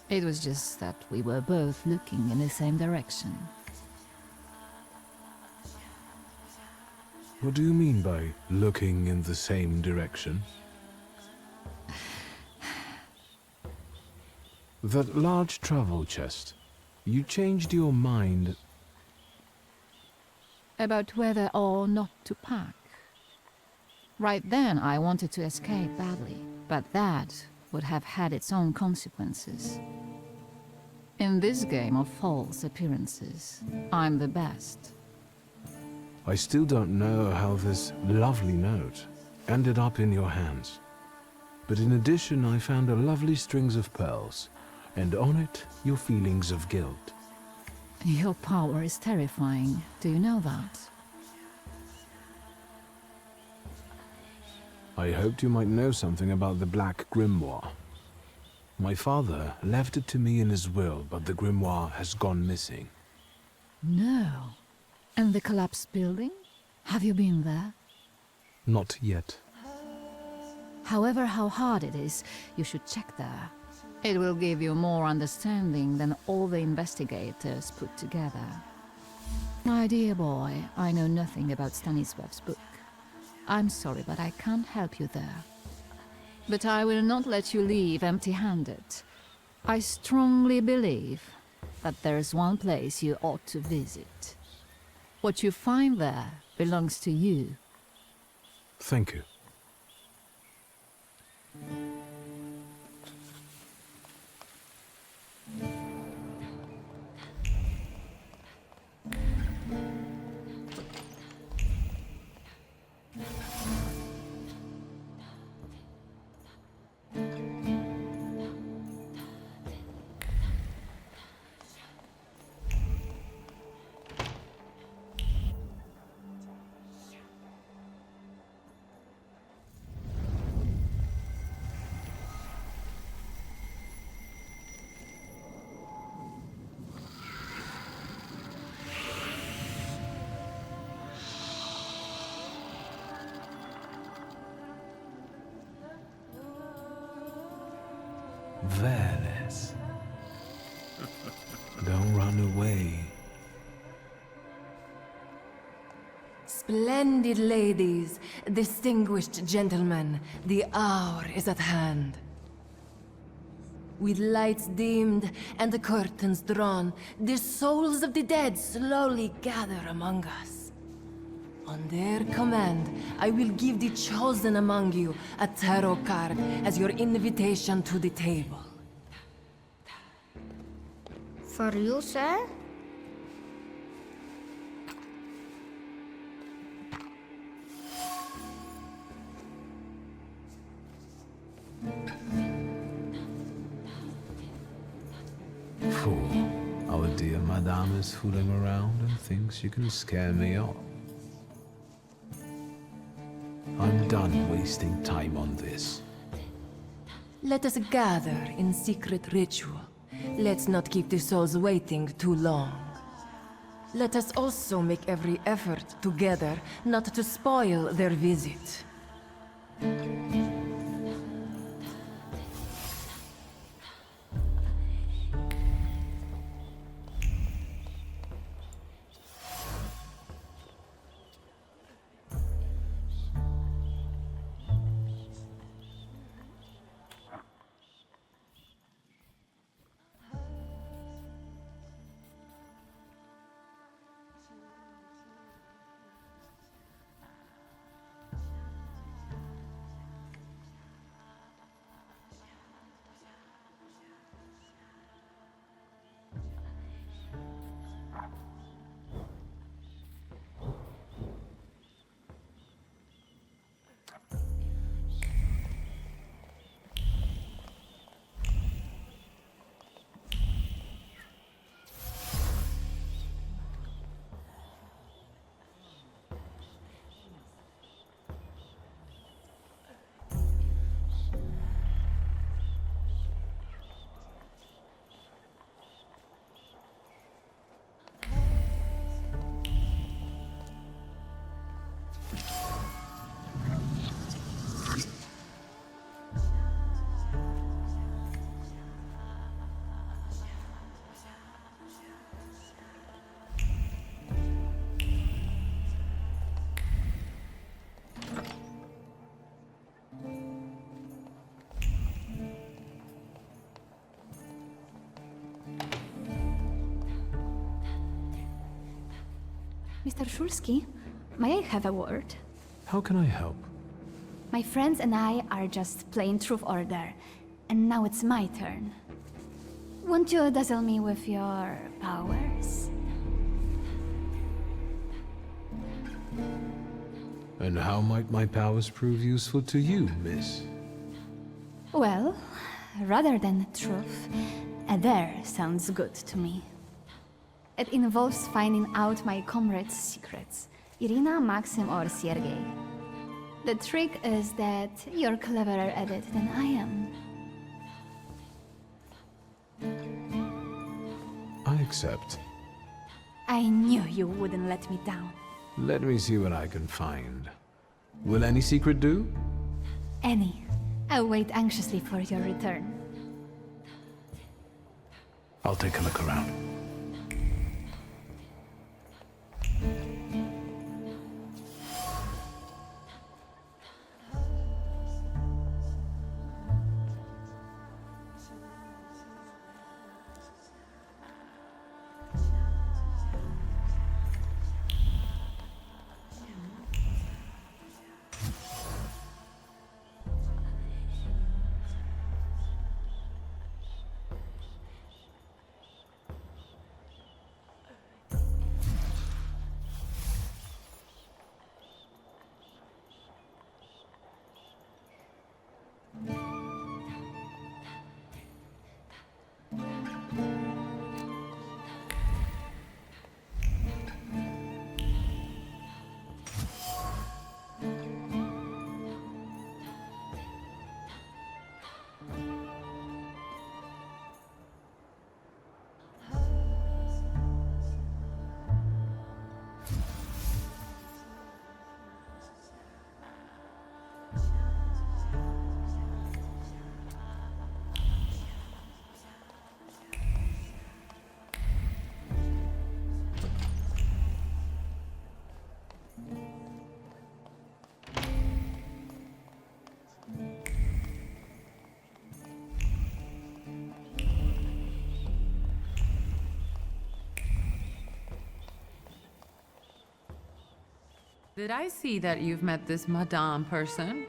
It was just that we were both looking in the same direction. What do you mean by looking in the same direction? That large travel chest. You changed your mind About whether or not to pack. Right then, I wanted to escape badly, but that would have had its own consequences. In this game of false appearances, I'm the best. I still don't know how this lovely note ended up in your hands. But in addition, I found a lovely strings of pearls, and on it, your feelings of guilt. Your power is terrifying. Do you know that? I hoped you might know something about the Black Grimoire. My father left it to me in his will, but the grimoire has gone missing. No. And the collapsed building? Have you been there? Not yet. However, how hard it is, you should check there. It will give you more understanding than all the investigators put together. My dear boy, I know nothing about Stanisław's book. I'm sorry, but I can't help you there. But I will not let you leave empty-handed. I strongly believe that there's one place you ought to visit. What you find there belongs to you. Thank you. Veles. Don't run away. Splendid ladies, distinguished gentlemen, the hour is at hand. With lights dimmed and the curtains drawn, the souls of the dead slowly gather among us. On their command, I will give the chosen among you a tarot card as your invitation to the table. For you, sir? Fool. Our dear madame is fooling around and thinks she can scare me off. I'm done wasting time on this. Let us gather in secret ritual. Let's not keep the souls waiting too long. Let us also make every effort together not to spoil their visit. Mr. Shulsky, may I have a word? How can I help? My friends and I are just playing Truth Order, and now it's my turn. Won't you dazzle me with your powers? And how might my powers prove useful to you, miss? Well, rather than truth, a dare sounds good to me. It involves finding out my comrades' secrets, Irina, Maxim, or Sergei. The trick is that you're cleverer at it than I am. I accept. I knew you wouldn't let me down. Let me see what I can find. Will any secret do? Any. I'll wait anxiously for your return. I'll take a look around. Did I see that you've met this Madame person?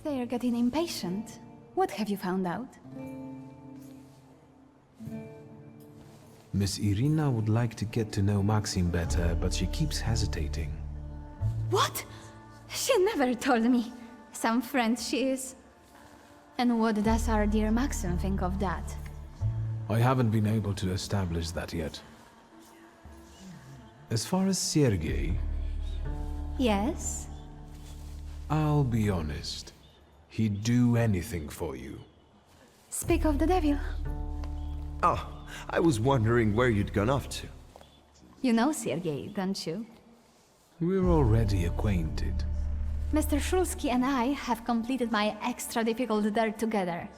They're getting impatient. What have you found out? Miss Irina would like to get to know Maxim better, but she keeps hesitating. What? She never told me. Some friend she is. And what does our dear Maxim think of that? I haven't been able to establish that yet. As far as Sergei, Yes? I'll be honest. He'd do anything for you. Speak of the devil. Oh, I was wondering where you'd gone off to. You know Sergei, don't you? We're already acquainted. Mr. Shulsky and I have completed my extra difficult dare together.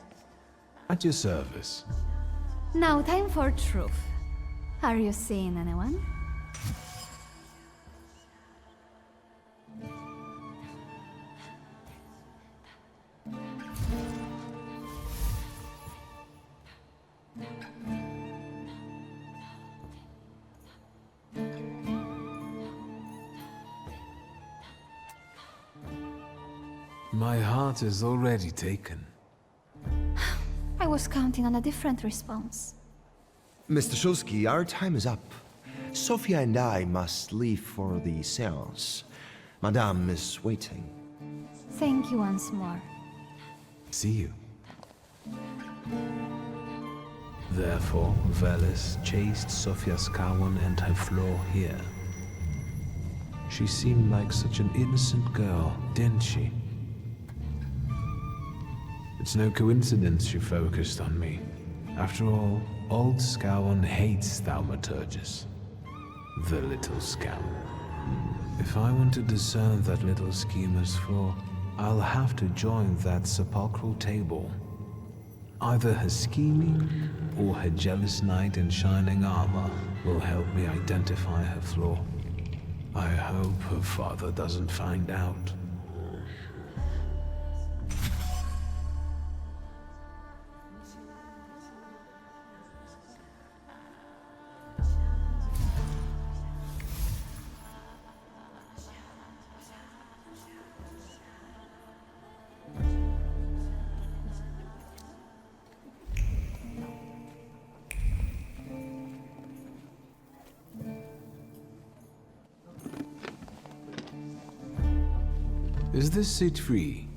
At your service. Now time for truth. Are you seeing anyone? My heart is already taken. I was counting on a different response. Mr. Shulsky, our time is up. Sophia and I must leave for the seance. Madame is waiting. Thank you once more. See you. Therefore, Veles chased Sofia Skawan and her floor here. She seemed like such an innocent girl, didn't she? It's no coincidence she focused on me. After all, old Skawan hates thaumaturges. The little scam. If I want to discern that little schemer's flaw, I'll have to join that sepulchral table. Either her scheming or her jealous knight in shining armor will help me identify her flaw. I hope her father doesn't find out. Is this seat free?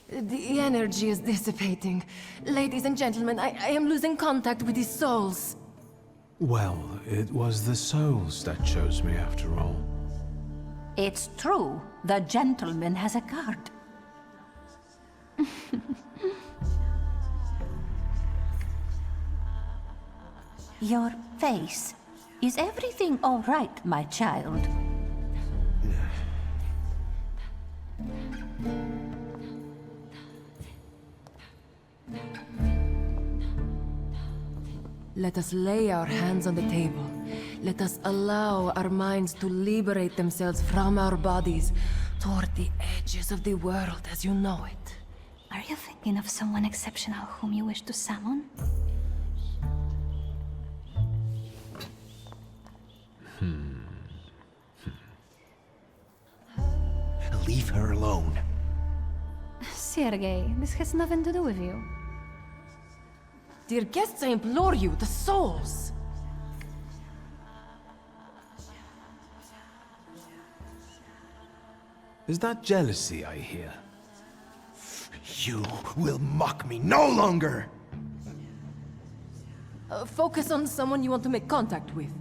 The energy is dissipating. Ladies and gentlemen, I am losing contact with these souls. Well, it was the souls that chose me after all. It's true. The gentleman has a guard. Your face. Is everything all right, my child? Let us lay our hands on the table. Let us allow our minds to liberate themselves from our bodies toward the edges of the world as you know it. Are you thinking of someone exceptional whom you wish to summon? Leave her alone. Sergei, this has nothing to do with you. Dear guests, I implore you, the souls! Is that jealousy I hear? You will mock me no longer! Focus on someone you want to make contact with.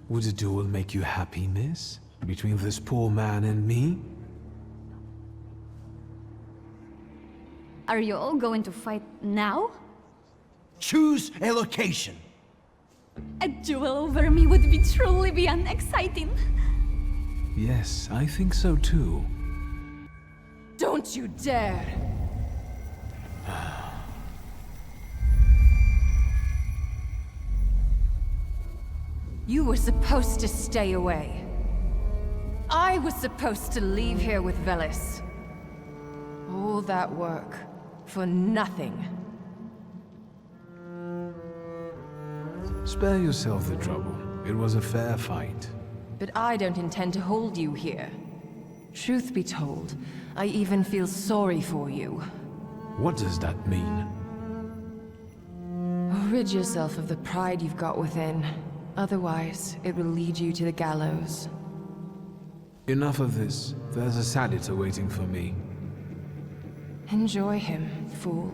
Would a duel make you happy, miss? Between this poor man and me? Are you all going to fight now? Choose a location. A duel over me would be truly beyond exciting. Yes, I think so too. Don't you dare! You were supposed to stay away. I was supposed to leave here with Velis. All that work for nothing. Spare yourself the trouble. It was a fair fight. But I don't intend to hold you here. Truth be told, I even feel sorry for you. What does that mean? Rid yourself of the pride you've got within. Otherwise, it will lead you to the gallows. Enough of this. There's a salutator waiting for me. Enjoy him, fool.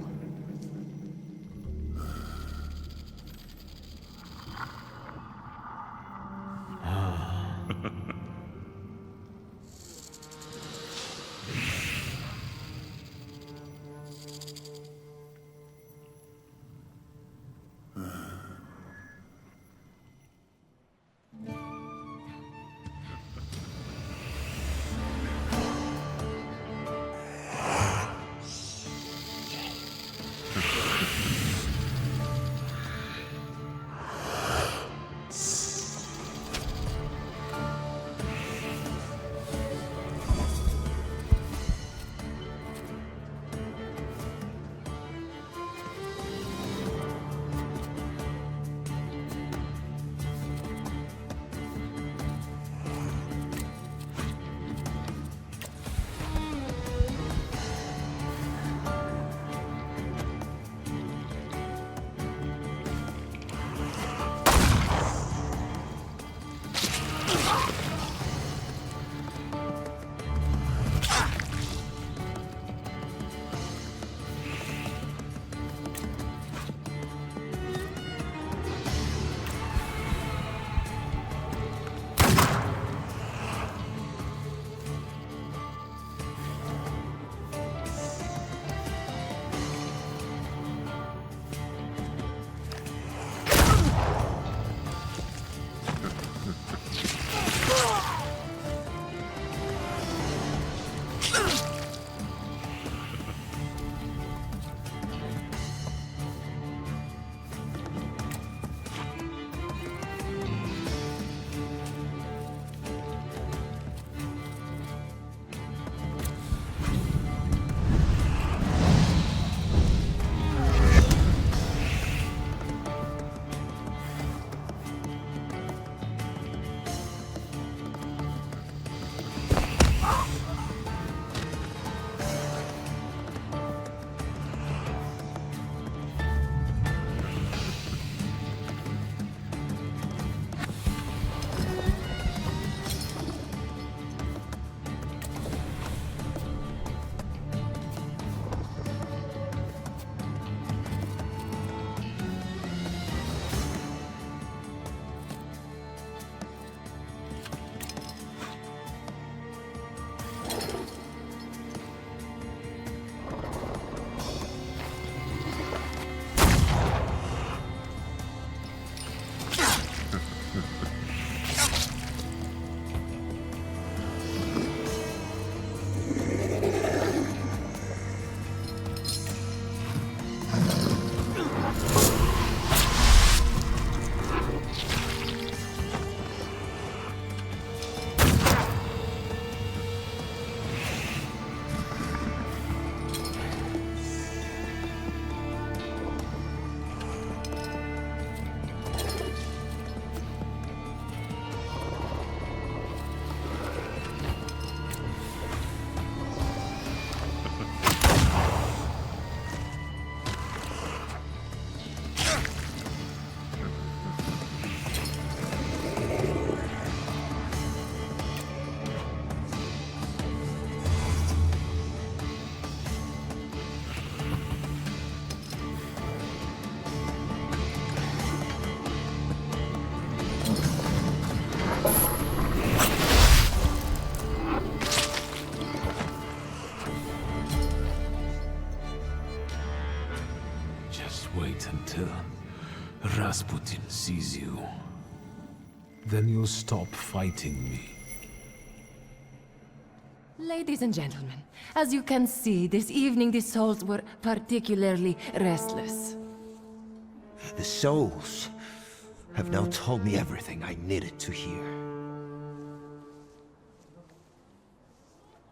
Wait until Rasputin sees you. Then you'll stop fighting me. Ladies and gentlemen, as you can see, this evening the souls were particularly restless. The souls? have now told me everything I needed to hear.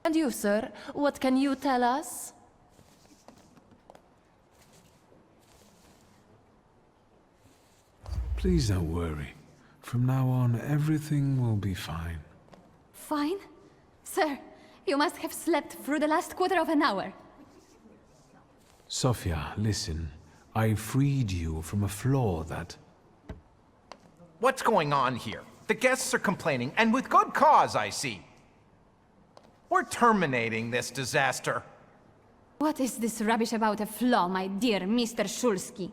And you, sir, what can you tell us? Please don't worry. From now on, everything will be fine. Fine? Sir, you must have slept through the last quarter of an hour. Sophia, listen. I freed you from a flaw that... What's going on here? The guests are complaining, and with good cause, I see. We're terminating this disaster. What is this rubbish about a flaw, my dear Mr. Shulsky?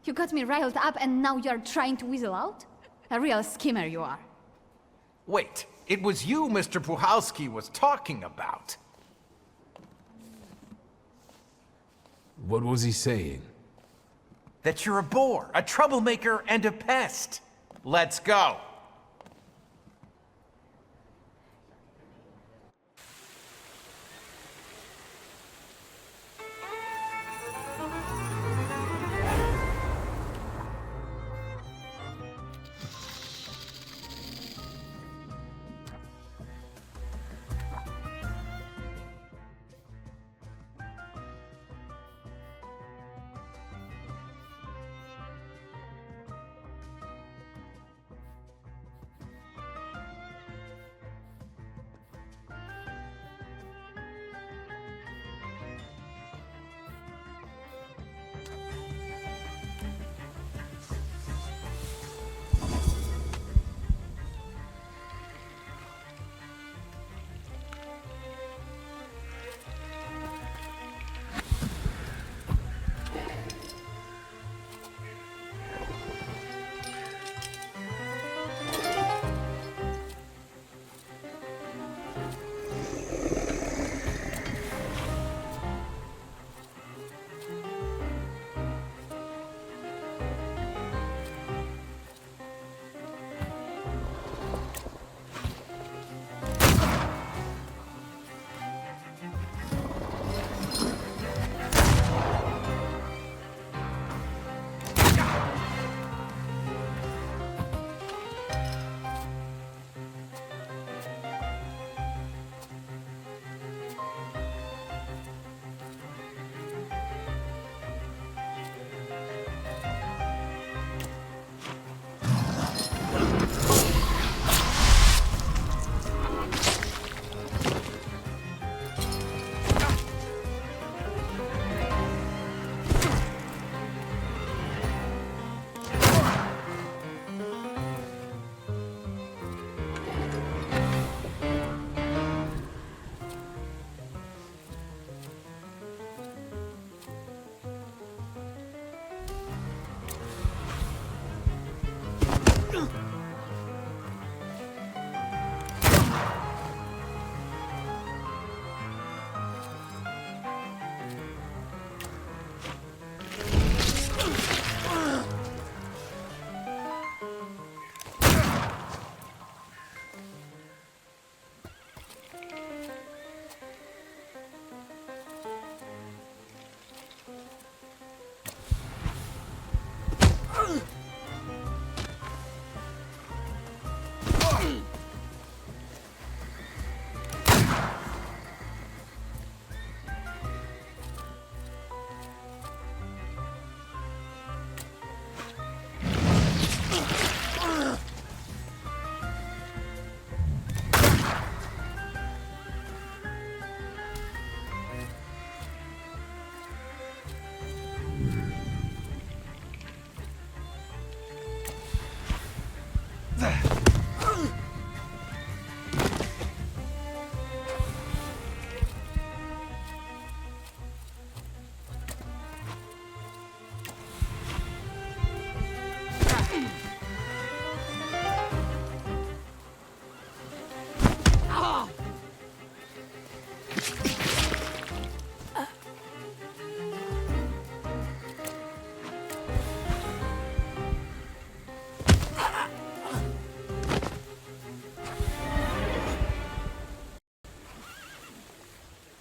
You got me riled up and now you're trying to weasel out? A real schemer you are. Wait, it was you Mr. Puhalski was talking about. What was he saying? That you're a bore, a troublemaker, and a pest. Let's go.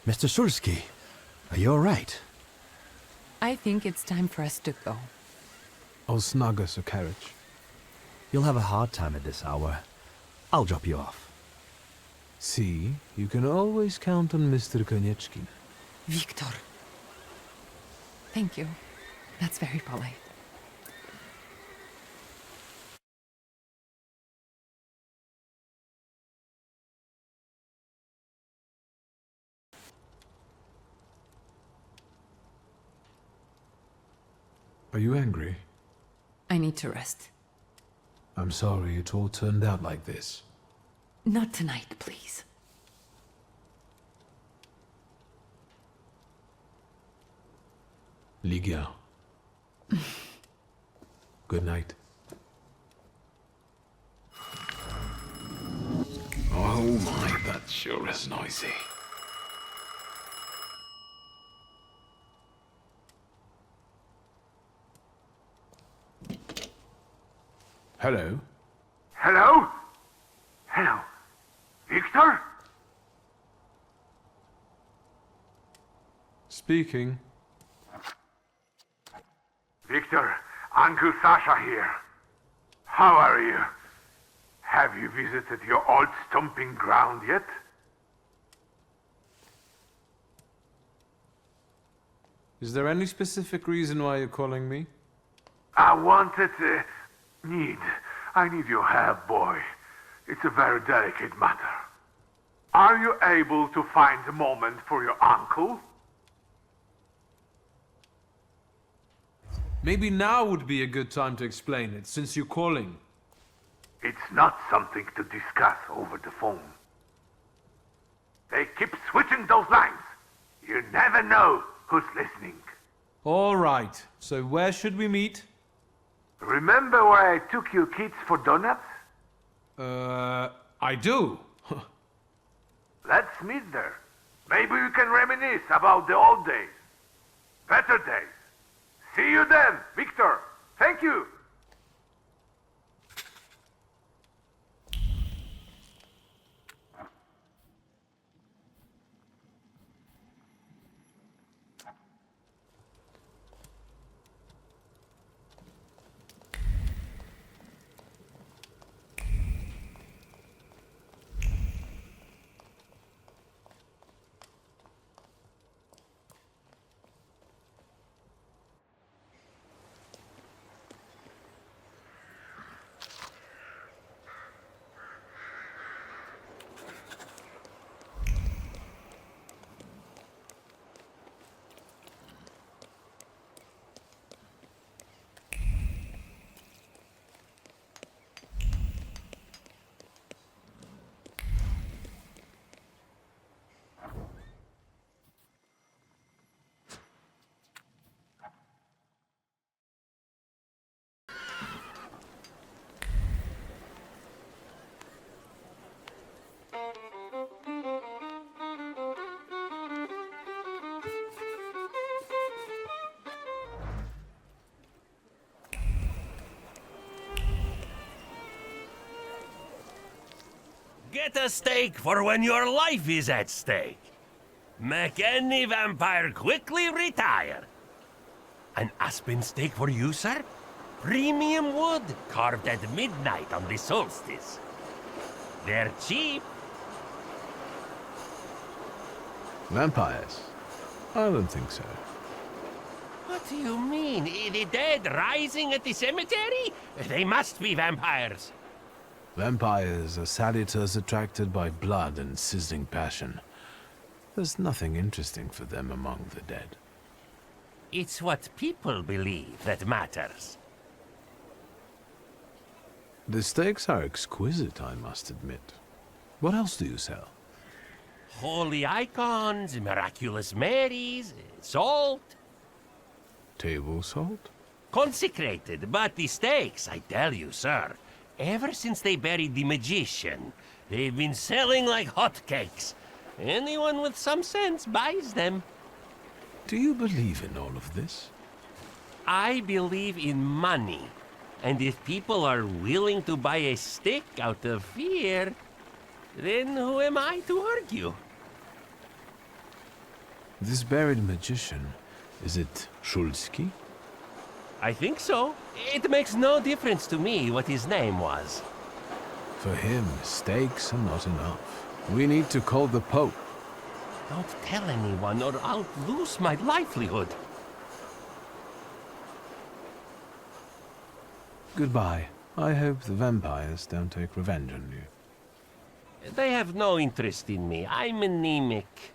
Mr. Shulsky, are you all right? I think it's time for us to go. I'll snug us a carriage. You'll have a hard time at this hour. I'll drop you off. See, you can always count on Mr. Konieczkin. Victor. Thank you. That's very polite. Are you angry? I need to rest. I'm sorry it all turned out like this. Not tonight, please. Ligia. Good night. Oh my, that sure is noisy. Hello? Hello? Hello? Victor? Speaking. Victor, Uncle Sasha here. How are you? Have you visited your old stomping ground yet? Is there any specific reason why you're calling me? I wanted to... I need your help, boy. It's a very delicate matter. Are you able to find a moment for your uncle? Maybe now would be a good time to explain it, since you're calling. It's not something to discuss over the phone. They keep switching those lines. You never know who's listening. All right, so where should we meet? Remember where I took you kids for donuts? I do. Let's meet there. Maybe we can reminisce about the old days. Better days. See you then, Victor. Thank you. Get a steak for when your life is at stake. Make any vampire quickly retire. An aspen steak for you, sir? Premium wood, carved at midnight on the solstice. They're cheap. Vampires? I don't think so. What do you mean? The dead rising at the cemetery? They must be vampires. Vampires are salutors attracted by blood and sizzling passion. There's nothing interesting for them among the dead. It's what people believe that matters. The steaks are exquisite, I must admit. What else do you sell? Holy icons, miraculous Marys, salt. Table salt? Consecrated, but the steaks, I tell you, sir. Ever since they buried the magician, they've been selling like hotcakes. Anyone with some sense buys them. Do you believe in all of this? I believe in money. And if people are willing to buy a stick out of fear, then who am I to argue? This buried magician, is it Szulski? I think so. It makes no difference to me what his name was. For him, steaks are not enough. We need to call the Pope. Don't tell anyone or I'll lose my livelihood. Goodbye. I hope the vampires don't take revenge on you. They have no interest in me. I'm anemic.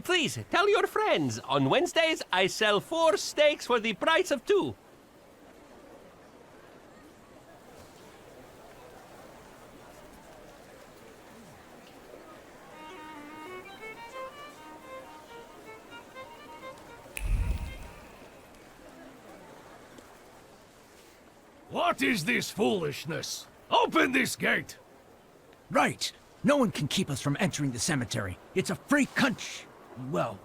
Please, tell your friends. On Wednesdays, I sell 4 steaks for the price of 2. What is this foolishness? Open this gate! Right. No one can keep us from entering the cemetery. It's a free well...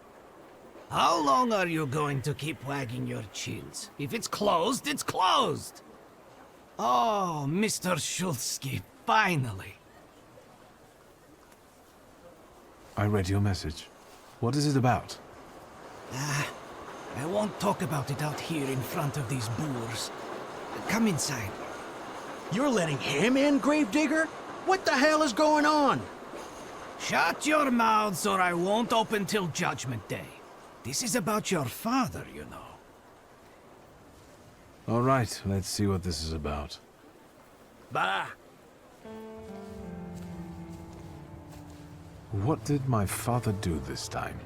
How long are you going to keep wagging your chins? If it's closed, it's closed! Oh, Mr. Shulsky, finally. I read your message. What is it about? I won't talk about it out here in front of these boors. Come inside. You're letting him in, gravedigger? What the hell is going on? Shut your mouths or I won't open till Judgment Day. This is about your father, you know. All right, let's see what this is about. Bah! What did my father do this time?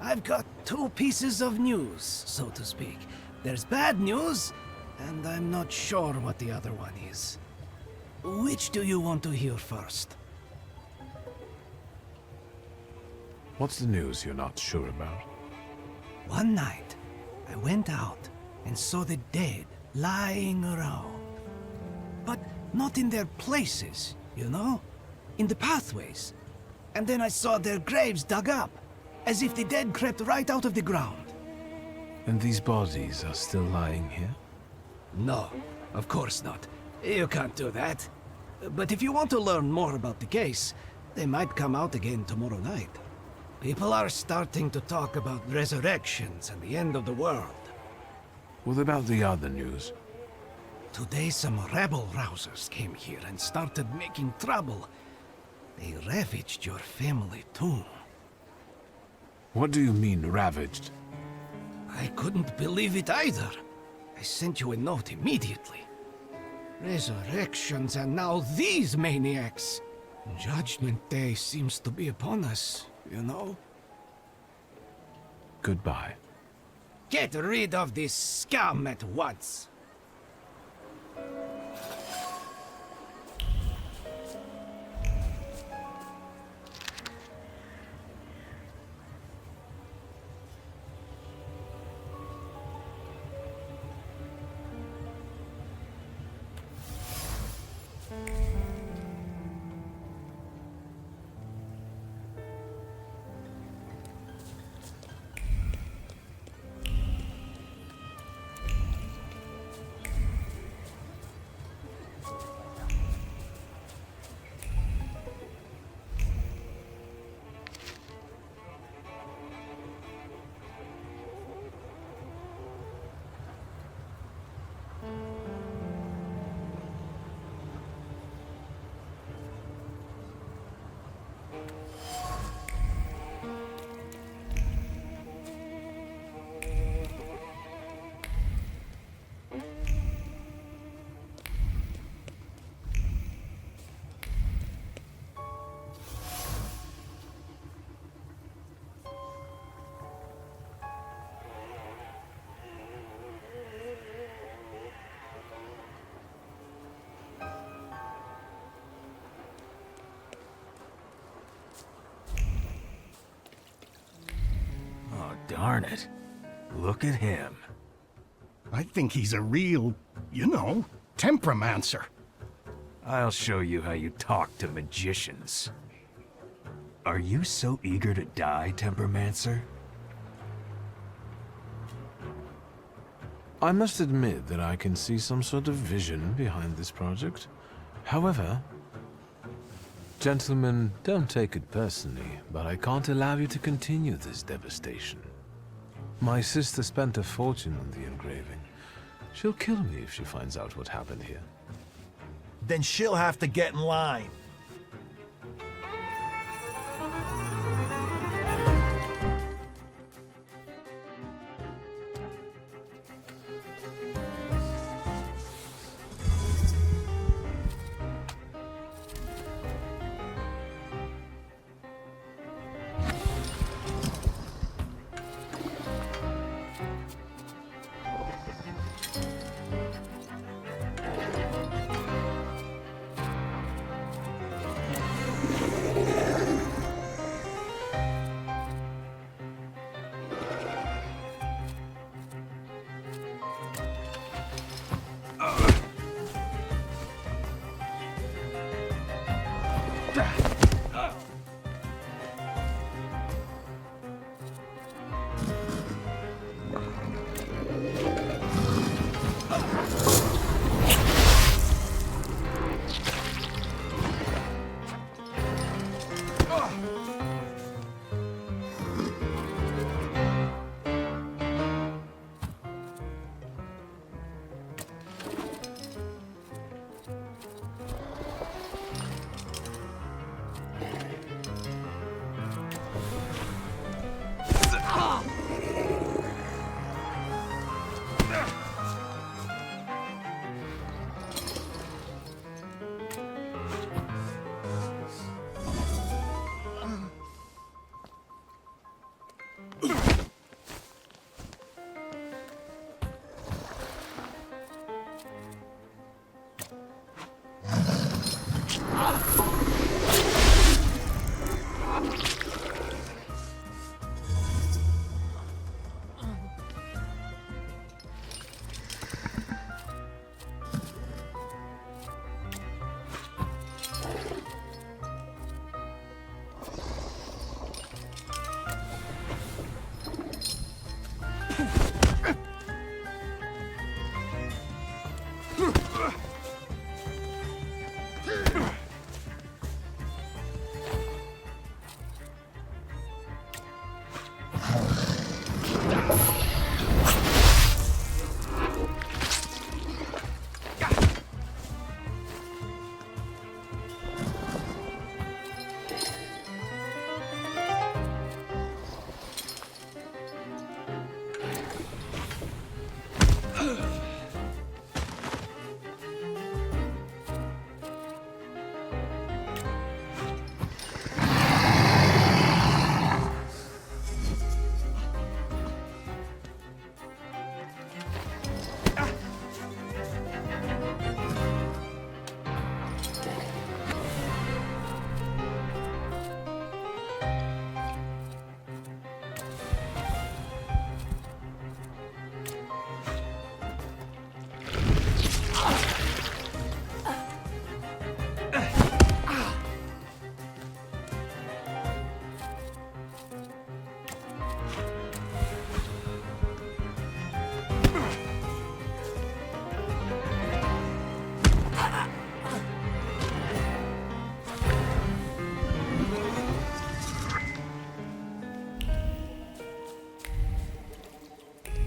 I've got 2 pieces of news, so to speak. There's bad news, and I'm not sure what the other one is. Which do you want to hear first? What's the news you're not sure about? One night, I went out and saw the dead lying around. But not in their places, you know? In the pathways. And then I saw their graves dug up, as if the dead crept right out of the ground. And these bodies are still lying here? No, of course not. You can't do that. But if you want to learn more about the case, they might come out again tomorrow night. People are starting to talk about resurrections and the end of the world. What about the other news? Today some rabble-rousers came here and started making trouble. They ravaged your family tomb. What do you mean, ravaged? I couldn't believe it either. I sent you a note immediately. Resurrections and now these maniacs. Judgment Day seems to be upon us, you know? Goodbye. Get rid of this scum at once. Darn it. Look at him. I think he's a real, temperamencer. I'll show you how you talk to magicians. Are you so eager to die, Tempermancer? I must admit that I can see some sort of vision behind this project. However, gentlemen, don't take it personally, but I can't allow you to continue this devastation. My sister spent a fortune on the engraving. She'll kill me if she finds out what happened here. Then she'll have to get in line.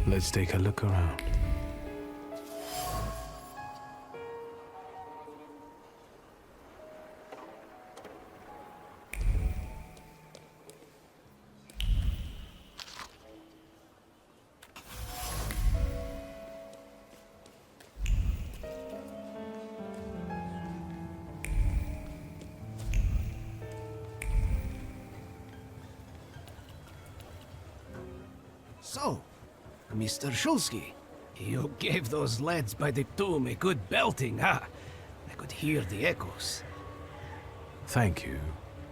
Let's take a look around. So, Mr. Shulsky, you gave those lads by the tomb a good belting, huh? I could hear the echoes. Thank you,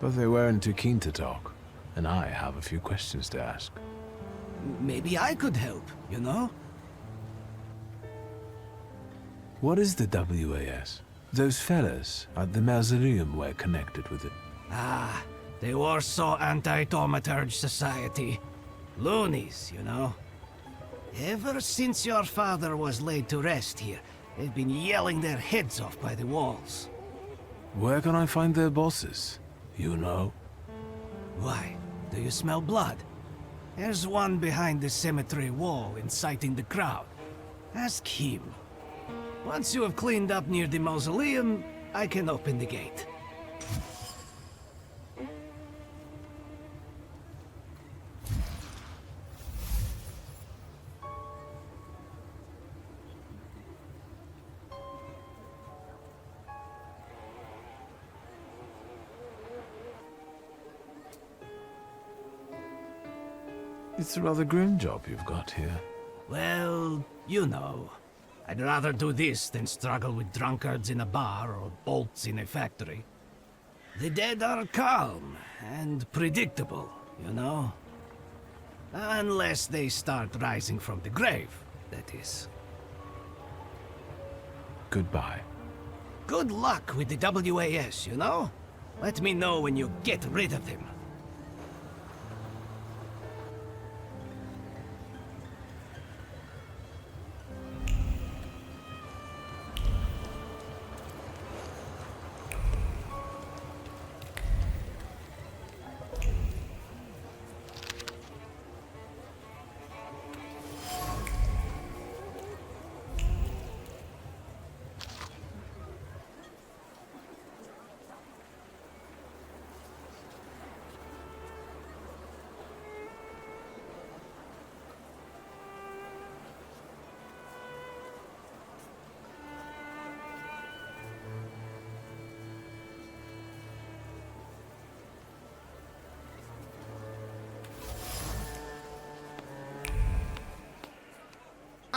but they weren't too keen to talk, and I have a few questions to ask. Maybe I could help, you know? What is the WAS? Those fellas at the mausoleum were connected with it. Ah, the Warsaw Anti-Thaumaturge Society. Loonies, you know. Ever since your father was laid to rest here, they've been yelling their heads off by the walls. Where can I find their bosses? You know? Why? Do you smell blood? There's one behind the cemetery wall inciting the crowd. Ask him. Once you have cleaned up near the mausoleum, I can open the gate. It's a rather grim job you've got here. Well, you know. I'd rather do this than struggle with drunkards in a bar or bolts in a factory. The dead are calm and predictable, you know? Unless they start rising from the grave, that is. Goodbye. Good luck with the WAS, you know? Let me know when you get rid of them.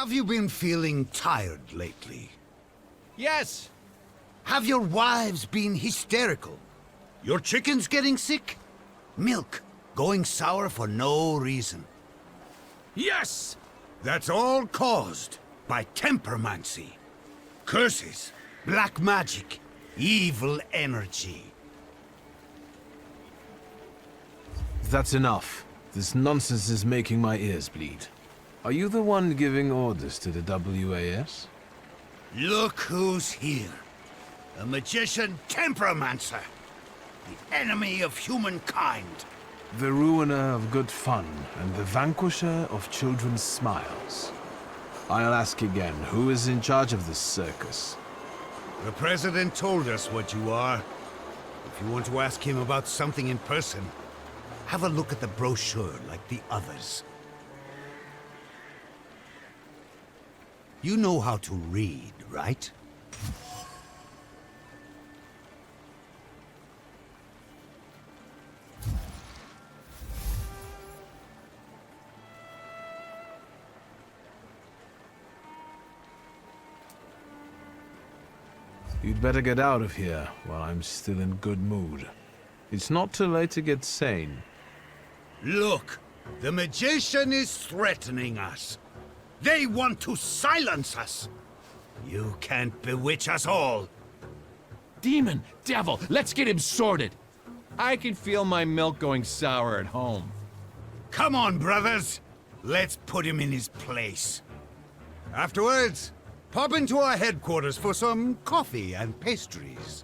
Have you been feeling tired lately? Yes. Have your wives been hysterical? Your chickens getting sick? Milk going sour for no reason? Yes! That's all caused by tempermancy. Curses, black magic, evil energy. That's enough. This nonsense is making my ears bleed. Are you the one giving orders to the WAS? Look who's here. A magician temperomancer. The enemy of humankind. The ruiner of good fun and the vanquisher of children's smiles. I'll ask again, who is in charge of this circus? The President told us what you are. If you want to ask him about something in person, have a look at the brochure like the others. You know how to read, right? You'd better get out of here while I'm still in good mood. It's not too late to get sane. Look, the magician is threatening us. They want to silence us. You can't bewitch us all. Demon, devil, let's get him sorted. I can feel my milk going sour at home. Come on, brothers. Let's put him in his place. Afterwards, pop into our headquarters for some coffee and pastries.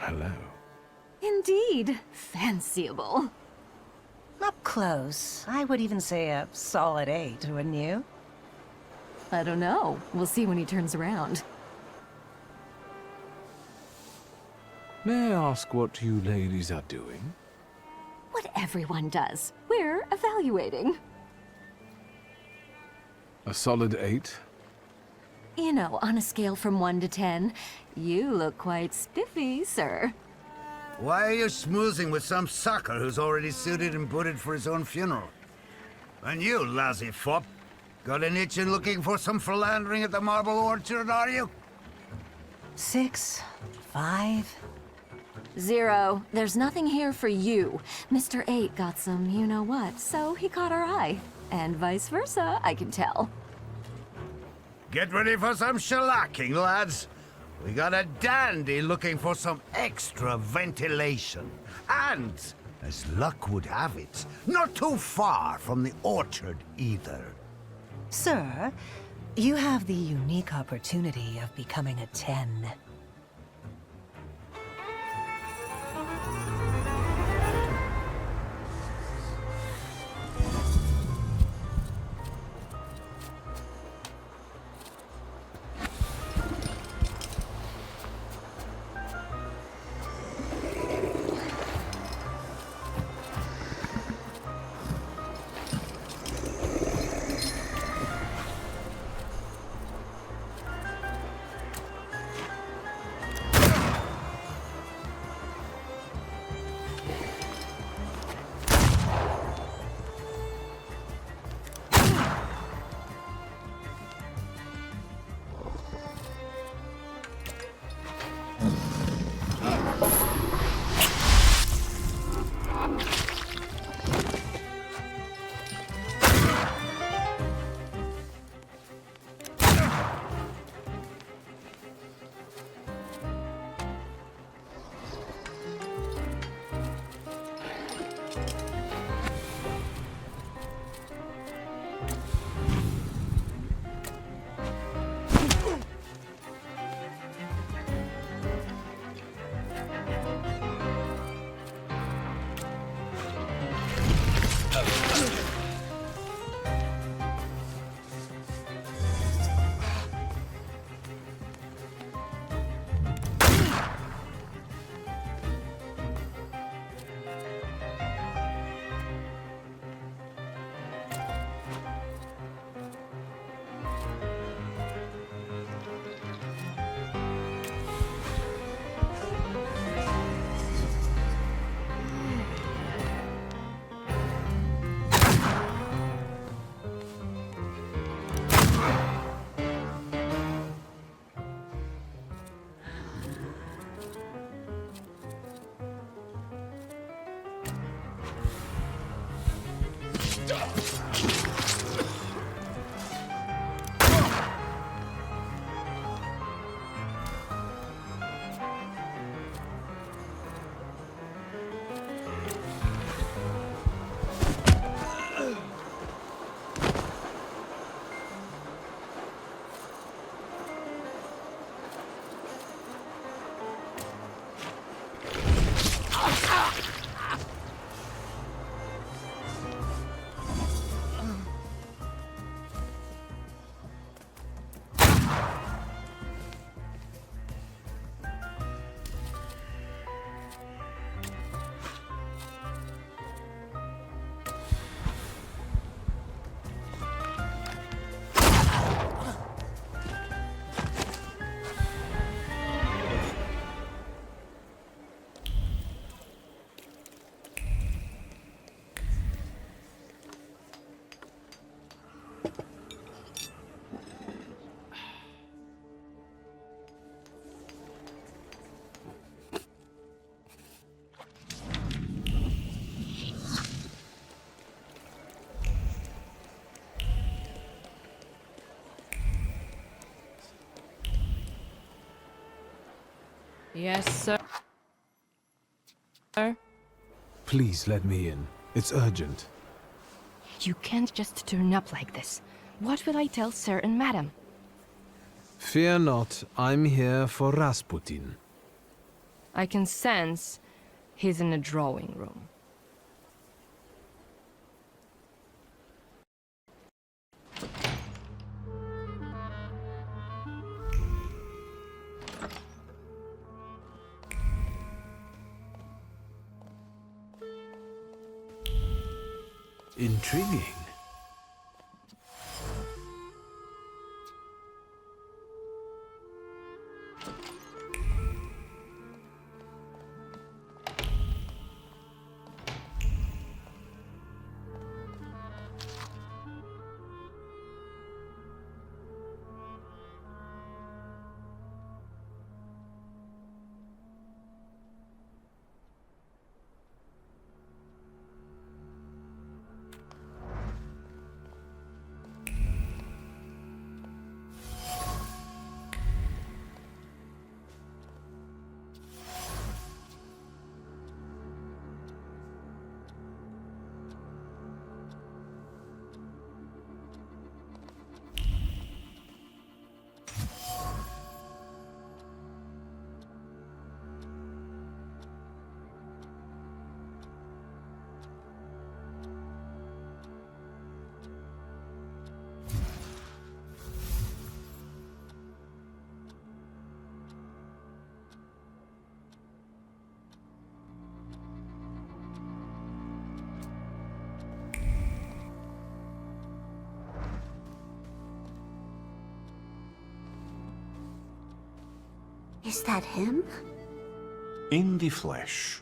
hello. Indeed, fanciable. Up close, I would even say a solid 8, wouldn't you? I don't know. We'll see when he turns around. May I ask what you ladies are doing? What everyone does. We're evaluating. A solid 8? You know, on a scale from 1 to 10, you look quite spiffy, sir. Why are you smoozing with some sucker who's already suited and booted for his own funeral? And you, lousy fop, got an itchin' looking for some philandering at the Marble Orchard, are you? 6, 5... 0. There's nothing here for you. Mr. 8 got some you-know-what, so he caught our eye. And vice versa, I can tell. Get ready for some shellacking, lads. We got a dandy looking for some extra ventilation. And, as luck would have it, not too far from the orchard either. Sir, you have the unique opportunity of becoming a 10. Yes, sir. Sir? Please let me in. It's urgent. You can't just turn up like this. What will I tell Sir and Madam? Fear not, I'm here for Rasputin. I can sense he's in a drawing room. Intriguing. Is that him? In the flesh.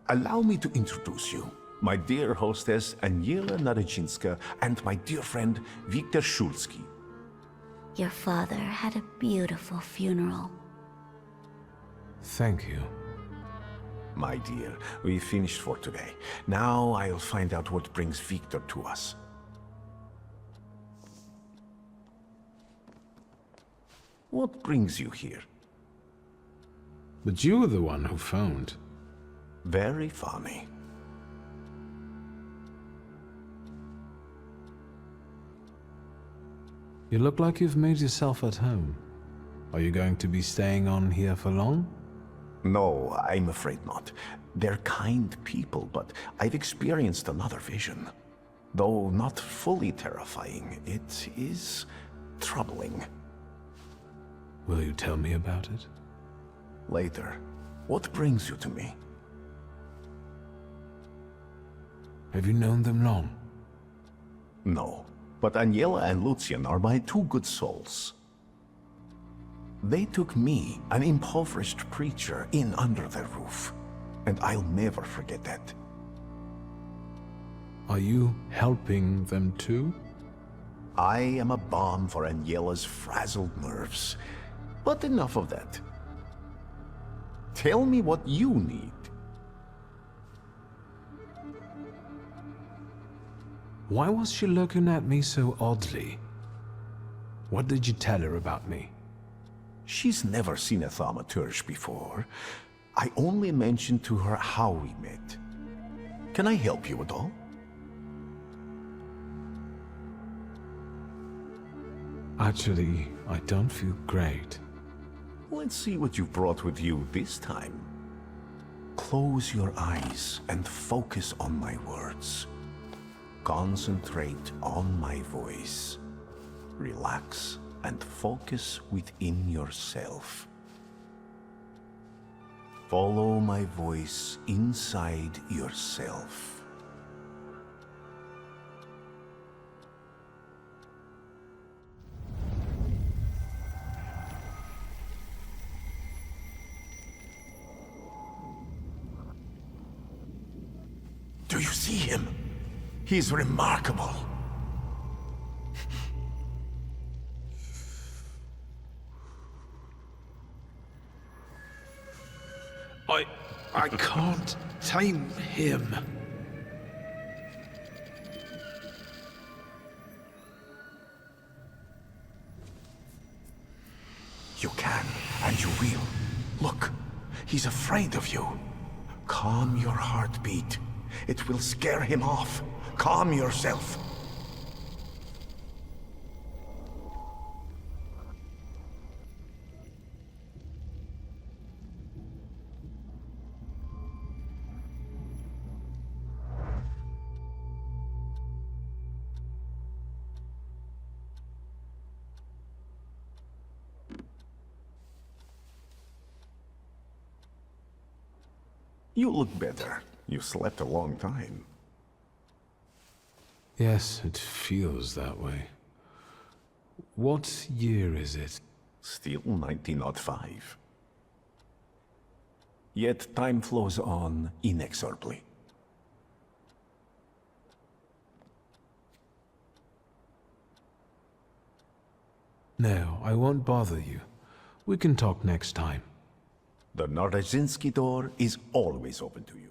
Allow me to introduce you. My dear hostess, Aniela Naradzinska, and my dear friend, Wiktor Szulski. Your father had a beautiful funeral. Thank you. My dear, we finished for today. Now I'll find out what brings Victor to us. What brings you here? But you were the one who phoned. Very funny. You look like you've made yourself at home. Are you going to be staying on here for long? No, I'm afraid not. They're kind people, but I've experienced another vision. Though not fully terrifying, it is troubling. Will you tell me about it? Later. What brings you to me? Have you known them long? No, but Aniela and Lucian are my two good souls. They took me, an impoverished preacher, in under their roof, and I'll never forget that. Are you helping them too? I am a balm for Aniela's frazzled nerves. But enough of that. Tell me what you need. Why was she looking at me so oddly? What did you tell her about me? She's never seen a thaumaturge before. I only mentioned to her how we met. Can I help you at all? Actually, I don't feel great. Let's see what you've brought with you this time. Close your eyes and focus on my words. Concentrate on my voice. Relax and focus within yourself. Follow my voice inside yourself. Do you see him? He's remarkable. I can't tame him. You can, and you will. Look, he's afraid of you. Calm your heartbeat. It will scare him off. Calm yourself. You look better. You slept a long time. Yes, it feels that way. What year is it? Still 1905. Yet time flows on inexorably. No, I won't bother you. We can talk next time. The Narodzinski door is always open to you.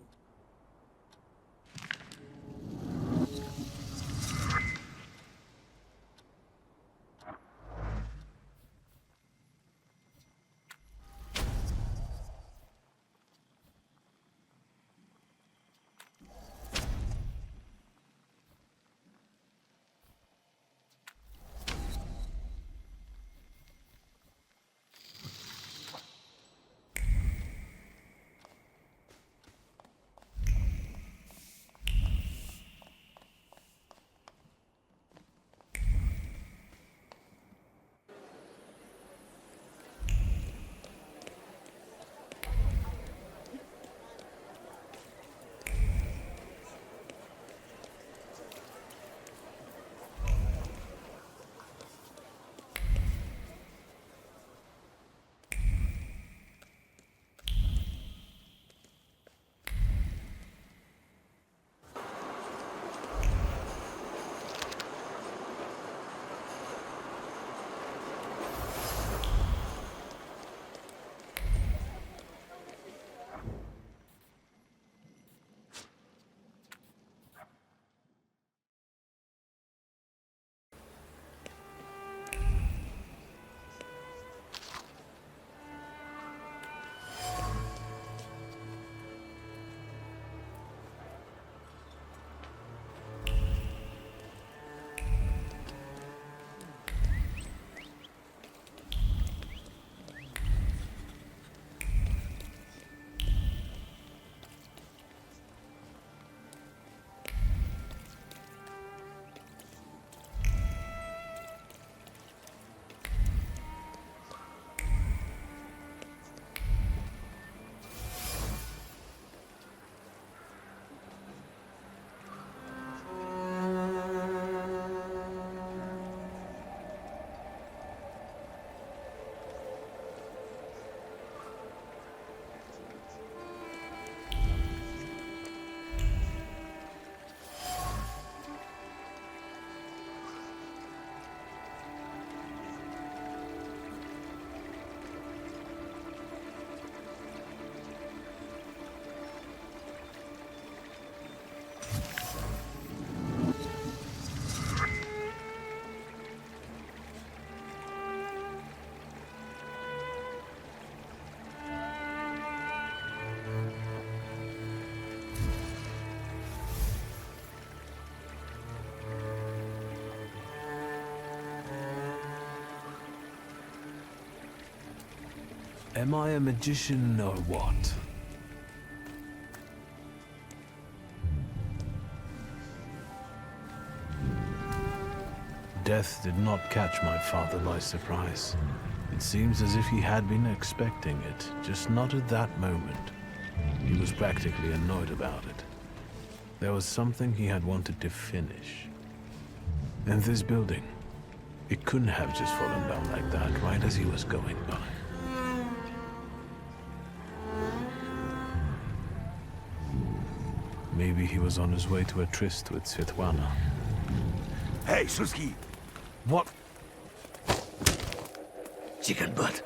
Am I a magician or what? Death did not catch my father by surprise. It seems as if he had been expecting it, just not at that moment. He was practically annoyed about it. There was something he had wanted to finish. And this building, it couldn't have just fallen down like that right as he was going by. Maybe he was on his way to a tryst with Svetlana. Hey, Suski! What? Chicken butt.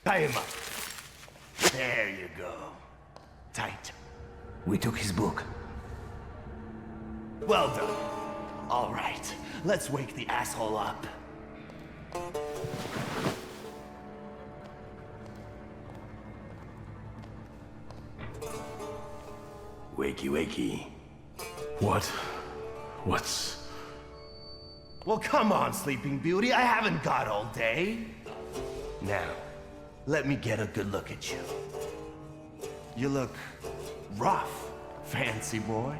Tie him up. There you go. Tight. We took his book. Well done. All right, let's wake the asshole up. Wakey, wakey. What's... Well, come on, Sleeping Beauty. I haven't got all day. Now, let me get a good look at you. You look rough, fancy boy.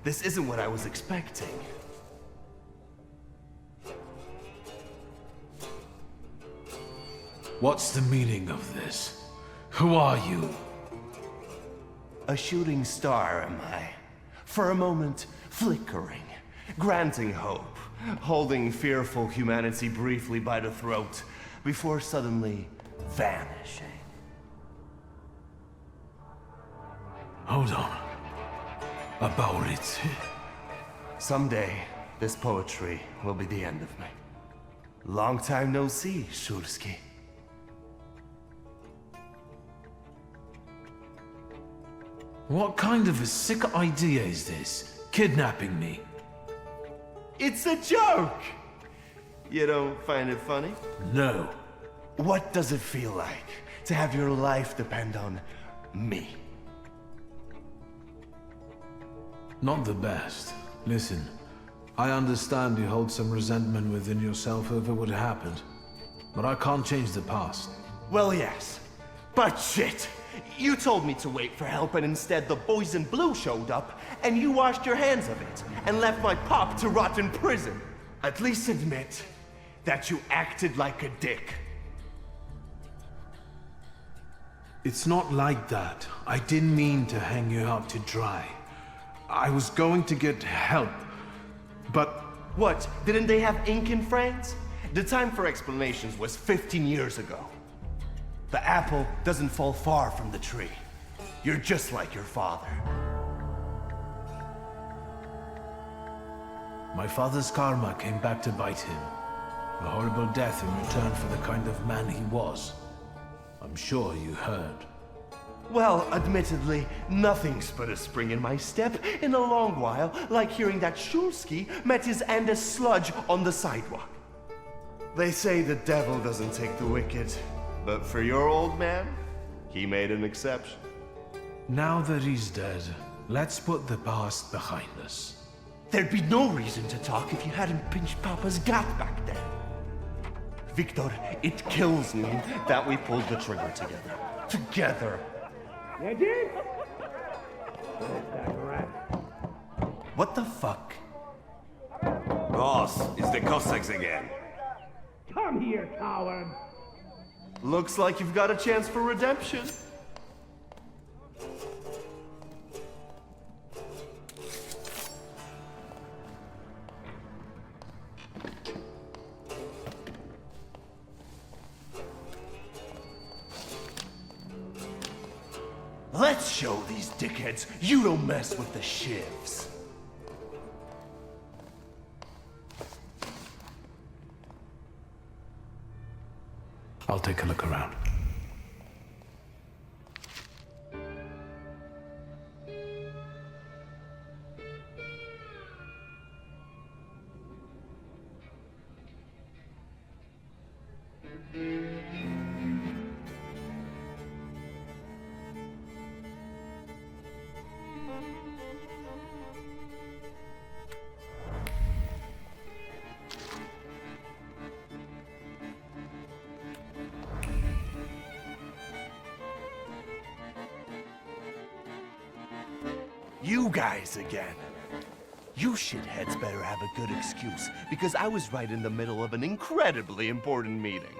This isn't what I was expecting. What's the meaning of this? Who are you? A shooting star, am I? For a moment, flickering, granting hope, holding fearful humanity briefly by the throat, before suddenly vanishing. Hold on. About it. Someday, this poetry will be the end of me. Long time no see, Shulski. What kind of a sick idea is this? Kidnapping me? It's a joke! You don't find it funny? No. What does it feel like to have your life depend on me? Not the best. Listen, I understand you hold some resentment within yourself over what happened, but I can't change the past. Well, yes. But shit! You told me to wait for help, and instead the boys in blue showed up, and you washed your hands of it, and left my pop to rot in prison. At least admit that you acted like a dick. It's not like that. I didn't mean to hang you out to dry. I was going to get help, but... What? Didn't they have ink in France? The time for explanations was 15 years ago. The apple doesn't fall far from the tree. You're just like your father. My father's karma came back to bite him. A horrible death in return for the kind of man he was. I'm sure you heard. Well, admittedly, nothing's put a spring in my step in a long while, like hearing that Shulski met his Andes sludge on the sidewalk. They say the devil doesn't take the wicked, but for your old man, he made an exception. Now that he's dead, let's put the past behind us. There'd be no reason to talk if you hadn't pinched Papa's gut back then. Victor, it kills me that we pulled the trigger together. Together. What the fuck? Boss, it's the Cossacks again. Come here, coward! Looks like you've got a chance for redemption. Let's show these dickheads you don't mess with the shivs. I'll take a look around. You guys again. You shitheads better have a good excuse, because I was right in the middle of an incredibly important meeting.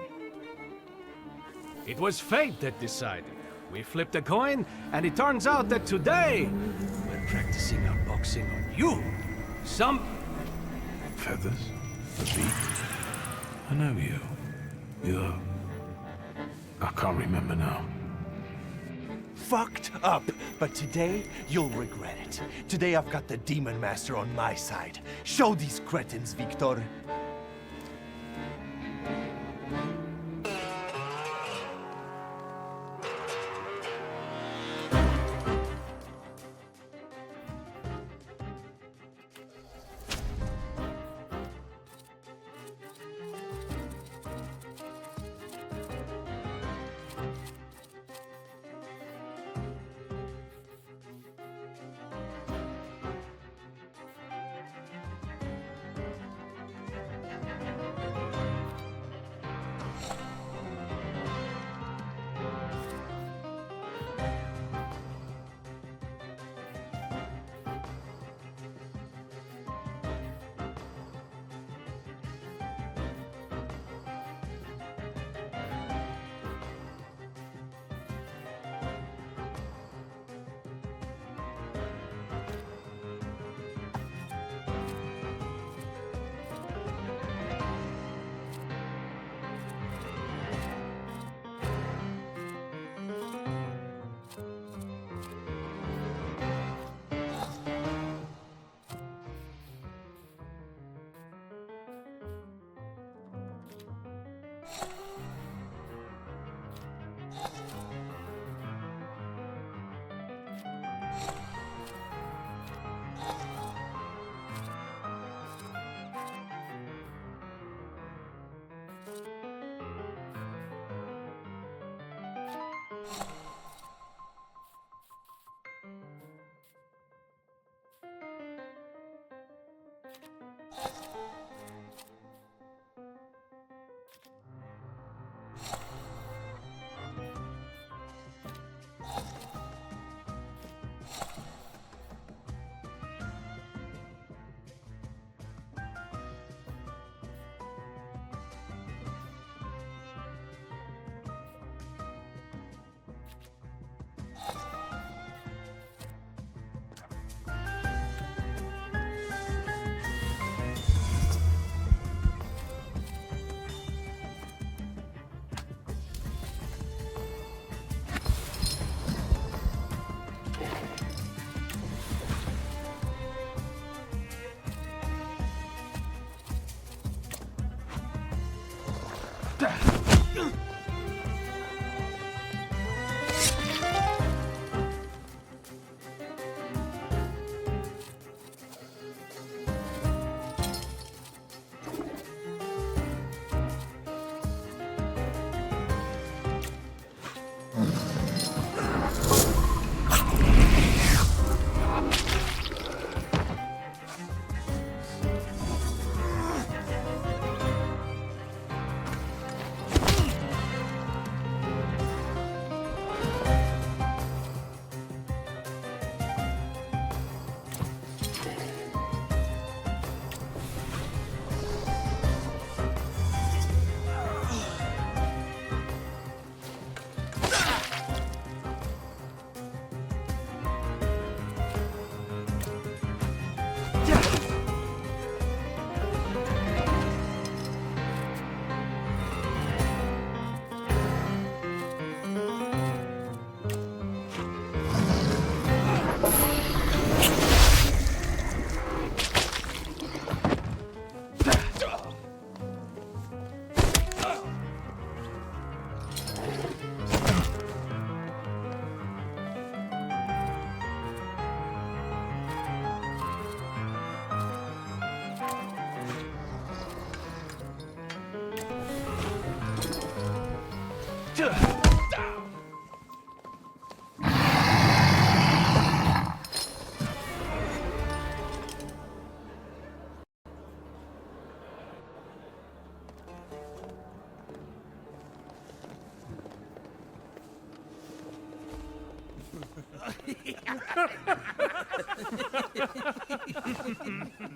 It was fate that decided. We flipped a coin, and it turns out that today, we're practicing our boxing on you. Some... Feathers? A beak? I know you. You're... I can't remember now. Fucked up, but today you'll regret it. Today I've got the Demon Master on my side. Show these cretins, Victor.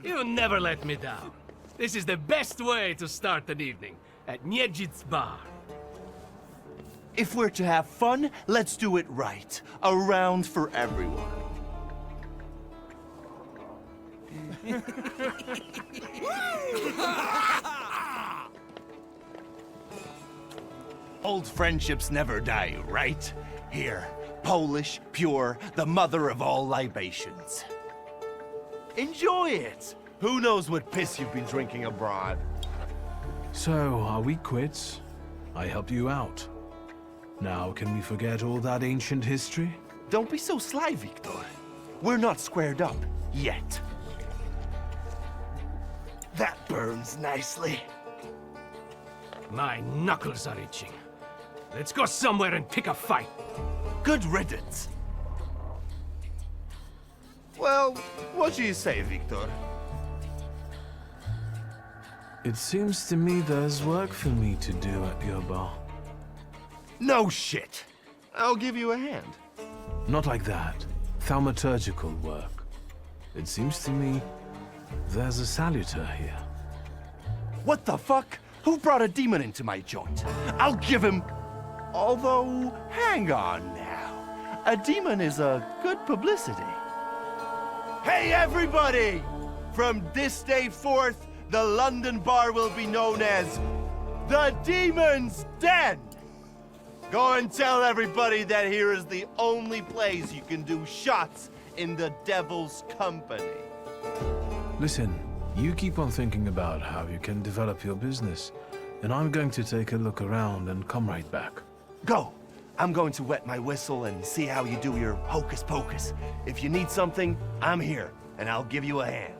You never let me down. This is the best way to start an evening, at Niedzic's bar. If we're to have fun, let's do it right. A round for everyone. Old friendships never die, right? Here, Polish, pure, the mother of all libations. Enjoy it! Who knows what piss you've been drinking abroad? So, are we quits? I helped you out. Now, can we forget all that ancient history? Don't be so sly, Victor. We're not squared up, yet. That burns nicely. My knuckles are itching. Let's go somewhere and pick a fight. Good riddance. Well, what do you say, Victor? It seems to me there's work for me to do at your bar. No shit. I'll give you a hand. Not like that. Thaumaturgical work. It seems to me there's a salutor here. What the fuck? Who brought a demon into my joint? I'll give him... Although, hang on now. A demon is a good publicity. Hey, everybody! From this day forth, the London bar will be known as the Demon's Den. Go and tell everybody that here is the only place you can do shots in the devil's company. Listen, you keep on thinking about how you can develop your business, and I'm going to take a look around and come right back. Go! I'm going to wet my whistle and see how you do your hocus pocus. If you need something, I'm here, and I'll give you a hand.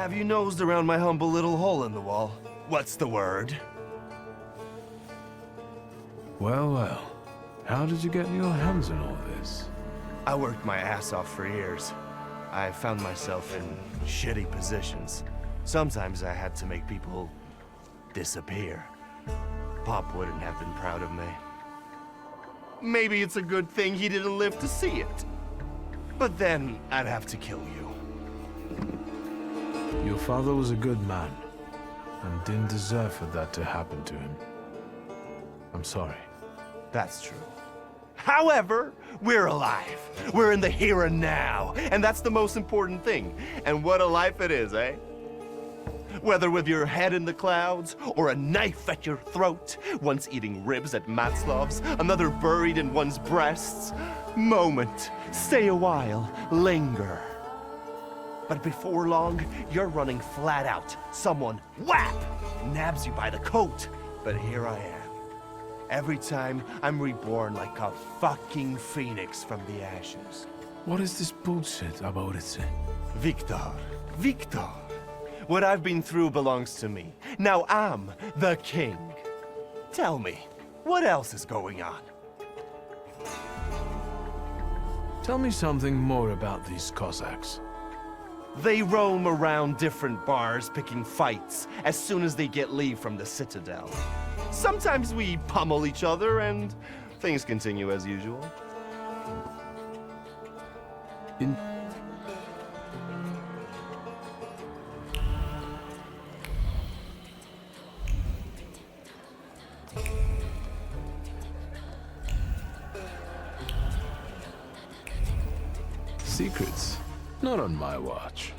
Have you nosed around my humble little hole in the wall? What's the word? Well, well. How did you get your hands on all this? I worked my ass off for years. I found myself in shitty positions. Sometimes I had to make people disappear. Pop wouldn't have been proud of me. Maybe it's a good thing he didn't live to see it. But then I'd have to kill you. Your father was a good man, and didn't deserve for that to happen to him. I'm sorry. That's true. However, we're alive. We're in the here and now, and that's the most important thing. And what a life it is, eh? Whether with your head in the clouds, or a knife at your throat, once eating ribs at Matzlov's, another buried in one's breasts. Moment, stay a while, linger. But before long, you're running flat out. Someone, whap, nabs you by the coat. But here I am. Every time, I'm reborn like a fucking phoenix from the ashes. What is this bullshit about it? Victor, Victor. What I've been through belongs to me. Now I'm the king. Tell me, what else is going on? Tell me something more about these Cossacks. They roam around different bars picking fights as soon as they get leave from the Citadel. Sometimes we pummel each other and things continue as usual. Secrets? Not on my watch.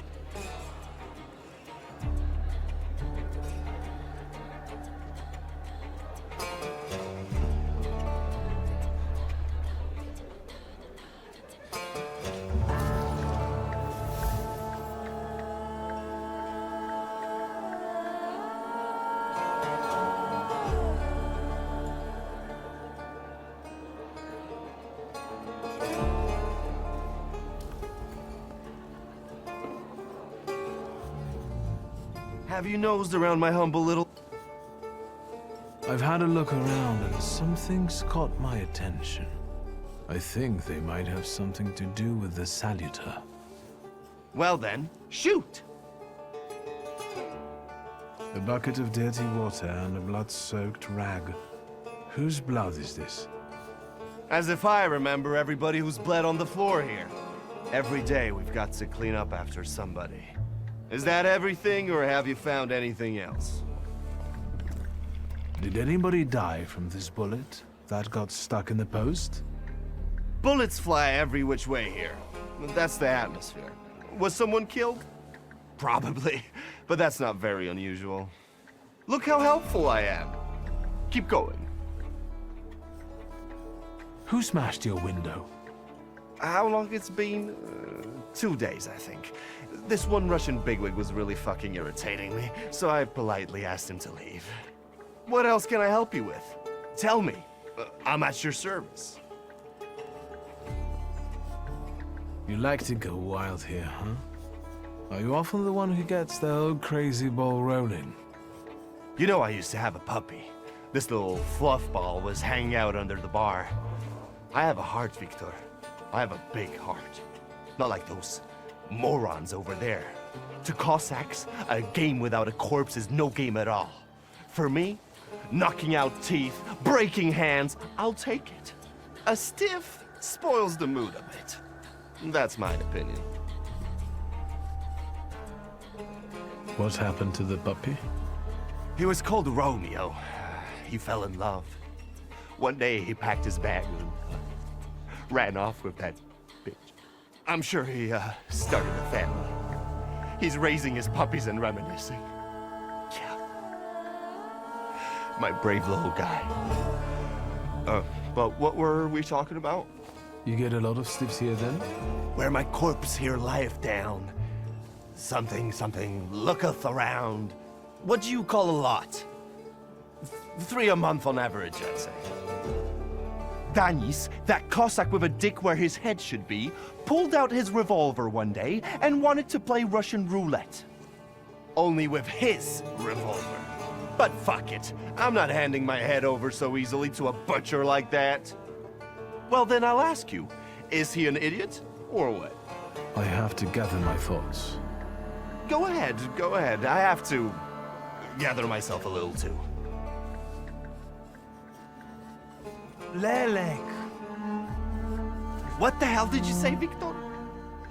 Have you nosed around my humble little... I've had a look around and something's caught my attention. I think they might have something to do with the salutor. Well then, shoot! A bucket of dirty water and a blood-soaked rag. Whose blood is this? As if I remember everybody who's bled on the floor here. Every day we've got to clean up after somebody. Is that everything, or have you found anything else? Did anybody die from this bullet that got stuck in the post? Bullets fly every which way here. That's the atmosphere. Was someone killed? Probably, but that's not very unusual. Look how helpful I am. Keep going. Who smashed your window? How long it's been? 2 days, I think. This one Russian bigwig was really fucking irritating me, so I politely asked him to leave. What else can I help you with? Tell me. I'm at your service. You like to go wild here, huh? Are you often the one who gets the whole crazy ball rolling? You know I used to have a puppy. This little fluff ball was hanging out under the bar. I have a heart, Victor. I have a big heart. Not like those morons over there. To Cossacks, a game without a corpse is no game at all. For me, knocking out teeth, breaking hands, I'll take it. A stiff spoils the mood a bit. That's my opinion. What happened to the puppy? He was called Romeo. He fell in love. One day he packed his bag and ran off with that bitch. I'm sure he started a family. He's raising his puppies and reminiscing. Yeah. My brave little guy. But what were we talking about? You get a lot of stiffs here then? Where my corpse here lieth down. Something, looketh around. What do you call a lot? 3 a month on average, I'd say. Danis, that Cossack with a dick where his head should be, pulled out his revolver one day and wanted to play Russian roulette. Only with his revolver. But fuck it. I'm not handing my head over so easily to a butcher like that. Well, then I'll ask you, is he an idiot, or what? I have to gather my thoughts. Go ahead, go ahead. I have to gather myself a little too. Lelek. What the hell did you say, Victor?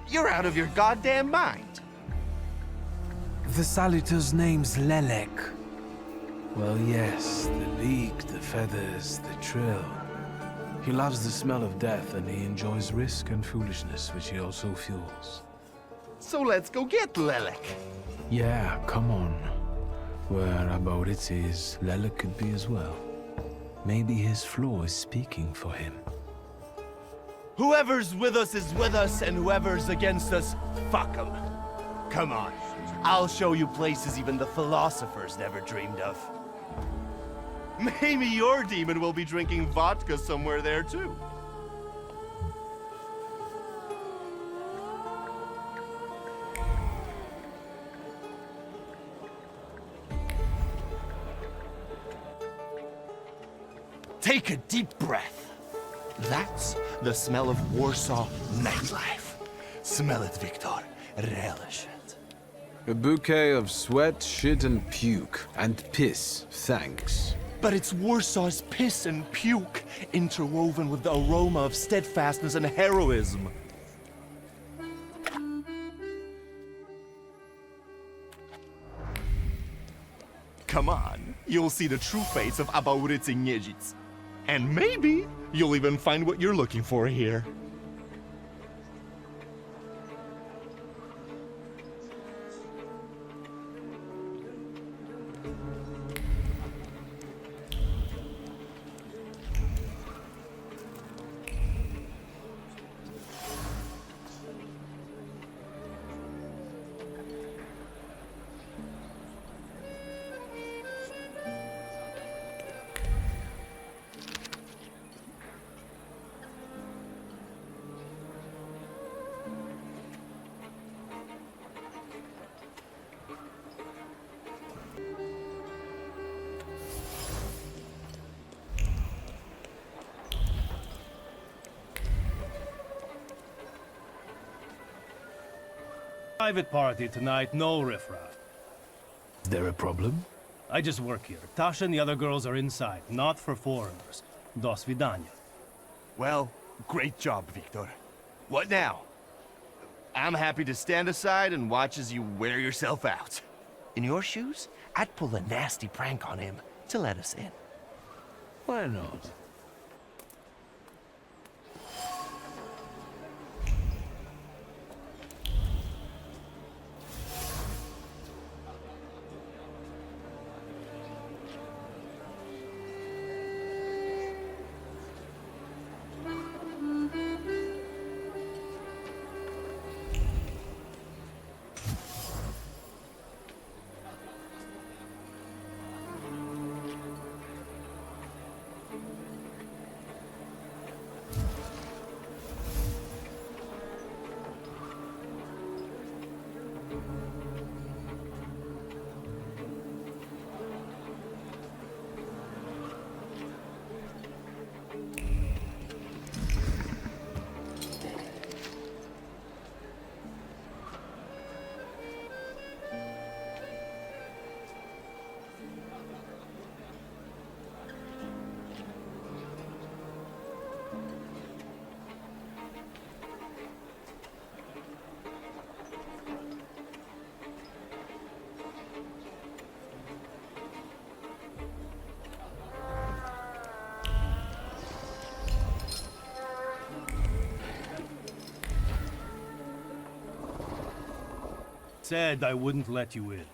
You're out of your goddamn mind. The salutor's name's Lelek. Well, yes, the leak, the feathers, the trill. He loves the smell of death, and he enjoys risk and foolishness, which he also fuels. So let's go get Lelek. Yeah, come on. Whereabout it is, Lelek could be as well. Maybe his flaw is speaking for him. Whoever's with us is with us, and whoever's against us, fuck 'em. Come on, I'll show you places even the philosophers never dreamed of. Maybe your demon will be drinking vodka somewhere there, too. Take a deep breath. That's the smell of Warsaw nightlife. Smell it, Victor. Relish it. A bouquet of sweat, shit, and puke. And piss, thanks. But it's Warsaw's piss and puke, interwoven with the aroma of steadfastness and heroism. Come on, you'll see the true face of Abaurycy Niedzic. And maybe you'll even find what you're looking for here. Private party tonight, no riffraff. There a problem? I just work here. Tasha and the other girls are inside, not for foreigners. Do svidania. Well, great job, Victor. What now? I'm happy to stand aside and watch as you wear yourself out. In your shoes, I'd pull a nasty prank on him to let us in. Why not? Said I wouldn't let you in.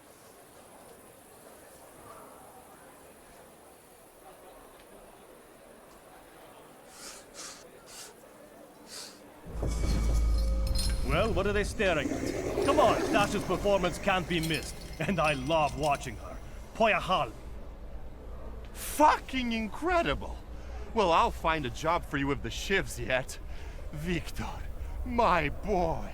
Well, what are they staring at? Come on, Dasha's performance can't be missed. And I love watching her. Poyahal. Fucking incredible! Well, I'll find a job for you with the shivs yet. Victor, my boy.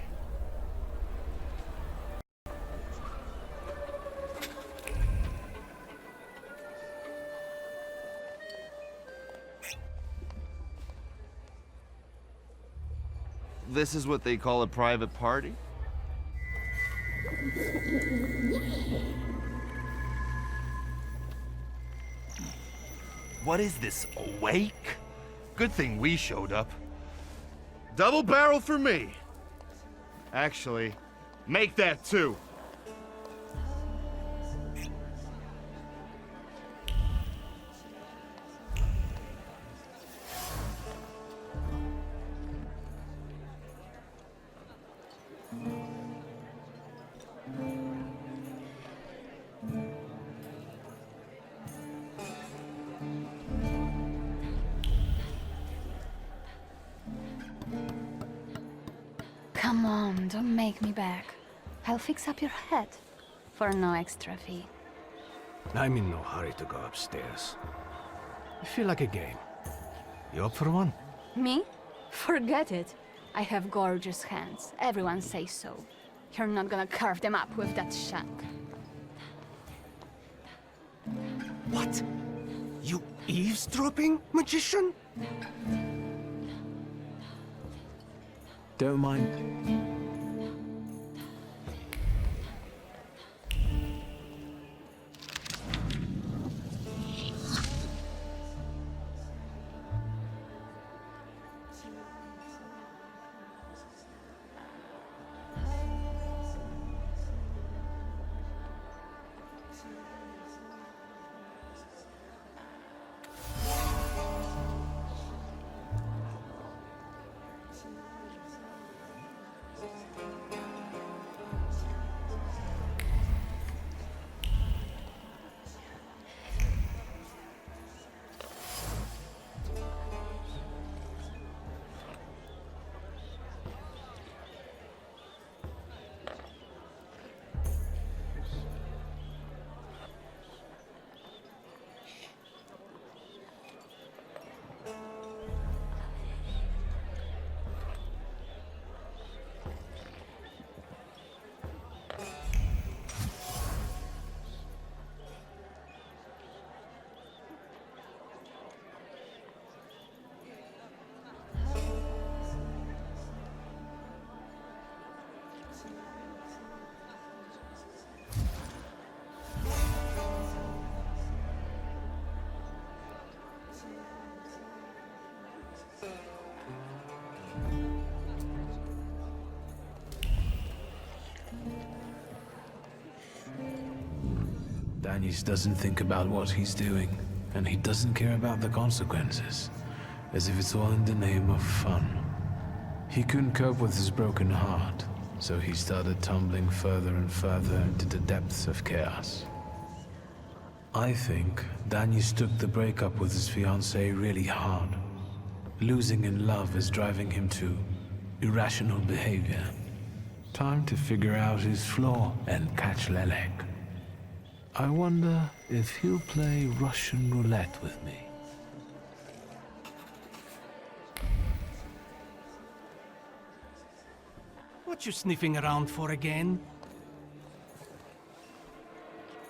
This is what they call a private party? What is this, a wake? Good thing we showed up. Double barrel for me. Actually, make that two. Come on, don't make me back. I'll fix up your head for no extra fee. I'm in no hurry to go upstairs. I feel like a game. You up for one? Me? Forget it. I have gorgeous hands. Everyone says so. You're not gonna carve them up with that shank. What? You eavesdropping, magician? Don't mind. Danius doesn't think about what he's doing, and he doesn't care about the consequences, as if it's all in the name of fun. He couldn't cope with his broken heart, so he started tumbling further and further into the depths of chaos. I think Danius took the breakup with his fiancée really hard. Losing in love is driving him to irrational behavior. Time to figure out his flaw and catch Lelek. I wonder if he'll play Russian roulette with me. What you sniffing around for again?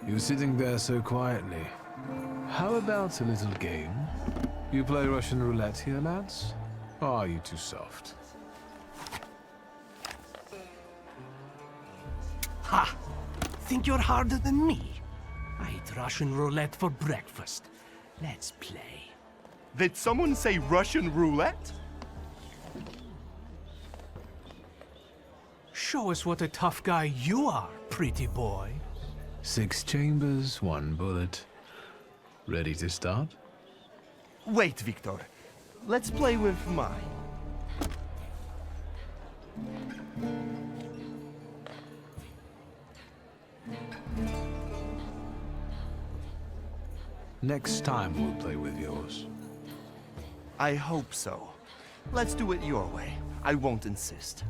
You're sitting there so quietly. How about a little game? You play Russian roulette here, lads? Or are you too soft? Ha! Think you're harder than me? I eat Russian roulette for breakfast. Let's play. Did someone say Russian roulette? Show us what a tough guy you are, pretty boy. 6 chambers, 1 bullet. Ready to start? Wait, Victor. Let's play with mine. Next time we'll play with yours. I hope so. Let's do it your way. I won't insist.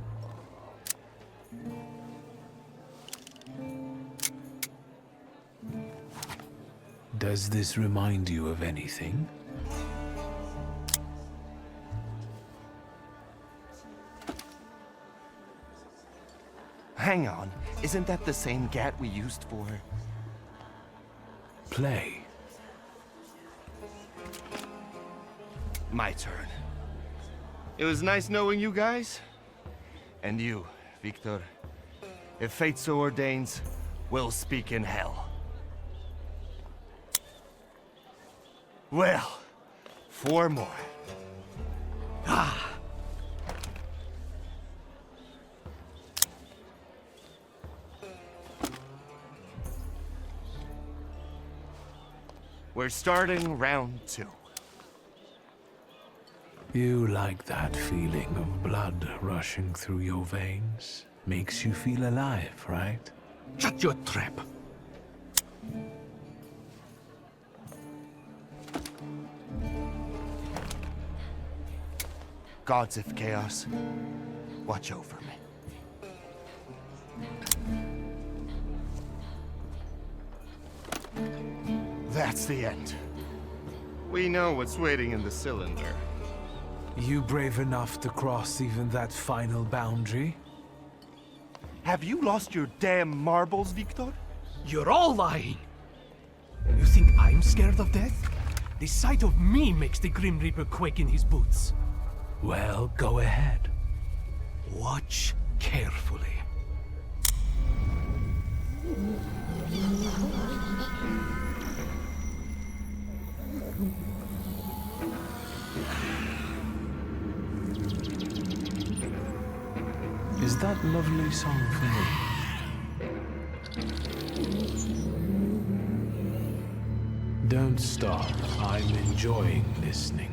Does this remind you of anything? Hang on. Isn't that the same gat we used for... play? My turn. It was nice knowing you guys. And you, Victor, if fate so ordains, we'll speak in hell. Well, 4 more. We're starting round 2. You like that feeling of blood rushing through your veins? Makes you feel alive, right? Shut your trap. Gods of Chaos, watch over me. That's the end. We know what's waiting in the cylinder. You brave enough to cross even that final boundary? Have you lost your damn marbles, Victor? You're all lying! You think I'm scared of death? The sight of me makes the Grim Reaper quake in his boots. Well, go ahead. Watch carefully. Is that lovely song for me? Don't stop. I'm enjoying listening.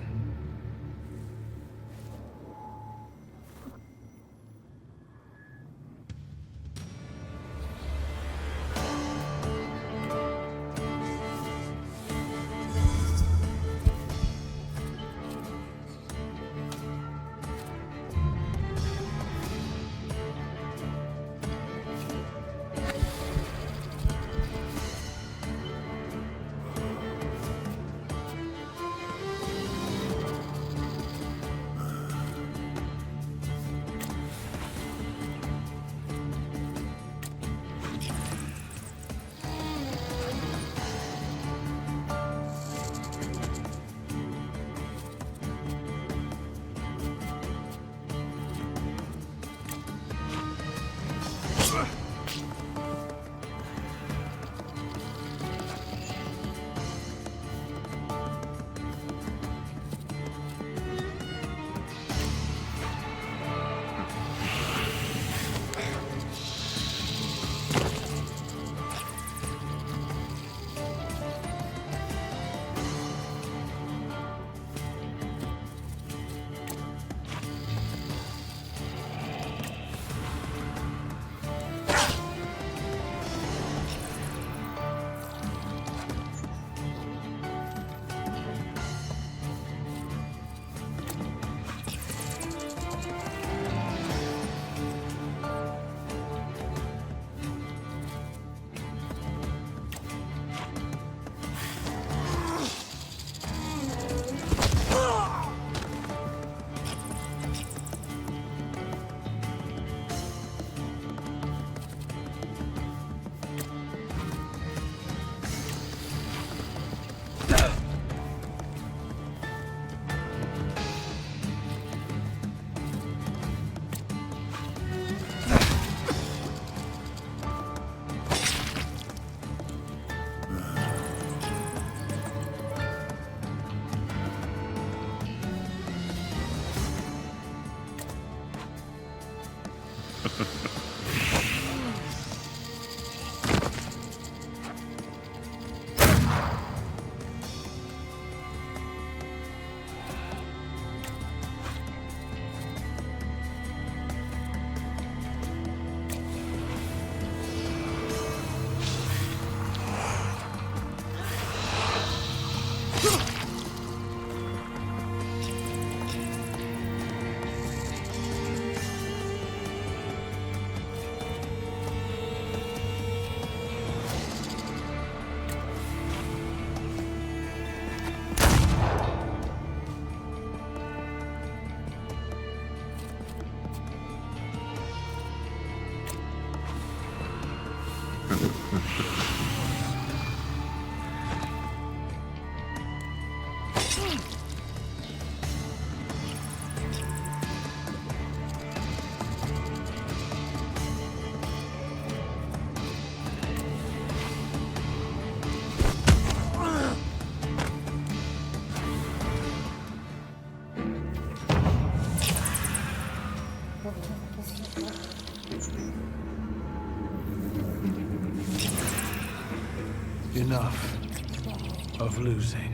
Enough of losing.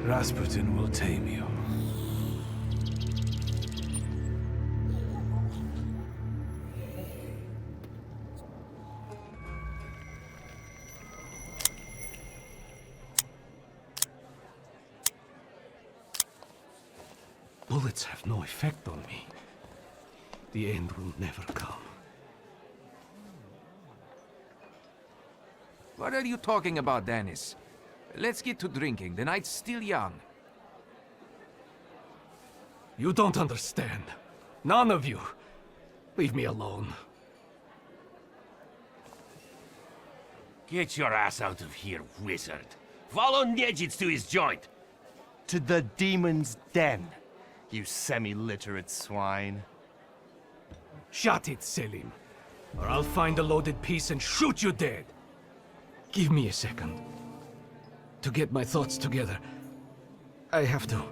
Rasputin will tame you. Bullets have no effect on me. The end will never come. What are you talking about, Dennis? Let's get to drinking. The night's still young. You don't understand. None of you. Leave me alone. Get your ass out of here, wizard. Follow Nejits to his joint. To the demon's den, you semi-literate swine. Shut it, Selim. Or I'll find a loaded piece and shoot you dead. Give me a second. To get my thoughts together. I have to.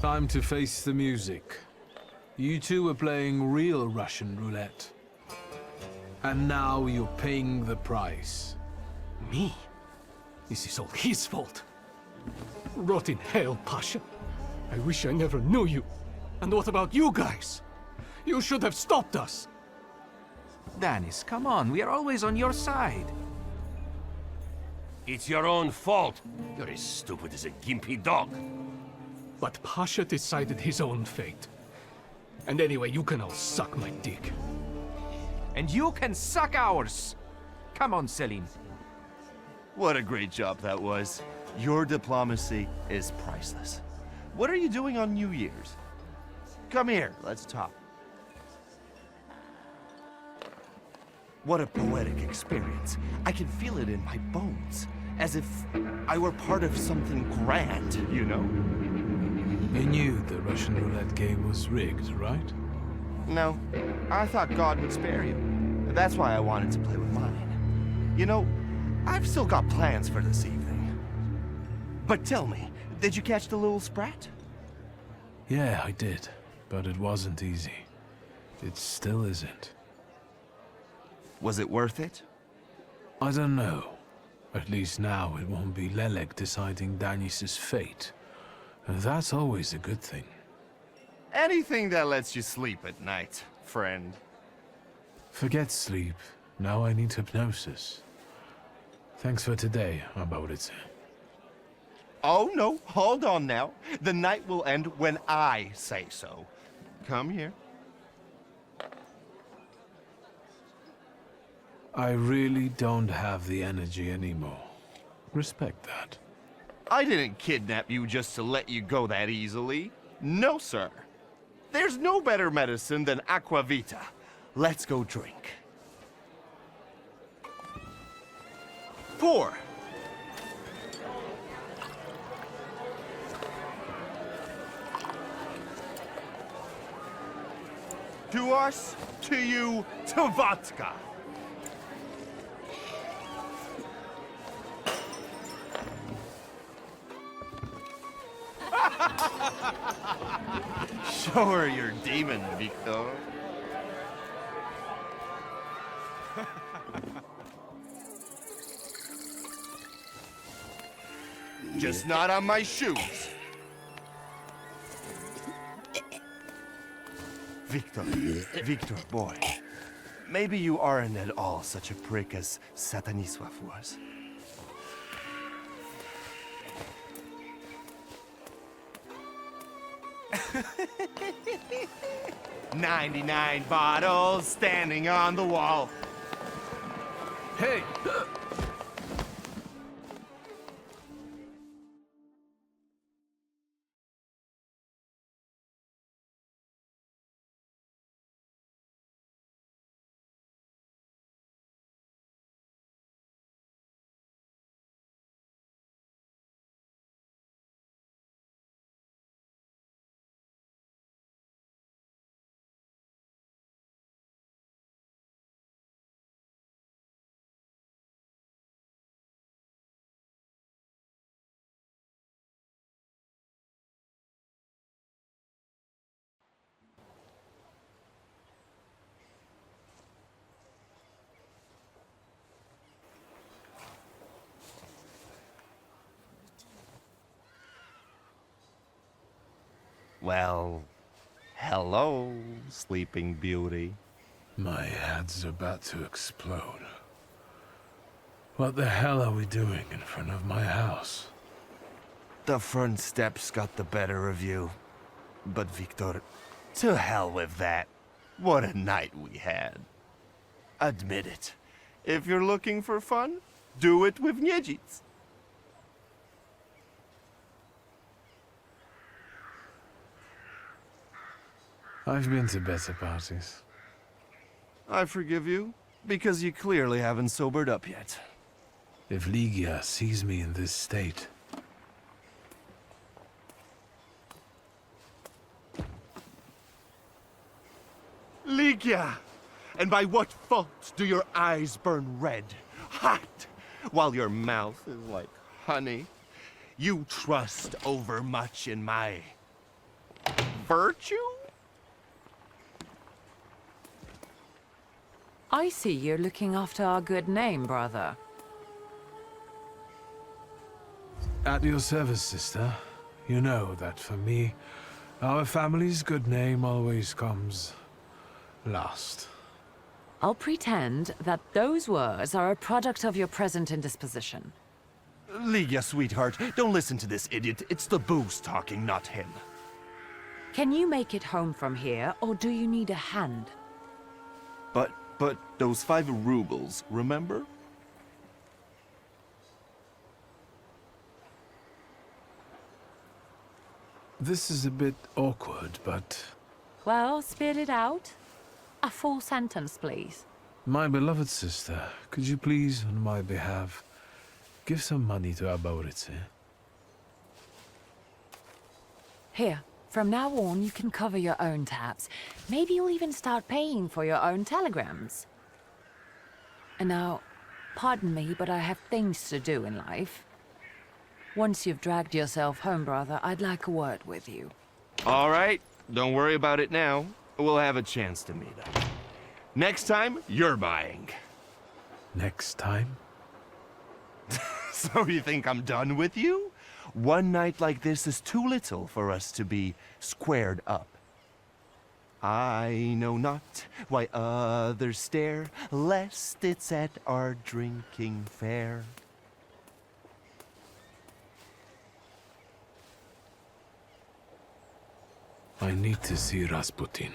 Time to face the music. You two were playing real Russian roulette. And now you're paying the price. Me? This is all his fault. Rot in hell, Pasha. I wish I never knew you. And what about you guys? You should have stopped us. Dennis, come on. We are always on your side. It's your own fault. You're as stupid as a gimpy dog. But Pasha decided his own fate. And anyway, you can all suck my dick. And you can suck ours. Come on, Selim. What a great job that was. Your diplomacy is priceless. What are you doing on New Year's? Come here, let's talk. What a poetic experience. I can feel it in my bones, as if I were part of something grand, you know? You knew the Russian roulette game was rigged, right? No, I thought God would spare you. That's why I wanted to play with mine. You know, I've still got plans for this evening. But tell me, did you catch the little sprat? Yeah, I did. But it wasn't easy. It still isn't. Was it worth it? I don't know. At least now it won't be Lelek deciding Danis's fate. And that's always a good thing. Anything that lets you sleep at night, friend. Forget sleep. Now I need hypnosis. Thanks for today, Abaudice. Oh no, hold on now. The night will end when I say so. Come here. I really don't have the energy anymore. Respect that. I didn't kidnap you just to let you go that easily. No, sir. There's no better medicine than aquavita. Let's go drink. Pour. To us, to you, to vodka. Show her your demon, Victor. Just not on my shoes. Victor, boy. Maybe you aren't at all such a prick as Sataniswaf was. 99 bottles standing on the wall. Hey! Well, hello, Sleeping Beauty. My head's about to explode. What the hell are we doing in front of my house? The front steps got the better of you. But Victor, to hell with that. What a night we had. Admit it. If you're looking for fun, do it with Niedzic. I've been to better parties. I forgive you, because you clearly haven't sobered up yet. If Ligia sees me in this state... Ligia! And by what fault do your eyes burn red, hot, while your mouth is like honey? You trust overmuch in my... virtue? I see you're looking after our good name, brother. At your service, sister. You know that for me, our family's good name always comes last. I'll pretend that those words are a product of your present indisposition. Ligia, sweetheart, don't listen to this idiot. It's the booze talking, not him. Can you make it home from here, or do you need a hand? But those 5 rubles, remember? This is a bit awkward, but... Well, spit it out. A full sentence, please. My beloved sister, could you please, on my behalf, give some money to Aborice? Here, from now on, you can cover your own tabs. Maybe you'll even start paying for your own telegrams. And now, pardon me, but I have things to do in life. Once you've dragged yourself home, brother, I'd like a word with you. All right, don't worry about it now. We'll have a chance to meet up. Next time, you're buying. Next time? So you think I'm done with you? One night like this is too little for us to be squared up. I know not why others stare, lest it's at our drinking fair. I need to see Rasputin.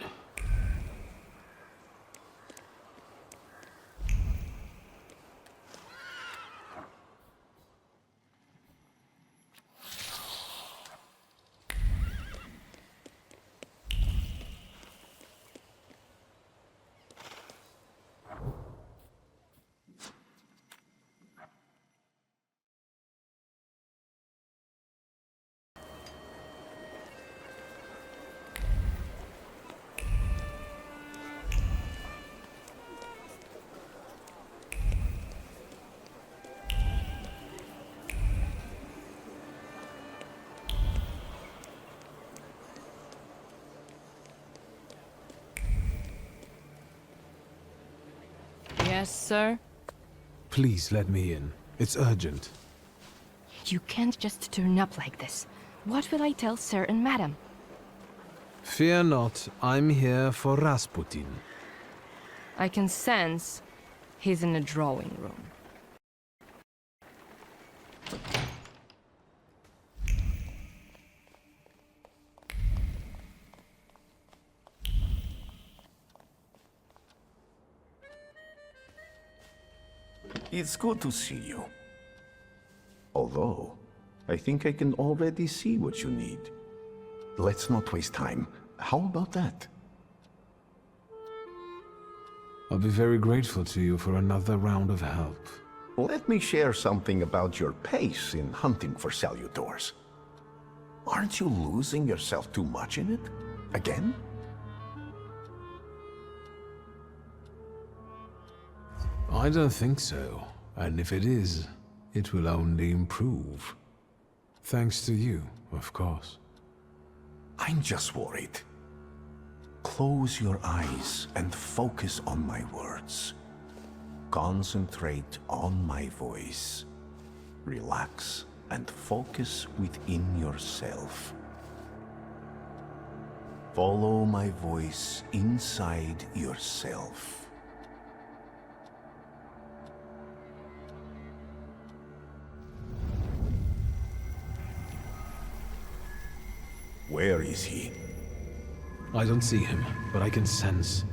Yes, sir? Please let me in. It's urgent. You can't just turn up like this. What will I tell sir and madam? Fear not, I'm here for Rasputin. I can sense he's in the drawing room. It's good to see you. Although, I think I can already see what you need. Let's not waste time. How about that? I'll be very grateful to you for another round of help. Let me share something about your pace in hunting for salutors. Aren't you losing yourself too much in it? Again? I don't think so. And if it is, it will only improve. Thanks to you, of course. I'm just worried. Close your eyes and focus on my words. Concentrate on my voice. Relax and focus within yourself. Follow my voice inside yourself. Where is he? I don't see him, but I can sense.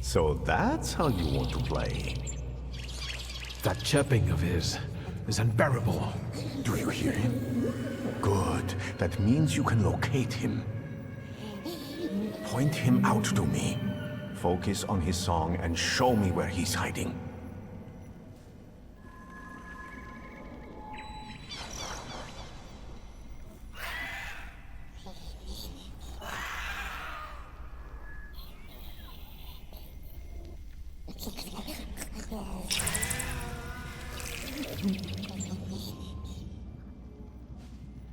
So that's how you want to play. That chirping of his is unbearable. Do you hear him? Good. That means you can locate him. Point him out to me. Focus on his song and show me where he's hiding.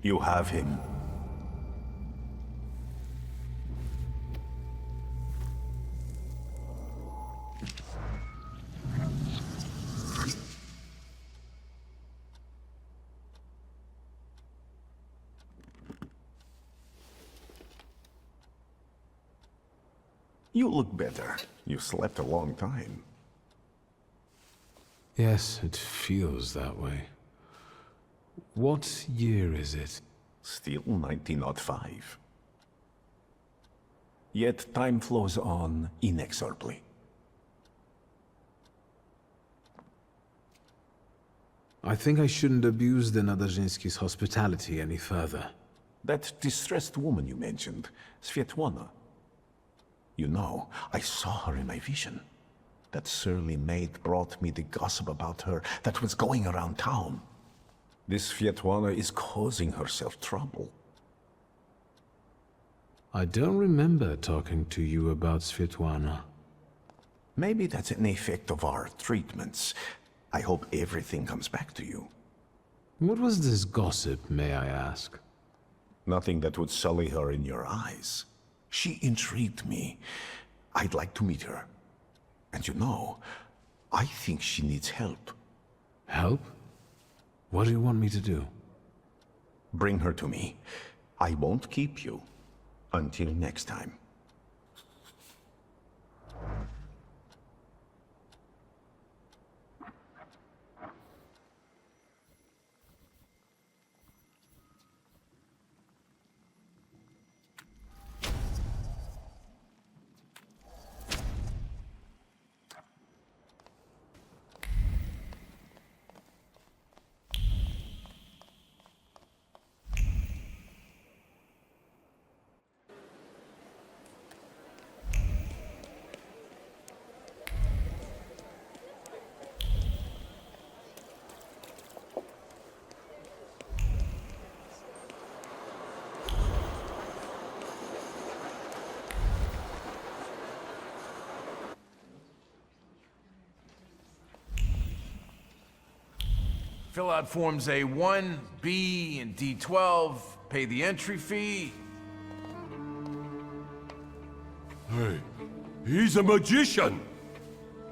You have him. You look better. You slept a long time. Yes, it feels that way. What year is it? Still 1905. Yet time flows on inexorably. I think I shouldn't abuse the Nadarzyński's hospitality any further. That distressed woman you mentioned, Svetlana. You know, I saw her in my vision. That surly maid brought me the gossip about her that was going around town. This Svetlana is causing herself trouble. I don't remember talking to you about Svetlana. Maybe that's an effect of our treatments. I hope everything comes back to you. What was this gossip, may I ask? Nothing that would sully her in your eyes. She intrigued me. I'd like to meet her. And you know, I think she needs help. Help? What do you want me to do? Bring her to me. I won't keep you. Until next time. Fill out forms A1, B, and D12, pay the entry fee. Hey, he's a magician!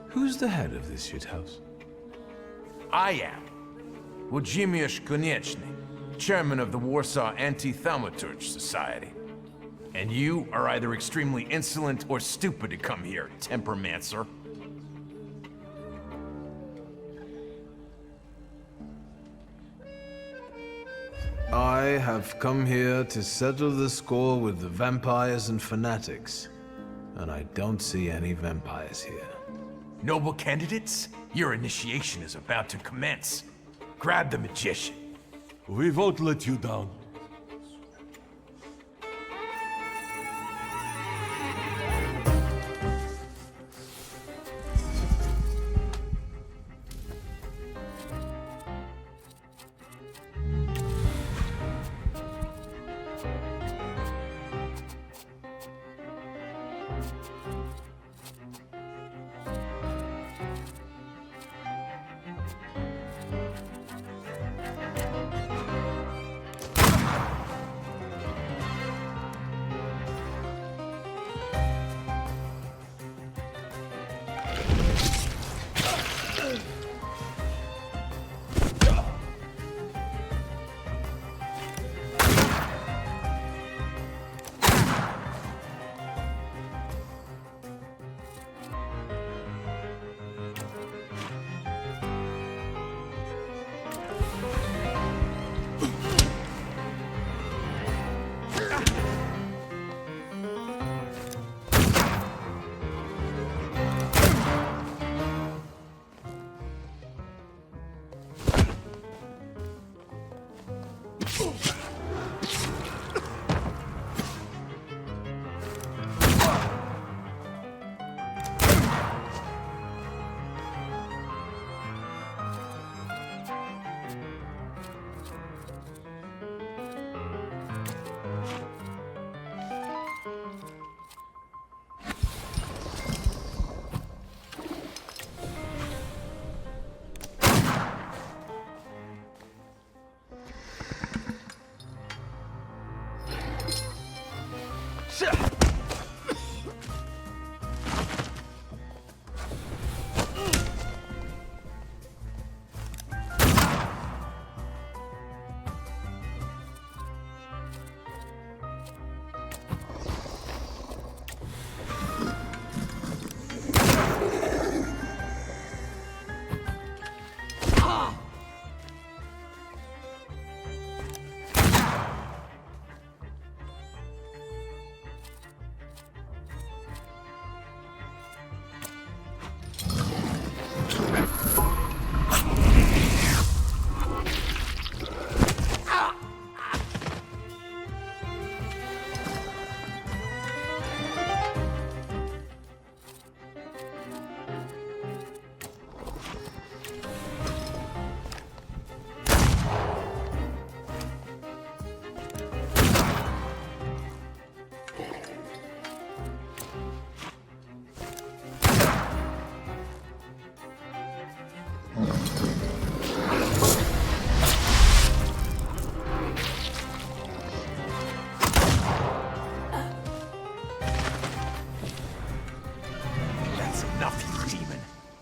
Who's the head of this shithouse? I am. Włodzimierz Konieczny, chairman of the Warsaw Anti-Thaumaturge Society. And you are either extremely insolent or stupid to come here, tempermancer. I have come here to settle the score with the vampires and fanatics. And I don't see any vampires here. Noble candidates, your initiation is about to commence. Grab the magician. We won't let you down.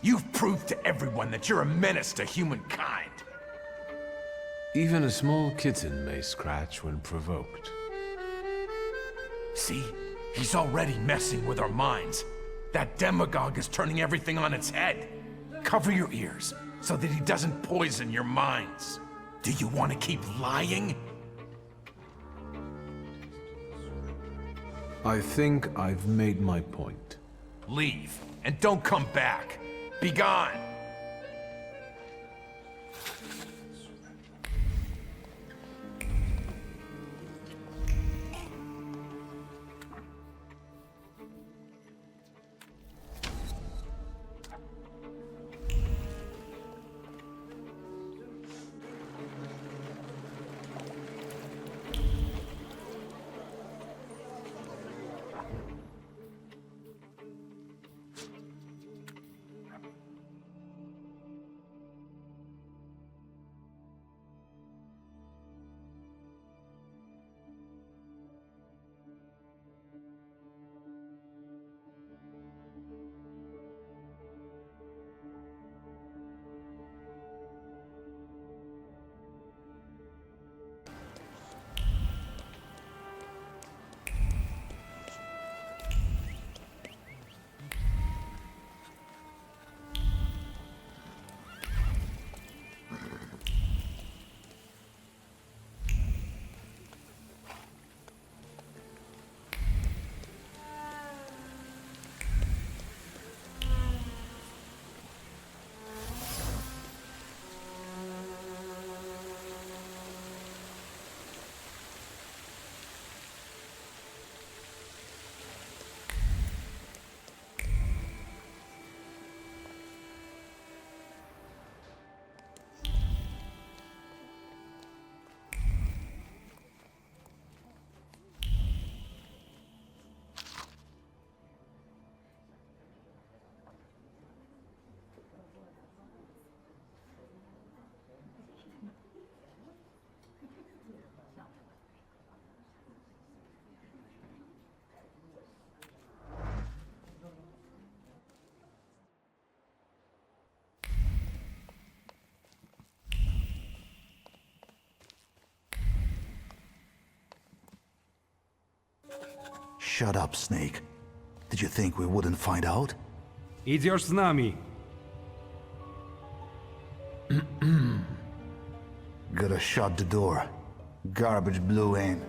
You've proved to everyone that you're a menace to humankind. Even a small kitten may scratch when provoked. See? He's already messing with our minds. That demagogue is turning everything on its head. Cover your ears so that he doesn't poison your minds. Do you want to keep lying? I think I've made my point. Leave, and don't come back. Be gone! Shut up, Snake. Did you think we wouldn't find out? Идешь с нами. Gotta shut the door. Garbage blew in.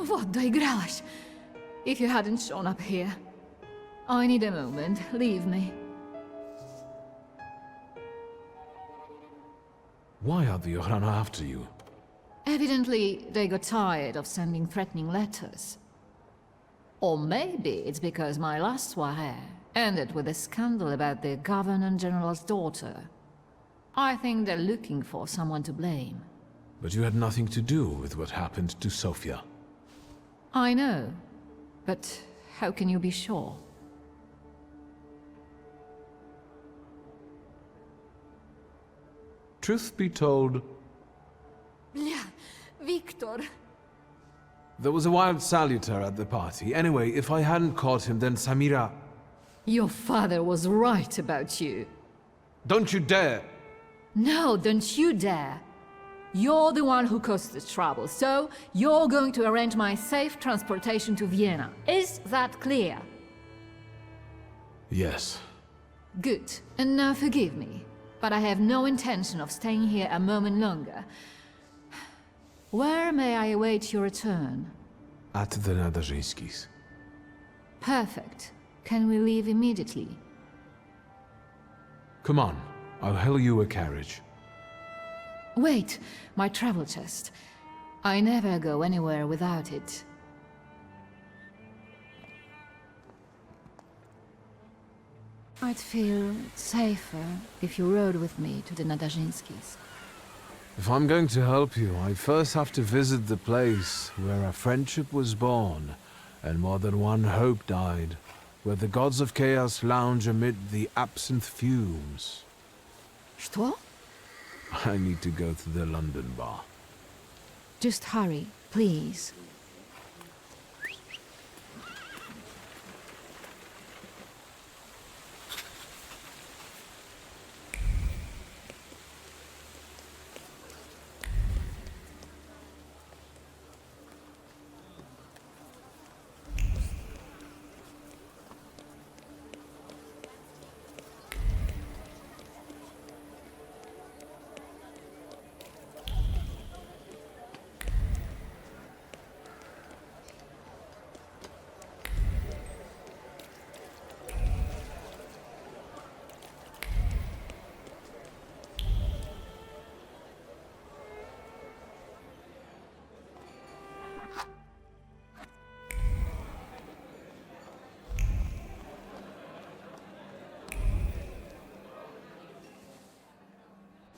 What the grałeś? If you hadn't shown up here. I need a moment. Leave me. Why are the Johanna after you? Evidently, they got tired of sending threatening letters. Or maybe it's because my last soirée ended with a scandal about the Governor-General's daughter. I think they're looking for someone to blame. But you had nothing to do with what happened to Sofia. I know, but how can you be sure? Truth be told, Bля, Victor. there was a wild salutor at the party. Anyway, if I hadn't caught him, then Samira... Your father was right about you. Don't you dare! No, don't you dare. You're the one who caused the trouble, so you're going to arrange my safe transportation to Vienna. Is that clear? Yes. Good. And now forgive me, but I have no intention of staying here a moment longer. Where may I await your return? At the Nadarzyńskis. Perfect. Can we leave immediately? Come on, I'll hail you a carriage. Wait, my travel chest. I never go anywhere without it. I'd feel safer if you rode with me to the Nadarzyńskis. If I'm going to help you, I first have to visit the place where a friendship was born, and more than one hope died, where the gods of chaos lounge amid the absinthe fumes. Что? I need to go to the London bar. Just hurry, please.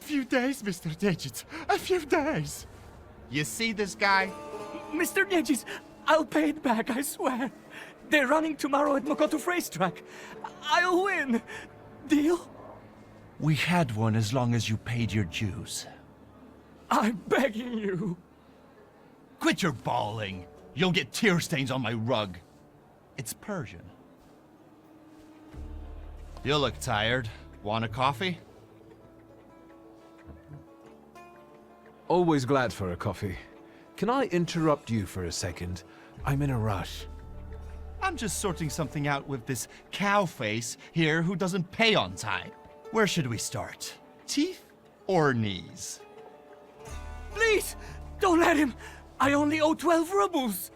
A few days, Mr. Digits. A few days. You see this guy? Mr. Nedges, I'll pay it back, I swear. They're running tomorrow at Mokoto's racetrack. I'll win. Deal? We had one as long as you paid your dues. I'm begging you. Quit your bawling. You'll get tear stains on my rug. It's Persian. You look tired. Want a coffee? Always glad for a coffee. Can I interrupt you for a second? I'm in a rush. I'm just sorting something out with this cow face here who doesn't pay on time. Where should we start? Teeth or knees? Please, don't let him. I only owe 12 rubles.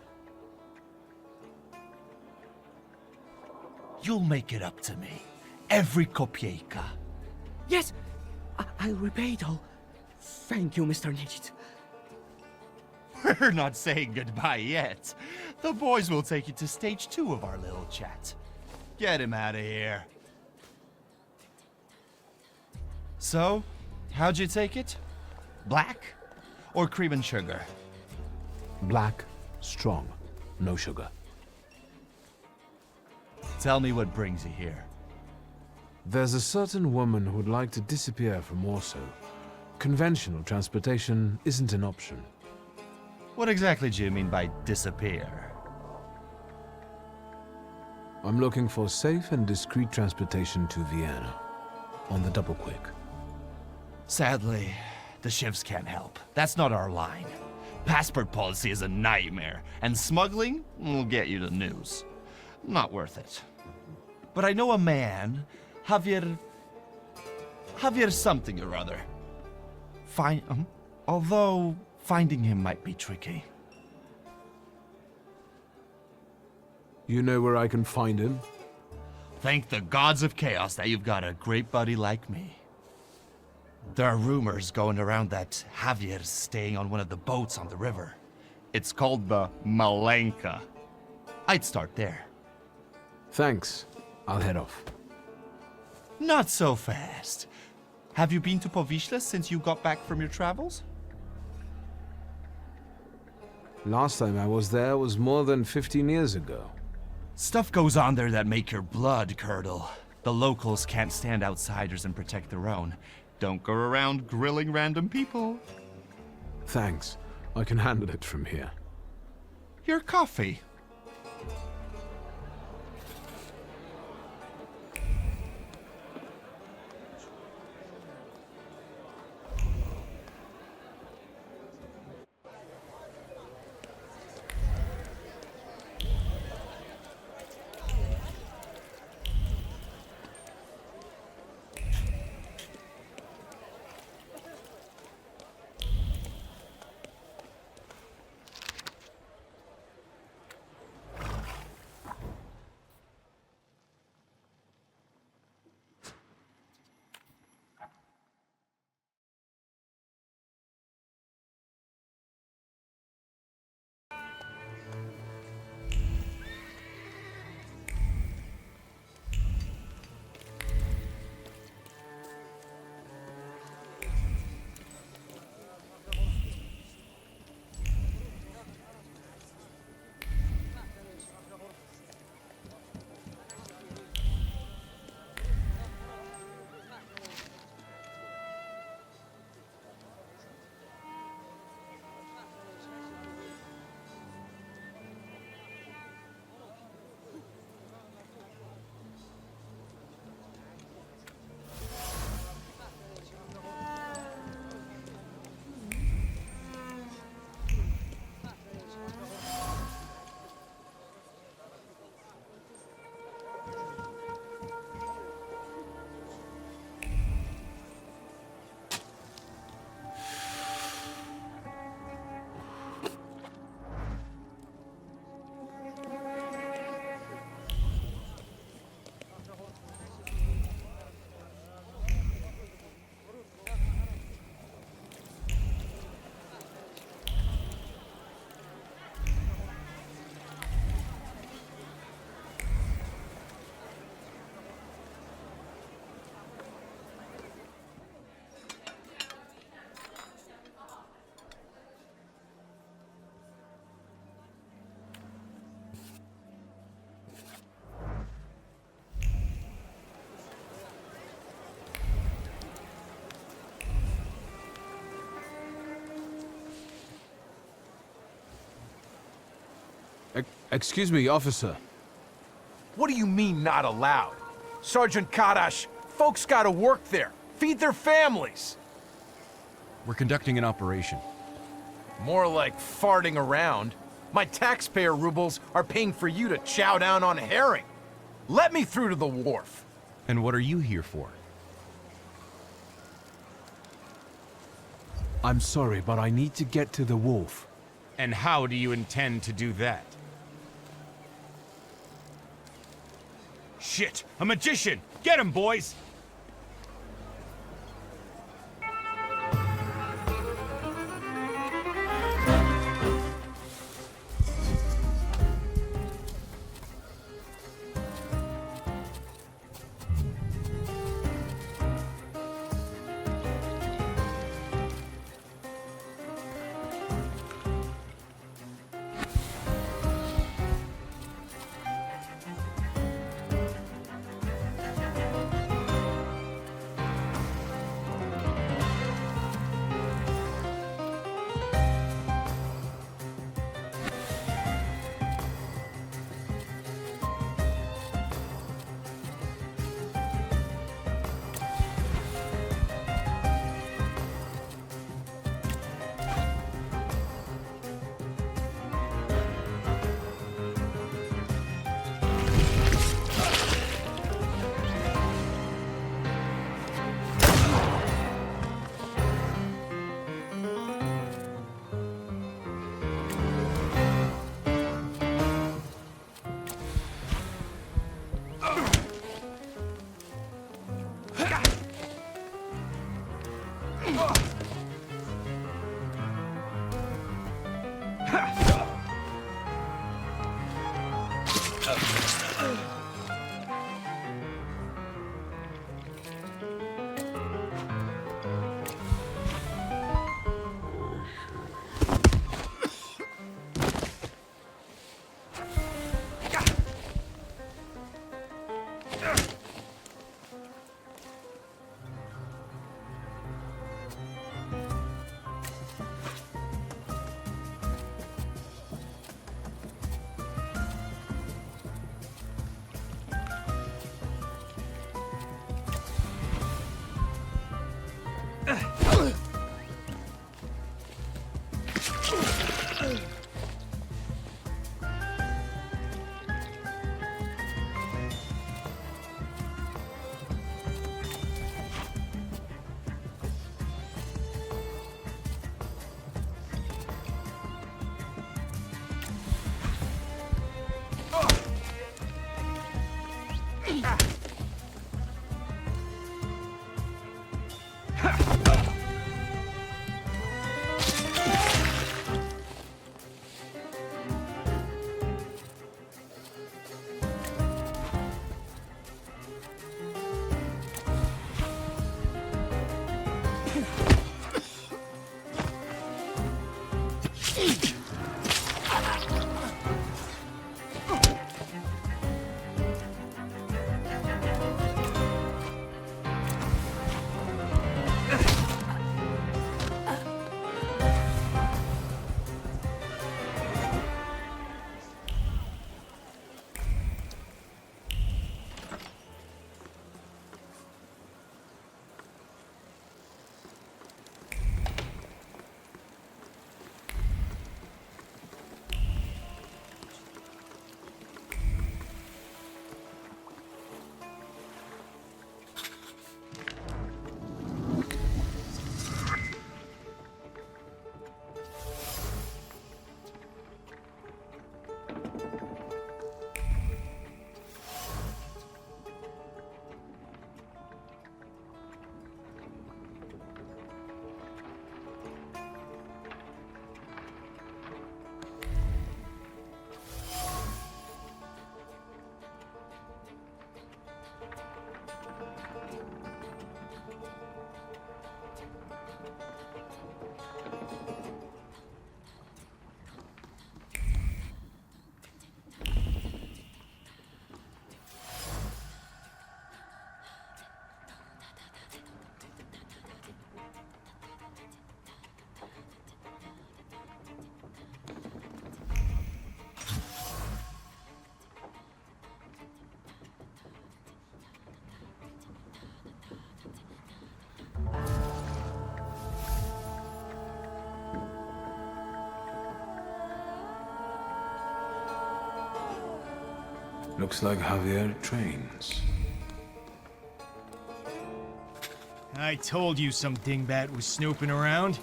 You'll make it up to me. Every kopieka. Yes, I'll repay it all. Thank you, Mr. Nedges. We're not saying goodbye yet. The boys will take you to stage 2 of our little chat. Get him out of here. So, how'd you take it? Black or cream and sugar? Black, strong, no sugar. Tell me what brings you here. There's a certain woman who would like to disappear from Warsaw. Conventional transportation isn't an option. What exactly do you mean by disappear? I'm looking for safe and discreet transportation to Vienna. On the double quick. Sadly, the shivs can't help. That's not our line. Passport policy is a nightmare, and smuggling will get you the news. Not worth it. But I know a man, Javier something or other. Although finding him might be tricky. You know where I can find him? Thank the gods of chaos that you've got a great buddy like me. There are rumors going around that Javier's staying on one of the boats on the river. It's called the Malenka. I'd start there. Thanks. I'll head off. Not so fast. Have you been to Povishla since you got back from your travels? Last time I was there was more than 15 years ago. Stuff goes on there that make your blood curdle. The locals can't stand outsiders and protect their own. Don't go around grilling random people. Thanks. I can handle it from here. Your coffee. Excuse me, officer. What do you mean, not allowed? Sergeant Kadash, folks gotta work there. Feed their families. We're conducting an operation. More like farting around. My taxpayer rubles are paying for you to chow down on herring. Let me through to the wharf. And what are you here for? I'm sorry, but I need to get to the wharf. And how do you intend to do that? Shit! A magician! Get him, boys! Looks like Javier trains. I told you some dingbat was snooping around.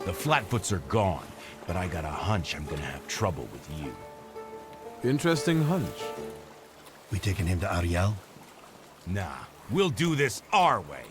The Flatfoots are gone, but I got a hunch I'm gonna have trouble with you. Interesting hunch. We taking him to Ariel? Nah, we'll do this our way.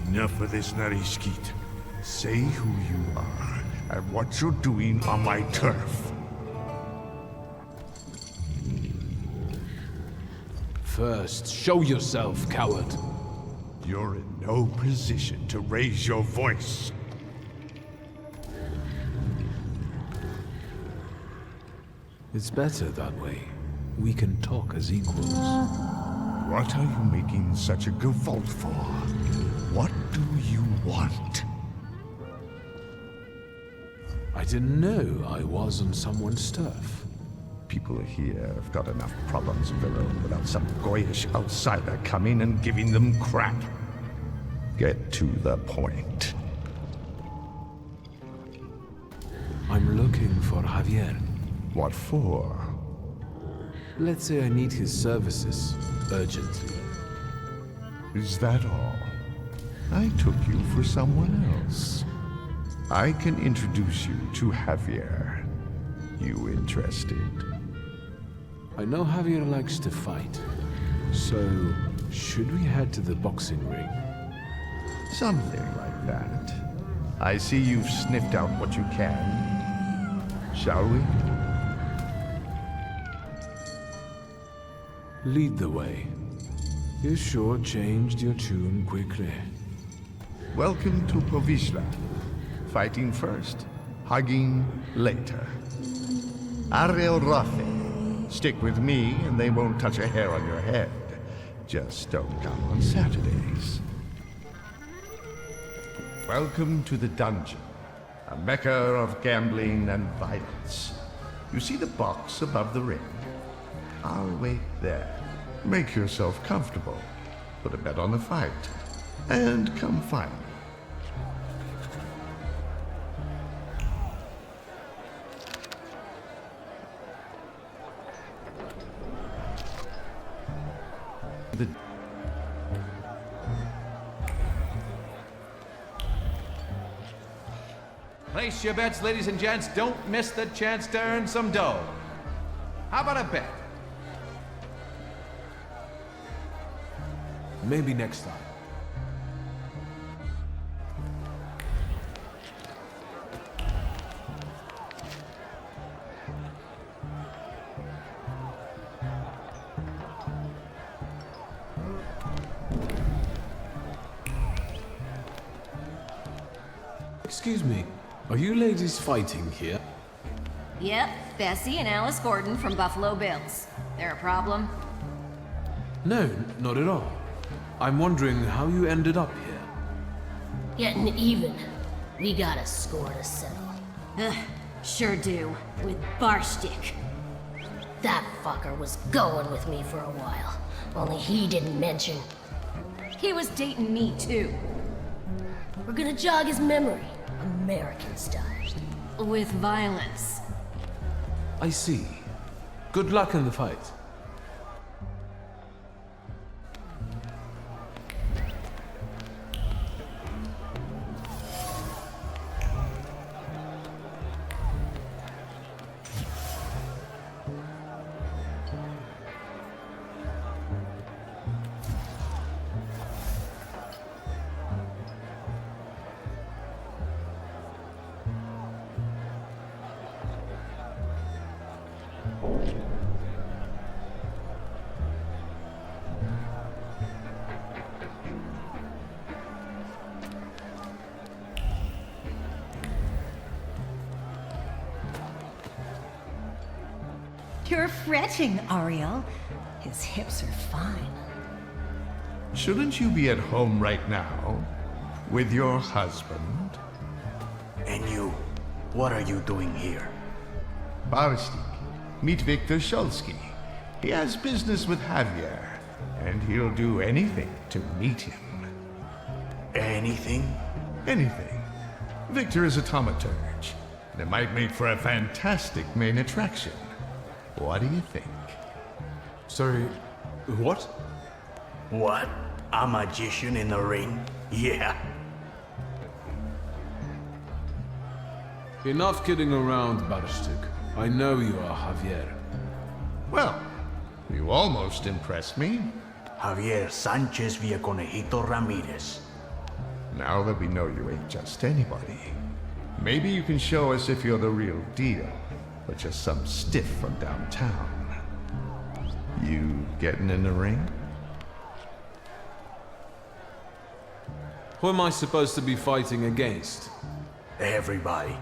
Enough of this Narishkit. Say who you are and what you're doing on my turf. First, show yourself, coward. You're in no position to raise your voice. It's better that way. We can talk as equals. What are you making such a gavolt for? What do you want? I didn't know I was on someone's turf. People here have got enough problems of their own without some goyish outsider coming and giving them crap. Get to the point. I'm looking for Javier. What for? Let's say I need his services urgently. Is that all? I took you for someone else. I can introduce you to Javier. You interested? I know Javier likes to fight. So, should we head to the boxing ring? Something like that. I see you've sniffed out what you can. Shall we? Lead the way. You sure changed your tune quickly. Welcome to Povishla. Fighting first, hugging later. Ariel Rafe. Stick with me and they won't touch a hair on your head. Just don't come on Saturdays. Welcome to the dungeon, a mecca of gambling and violence. You see the box above the ring? I'll wait there. Make yourself comfortable. Put a bet on the fight. And come find me. Place your bets, ladies and gents. Don't miss the chance to earn some dough. How about a bet? Maybe next time. Excuse me, are you ladies fighting here? Yep, Bessie and Alice Gordon from Buffalo Bills. There a problem? No, not at all. I'm wondering how you ended up here. Getting even. We got a score to settle. Sure do. With Barstick. That fucker was going with me for a while. Only he didn't mention. He was dating me too. We're gonna jog his memory. American style. With violence. I see. Good luck in the fight. You're fretting, Ariel. His hips are fine. Shouldn't you be at home right now? With your husband? And you, what are you doing here? Barstik, meet Victor Shulsky. He has business with Javier, and he'll do anything to meet him. Anything? Anything. Victor is a thaumaturge, and it might make for a fantastic main attraction. What do you think? Sorry, what? What? A magician in the ring? Yeah. Enough kidding around, Barstik. I know you are Javier. Well, you almost impressed me. Javier Sanchez Villaconejito Ramirez. Now that we know you ain't just anybody, maybe you can show us if you're the real deal, or just some stiff from downtown. You getting in the ring? Who am I supposed to be fighting against? Everybody.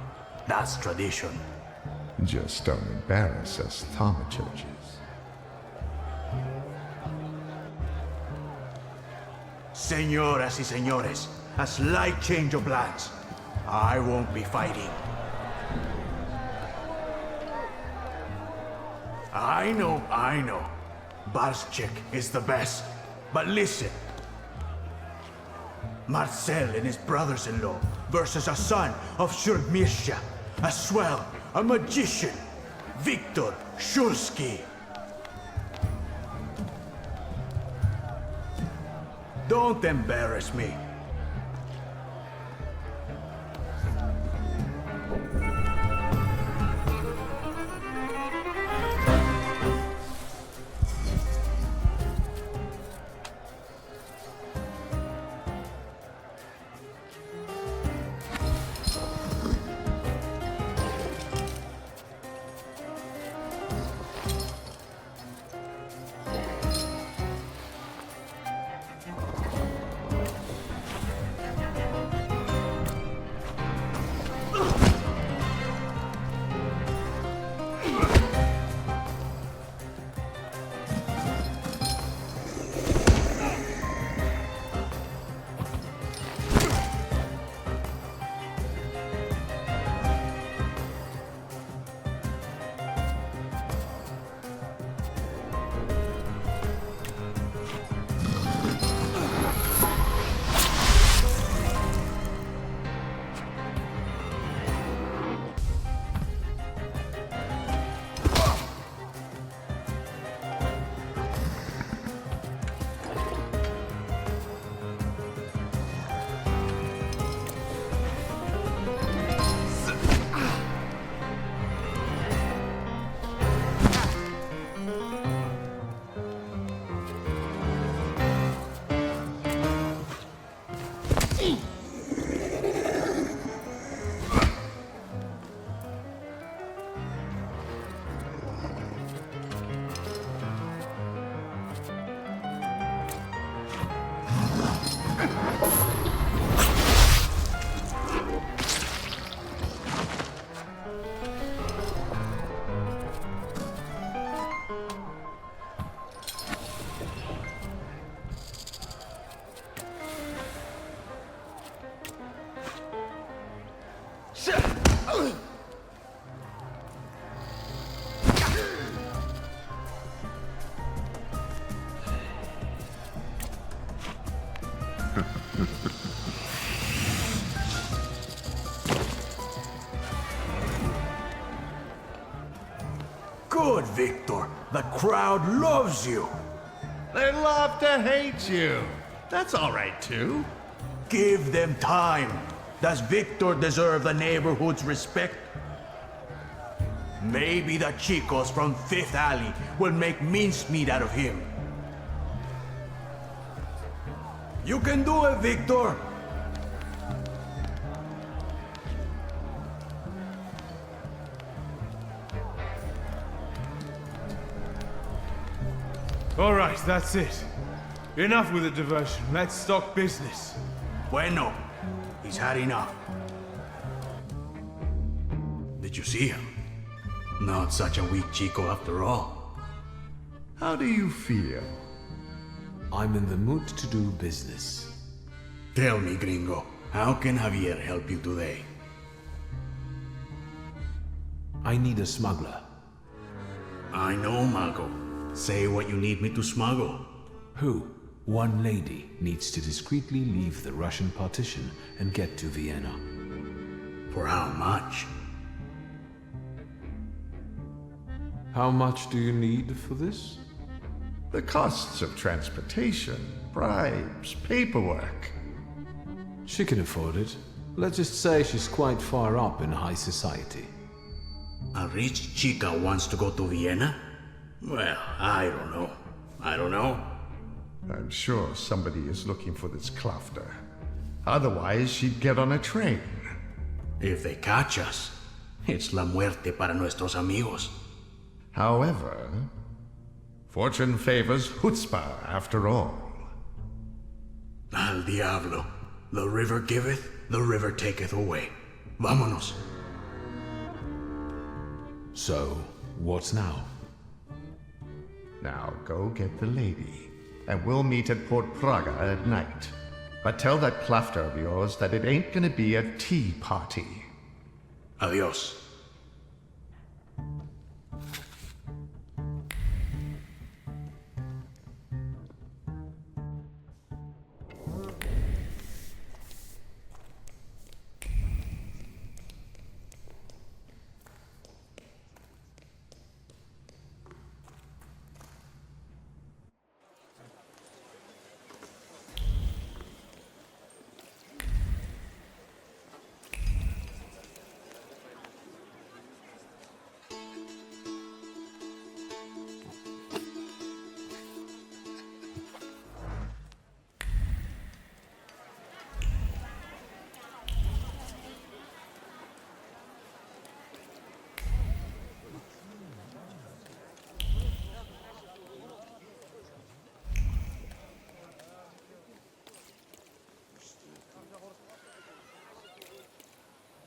That's tradition. Just don't embarrass us thaumaturges. Señoras y señores, a slight change of plans. I won't be fighting. I know. Barschek is the best. But listen. Marcel and his brothers-in-law versus a son of Shurmirsha, a swell, a magician, Victor Shulsky. Don't embarrass me. Good, Victor. The crowd loves you. They love to hate you. That's all right, too. Give them time. Does Victor deserve the neighborhood's respect? Maybe the chicos from Fifth Alley will make mincemeat out of him. You can do it, Victor. All right, that's it. Enough with the diversion. Let's talk business. Bueno. He's had enough. Did you see him? Not such a weak chico after all. How do you feel? I'm in the mood to do business. Tell me, gringo, how can Javier help you today? I need a smuggler. I know, Mago. Say what you need me to smuggle. Who? One lady needs to discreetly leave the Russian partition and get to Vienna. For how much? How much do you need for this? The costs of transportation, bribes, paperwork. She can afford it. Let's just say she's quite far up in high society. A rich chica wants to go to Vienna? Well, I don't know. I'm sure somebody is looking for this Klafter. Otherwise, she'd get on a train. If they catch us, it's la muerte para nuestros amigos. However, fortune favors chutzpah after all. Al diablo. The river giveth, the river taketh away. Vámonos. So, what's now? Now go get the lady, and we'll meet at Port Praga at night. But tell that Klafter of yours that it ain't gonna be a tea party. Adios.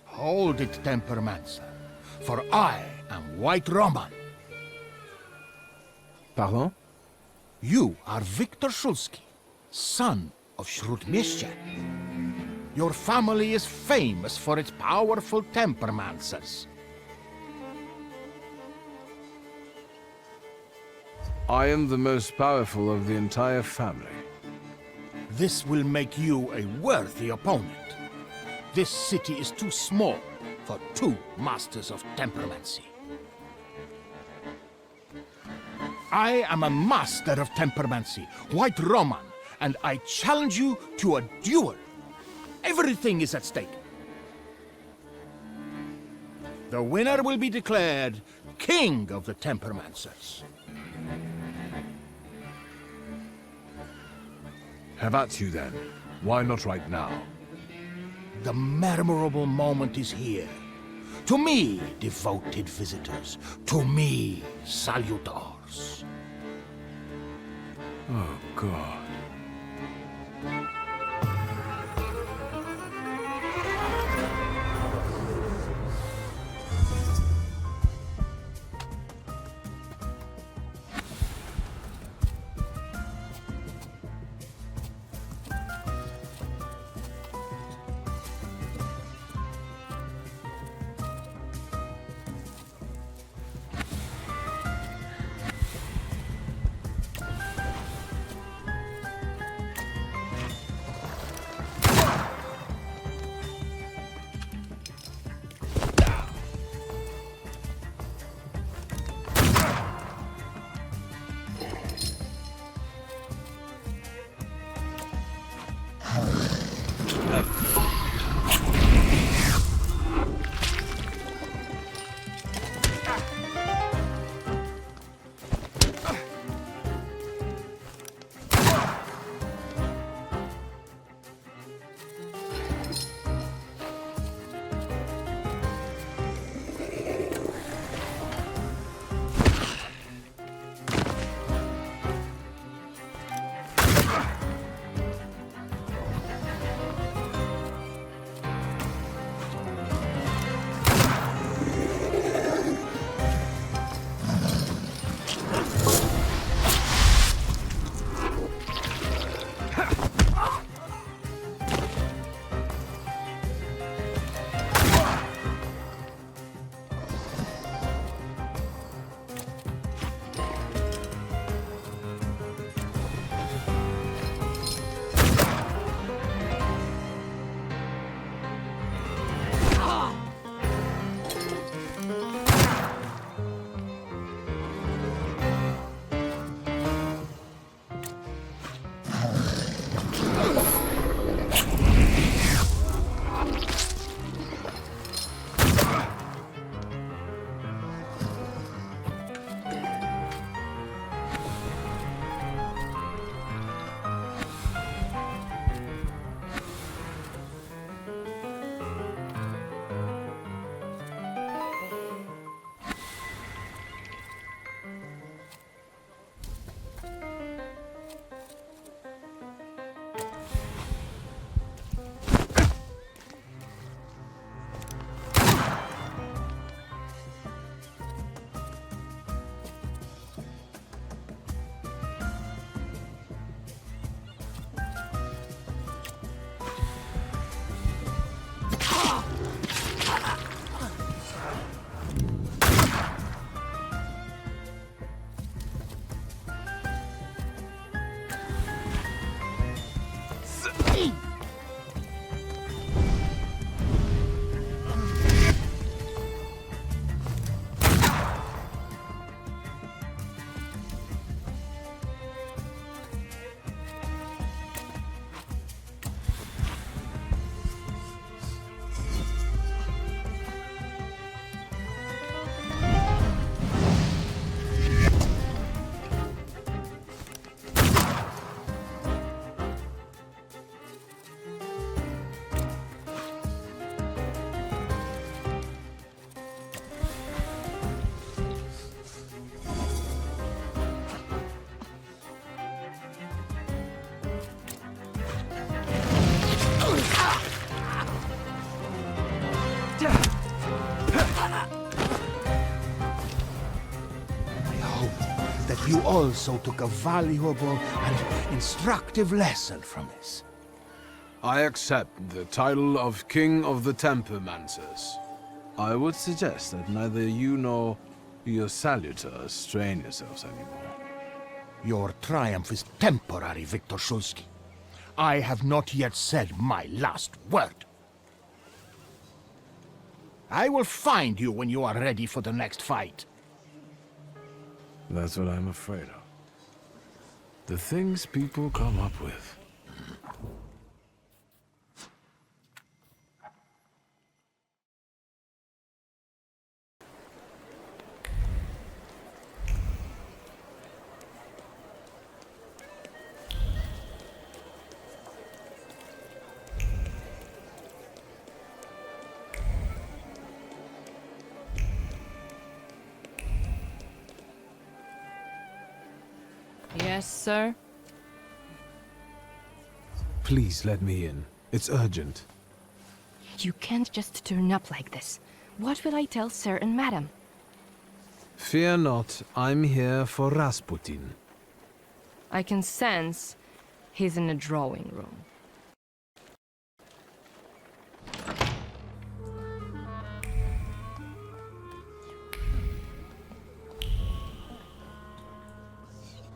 Hold it, Tempermancer, for I am White Roman. Pardon? You are Victor Shulsky, son of Shrutmiesha. Your family is famous for its powerful Tempermancers. I am the most powerful of the entire family. This will make you a worthy opponent. This city is too small for two masters of temperamency. I am a master of temperamency, White Roman, and I challenge you to a duel. Everything is at stake. The winner will be declared King of the Temperamancers. Have at you then. Why not right now? The memorable moment is here. To me, devoted visitors. To me, salutors. Oh, God. You also took a valuable and instructive lesson from us. I accept the title of King of the Tempermancers. I would suggest that neither you nor your salutors strain yourselves anymore. Your triumph is temporary, Victor Shulsky. I have not yet said my last word. I will find you when you are ready for the next fight. That's what I'm afraid of. The things people come up with. Yes, sir? Please let me in. It's urgent. You can't just turn up like this. What will I tell sir and madam? Fear not, I'm here for Rasputin. I can sense he's in the drawing room.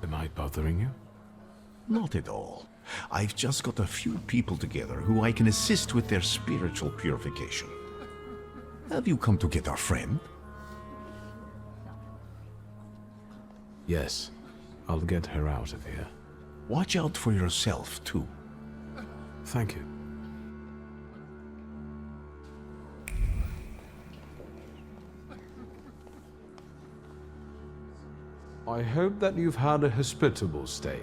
Am I bothering you? Not at all. I've just got a few people together who I can assist with their spiritual purification. Have you come to get our friend? Yes. I'll get her out of here. Watch out for yourself, too. Thank you. I hope that you've had a hospitable stay.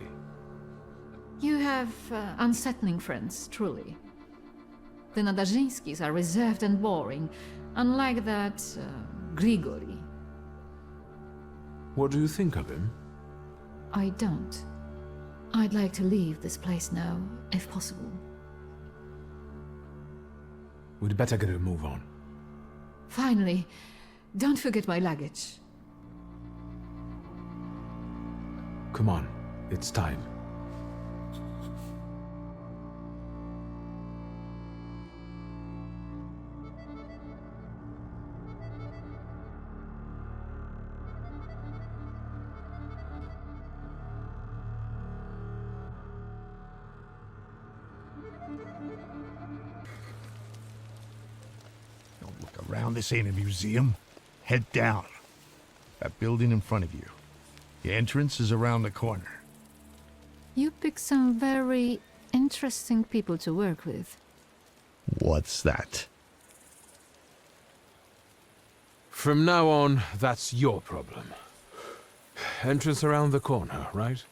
You have unsettling friends, truly. The Nadazhinskis are reserved and boring, unlike that Grigory. What do you think of him? I don't. I'd like to leave this place now, if possible. We'd better get a move on. Finally, don't forget my luggage. Come on, it's time. Don't look around, this ain't a museum. Head down. That building in front of you. The entrance is around the corner. You pick some very interesting people to work with. What's that? From now on, that's your problem. Entrance around the corner, right?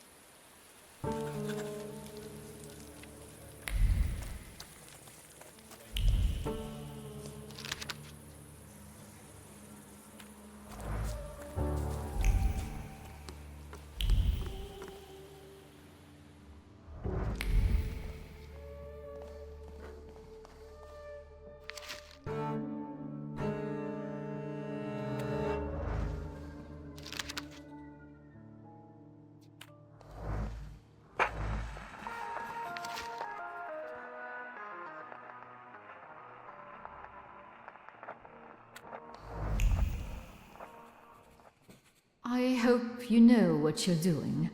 I hope you know what you're doing.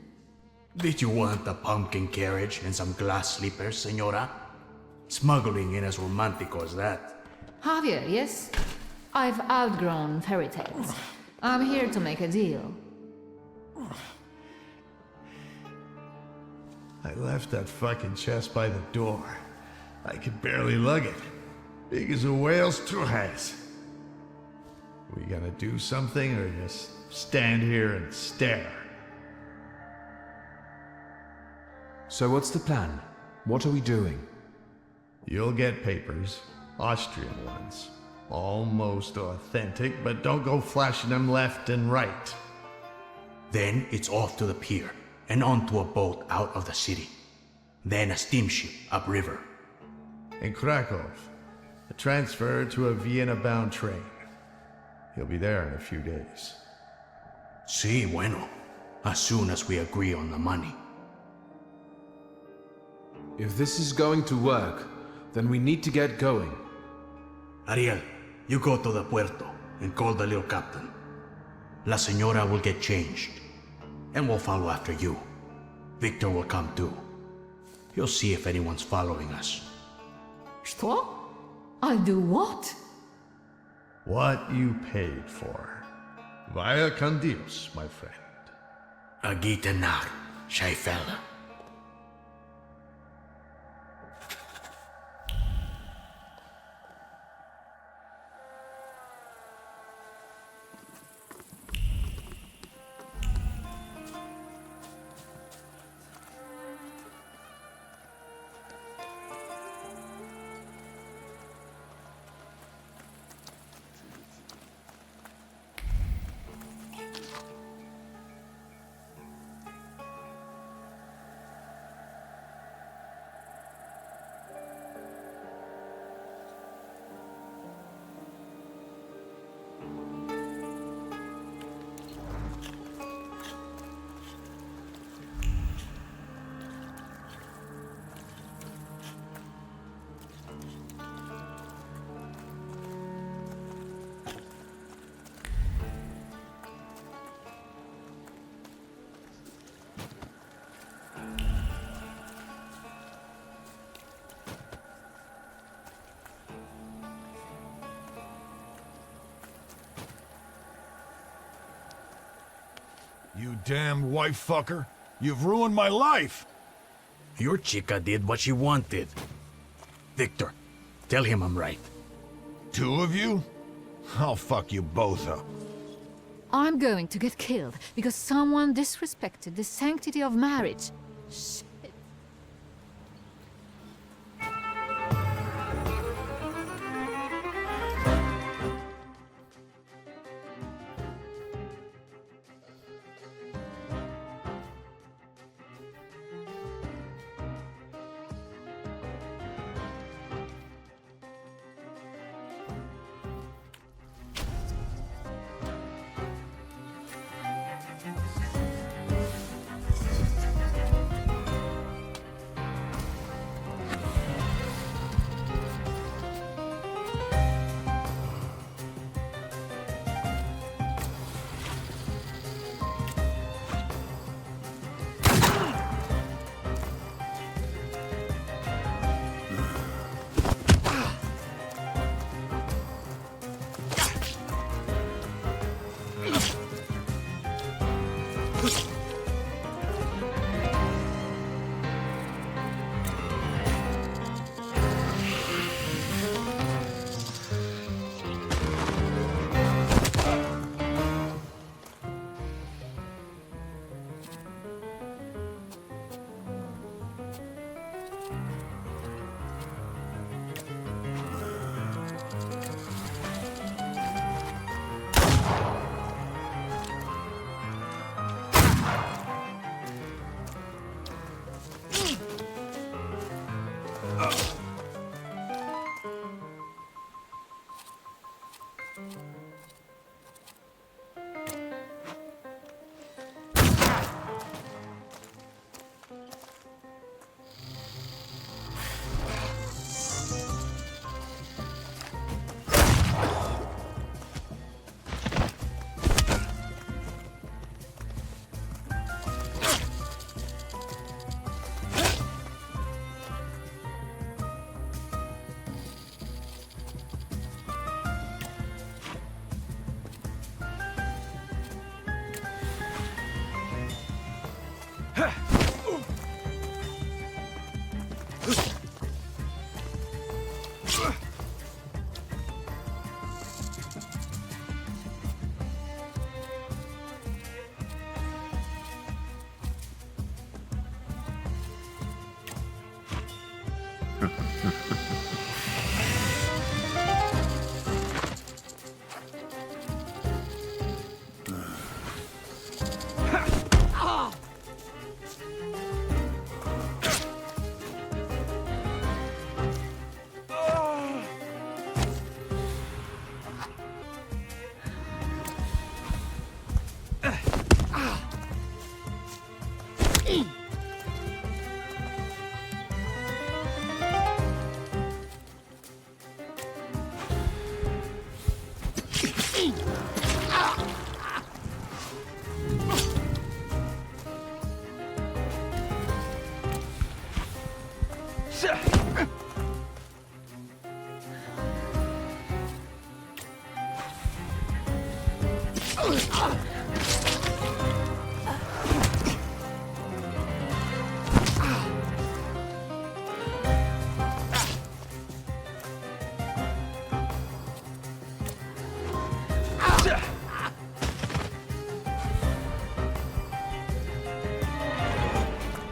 Did you want a pumpkin carriage and some glass slippers, senora? Smuggling ain't as romantico as that. Javier, yes? I've outgrown fairy tales. I'm here to make a deal. I left that fucking chest by the door. I could barely lug it. Big as a whale's trujillos. We gonna do something or just stand here and stare? So what's the plan? What are we doing? You'll get papers, Austrian ones. Almost authentic, but don't go flashing them left and right. Then it's off to the pier and onto a boat out of the city. Then a steamship upriver. In Krakow, a transfer to a Vienna-bound train. He'll be there in a few days. Sí, bueno. As soon as we agree on the money. If this is going to work, then we need to get going. Ariel, you go to the puerto and call the little captain. La Señora will get changed, and we'll follow after you. Victor will come too. He'll see if anyone's following us. Что? I'll do what? What you paid for. Vaya con Dios, my friend. Agitenar, Scheifele. You damn wife fucker. You've ruined my life. Your chica did what she wanted. Victor, tell him I'm right. Two of you? I'll fuck you both up. I'm going to get killed because someone disrespected the sanctity of marriage. Shit.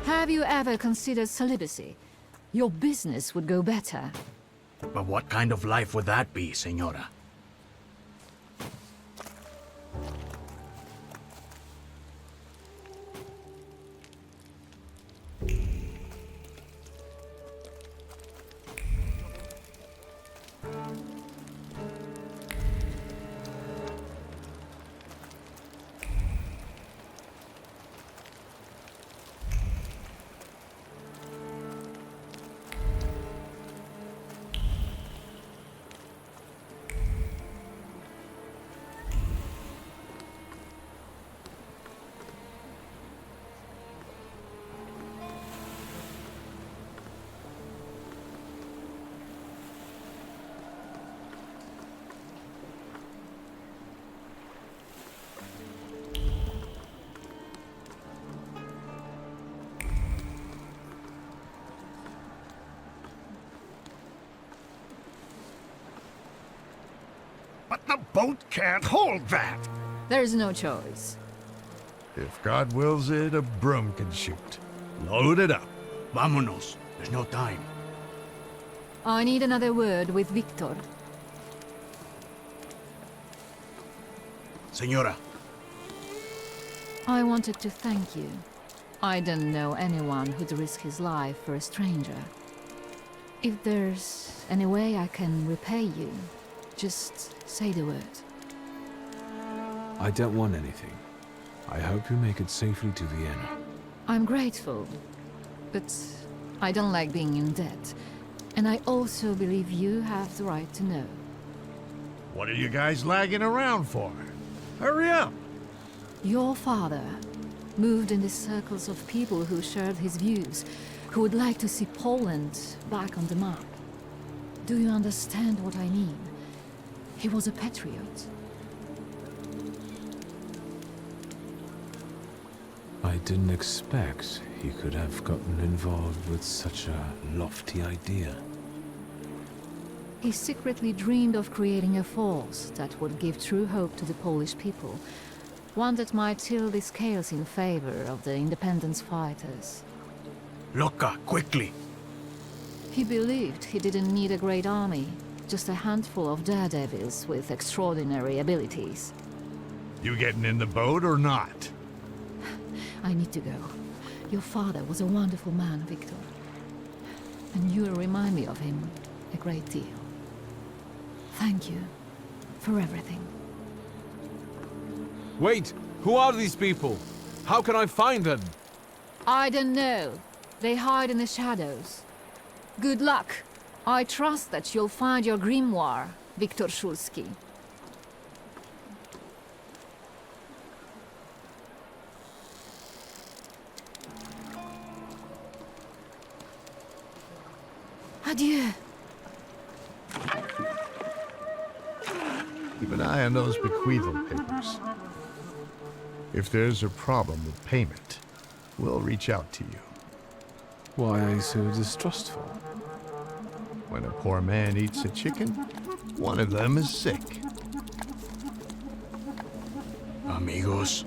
Have you ever considered celibacy? Your business would go better. But what kind of life would that be, Senora? But the boat can't hold that! There's no choice. If God wills it, a broom can shoot. Load it up. Vámonos. There's no time. I need another word with Victor. Senora. I wanted to thank you. I don't know anyone who'd risk his life for a stranger. If there's any way I can repay you, just say the word. I don't want anything. I hope you make it safely to Vienna. I'm grateful, but I don't like being in debt. And I also believe you have the right to know. What are you guys lagging around for? Hurry up! Your father moved in the circles of people who shared his views, who would like to see Poland back on the map. Do you understand what I mean? He was a patriot. I didn't expect he could have gotten involved with such a lofty idea. He secretly dreamed of creating a force that would give true hope to the Polish people, one that might tilt the scales in favor of the independence fighters. Loca, quickly! He believed he didn't need a great army, just a handful of daredevils with extraordinary abilities. You getting in the boat or not? I need to go. Your father was a wonderful man, Victor. And you remind me of him a great deal. Thank you for everything. Wait! Who are these people? How can I find them? I don't know. They hide in the shadows. Good luck. I trust that you'll find your grimoire, Viktor Szulski. Adieu. Keep an eye on those bequeathal papers. If there's a problem with payment, we'll reach out to you. Why are you so distrustful? When a poor man eats a chicken, one of them is sick. Amigos.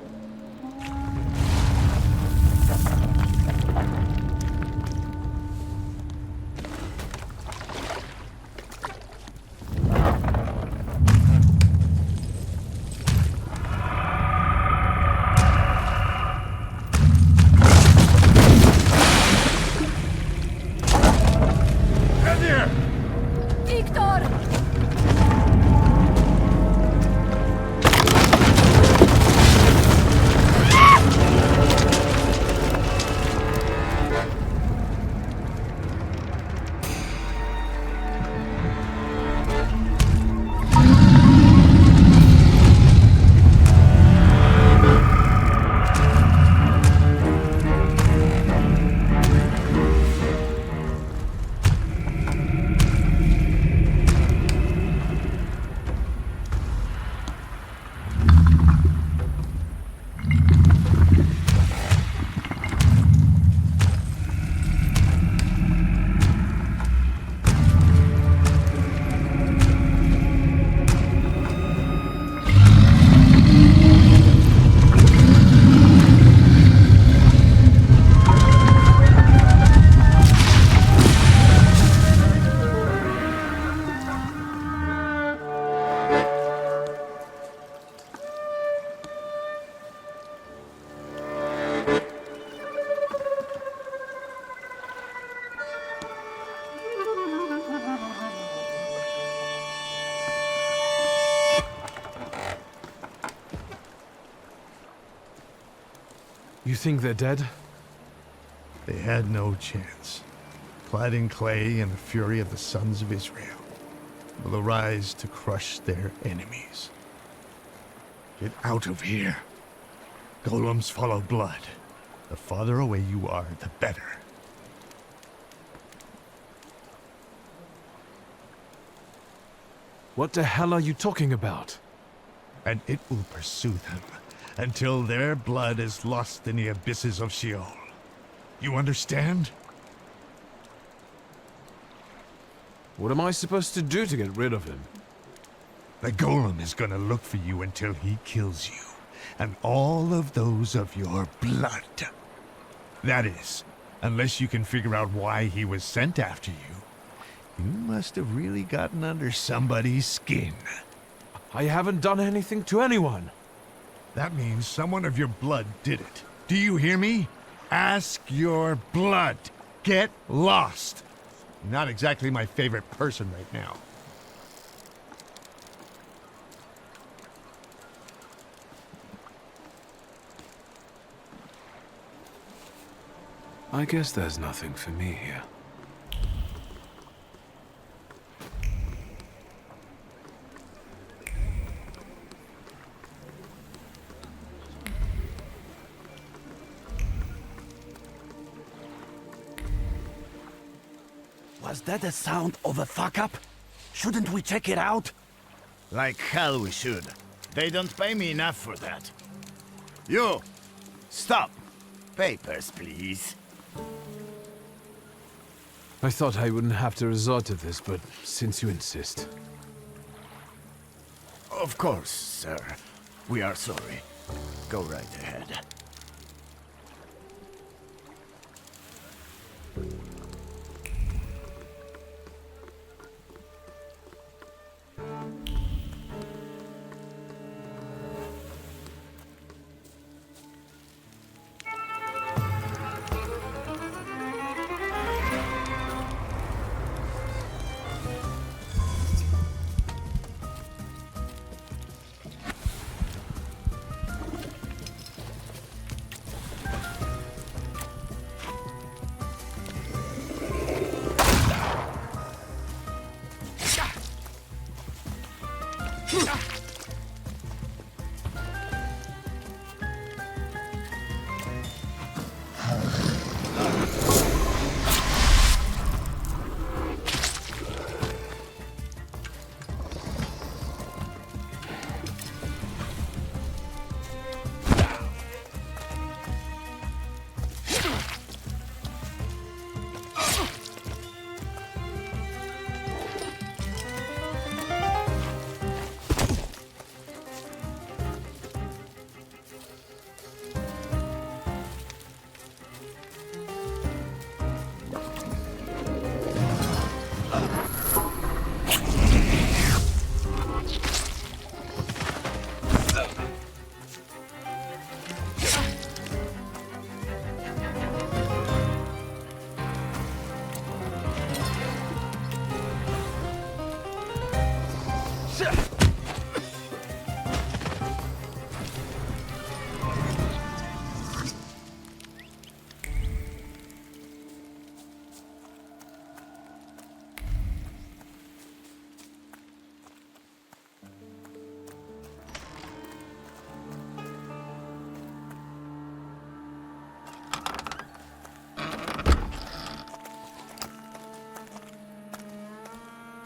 You think they're dead? They had no chance. Clad in clay and the fury of the sons of Israel will arise to crush their enemies. Get out of here. Golems follow blood. The farther away you are, the better. What the hell are you talking about? And it will pursue them until their blood is lost in the abysses of Sheol. You understand? What am I supposed to do to get rid of him? The golem is gonna look for you until he kills you, and all of those of your blood. That is, unless you can figure out why he was sent after you. You must have really gotten under somebody's skin. I haven't done anything to anyone. That means someone of your blood did it. Do you hear me? Ask your blood. Get lost. Not exactly my favorite person right now. I guess there's nothing for me here. Was that the sound of a fuck-up? Shouldn't we check it out? Like hell we should. They don't pay me enough for that. You! Stop! Papers, please. I thought I wouldn't have to resort to this, but since you insist. Of course, sir. We are sorry. Go right ahead.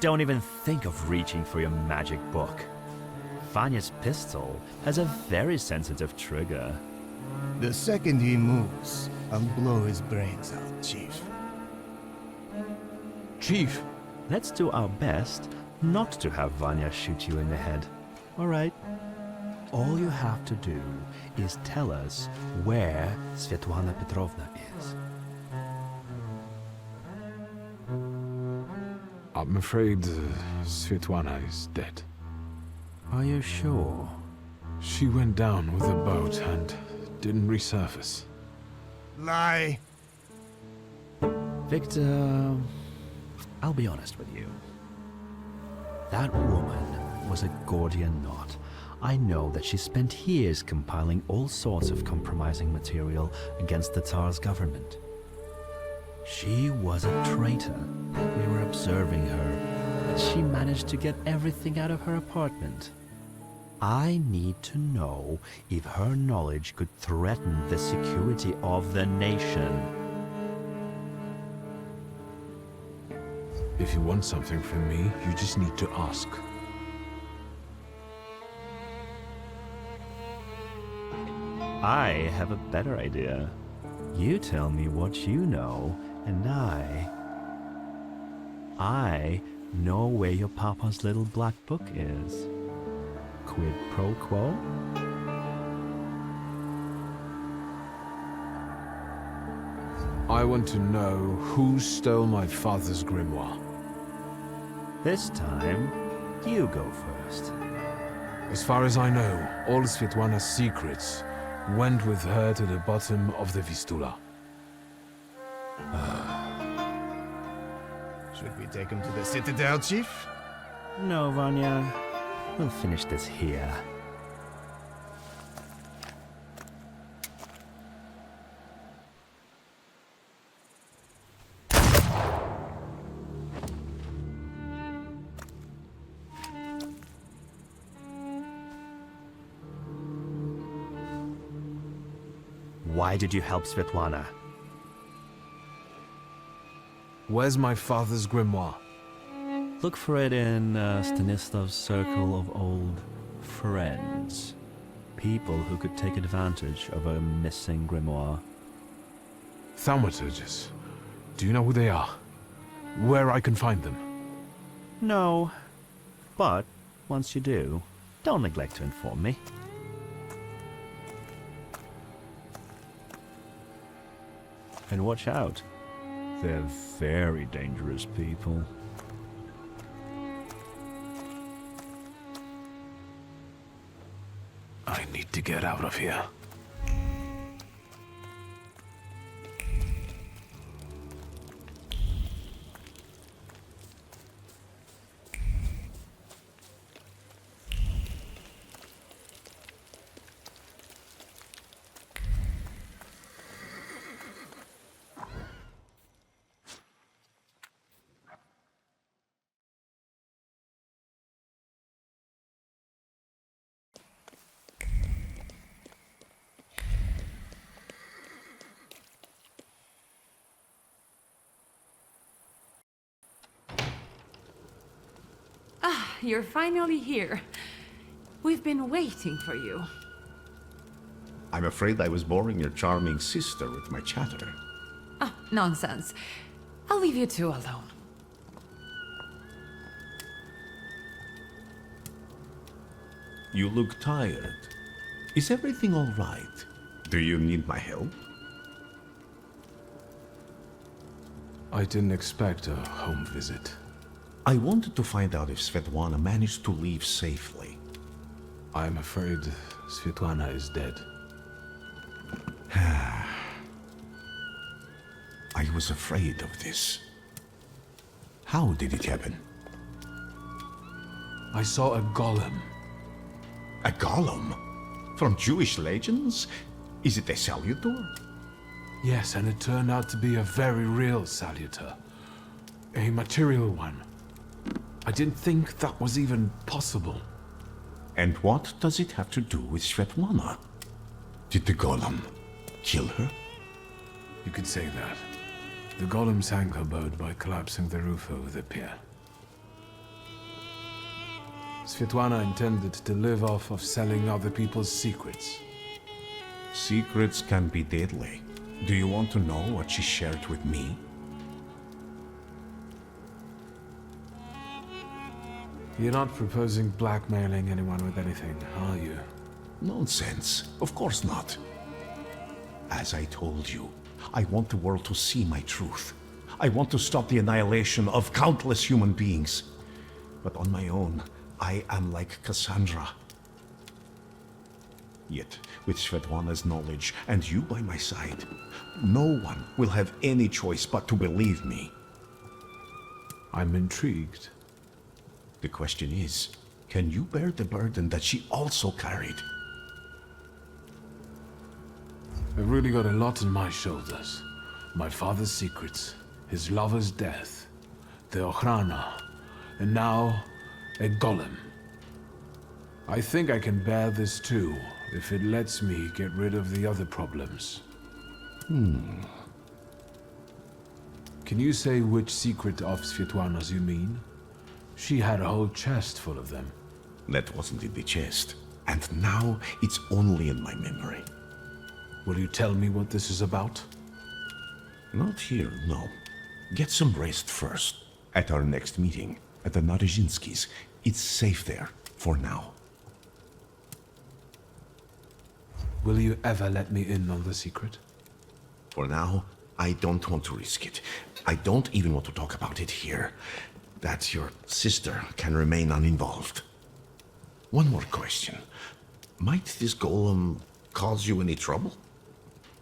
Don't even think of reaching for your magic book. Vanya's pistol has a very sensitive trigger. The second he moves, I'll blow his brains out, Chief. Chief, let's do our best not to have Vanya shoot you in the head. All right? All you have to do is tell us where Svetlana Petrovna is. I'm afraid Svetlana is dead. Are you sure? She went down with the boat and didn't resurface. Lie. Victor, I'll be honest with you. That woman was a Gordian knot. I know that she spent years compiling all sorts of compromising material against the Tsar's government. She was a traitor. We were observing her, but she managed to get everything out of her apartment. I need to know if her knowledge could threaten the security of the nation. If you want something from me, you just need to ask. I have a better idea. You tell me what you know, and I know where your papa's little black book is. Quid pro quo? I want to know who stole my father's grimoire. This time, you go first. As far as I know, all Svetlana's secrets went with her to the bottom of the Vistula. Should we take him to the Citadel, Chief? No, Vanya. We'll finish this here. Why did you help Svetlana? Where's my father's grimoire? Look for it in Stanislav's circle of old friends. People who could take advantage of a missing grimoire. Thaumaturges. Do you know who they are? Where I can find them? No. But, once you do, don't neglect to inform me. And watch out. They're very dangerous people. I need to get out of here. You're finally here. We've been waiting for you. I'm afraid I was boring your charming sister with my chatter. Oh, nonsense. I'll leave you two alone. You look tired. Is everything all right? Do you need my help? I didn't expect a home visit. I wanted to find out if Svetlana managed to leave safely. I'm afraid Svetlana is dead. I was afraid of this. How did it happen? I saw a golem. A golem? From Jewish legends? Is it a salutor? Yes, and it turned out to be a very real salutor. A material one. I didn't think that was even possible. And what does it have to do with Svetlana? Did the golem kill her? You could say that. The golem sank her boat by collapsing the roof over the pier. Svetlana intended to live off of selling other people's secrets. Secrets can be deadly. Do you want to know what she shared with me? You're not proposing blackmailing anyone with anything, are you? Nonsense. Of course not. As I told you, I want the world to see my truth. I want to stop the annihilation of countless human beings. But on my own, I am like Cassandra. Yet, with Svetlana's knowledge and you by my side, no one will have any choice but to believe me. I'm intrigued. The question is, Can you bear the burden that she also carried? I've really got a lot on my shoulders. My father's secrets, his lover's death, the Ochrana, and now a golem. I think I can bear this too, if it lets me get rid of the other problems. Can you say which secret of Svetlana's you mean? She had a whole chest full of them. That wasn't in the chest, and now it's only in my memory. Will you tell me what this is about? Not here, no. Get some rest first. At our next meeting, at the Narizhinskis. It's safe there, for now. Will you ever let me in on the secret? For now, I don't want to risk it. I don't even want to talk about it here. That your sister can remain uninvolved. One more question. Might this golem cause you any trouble?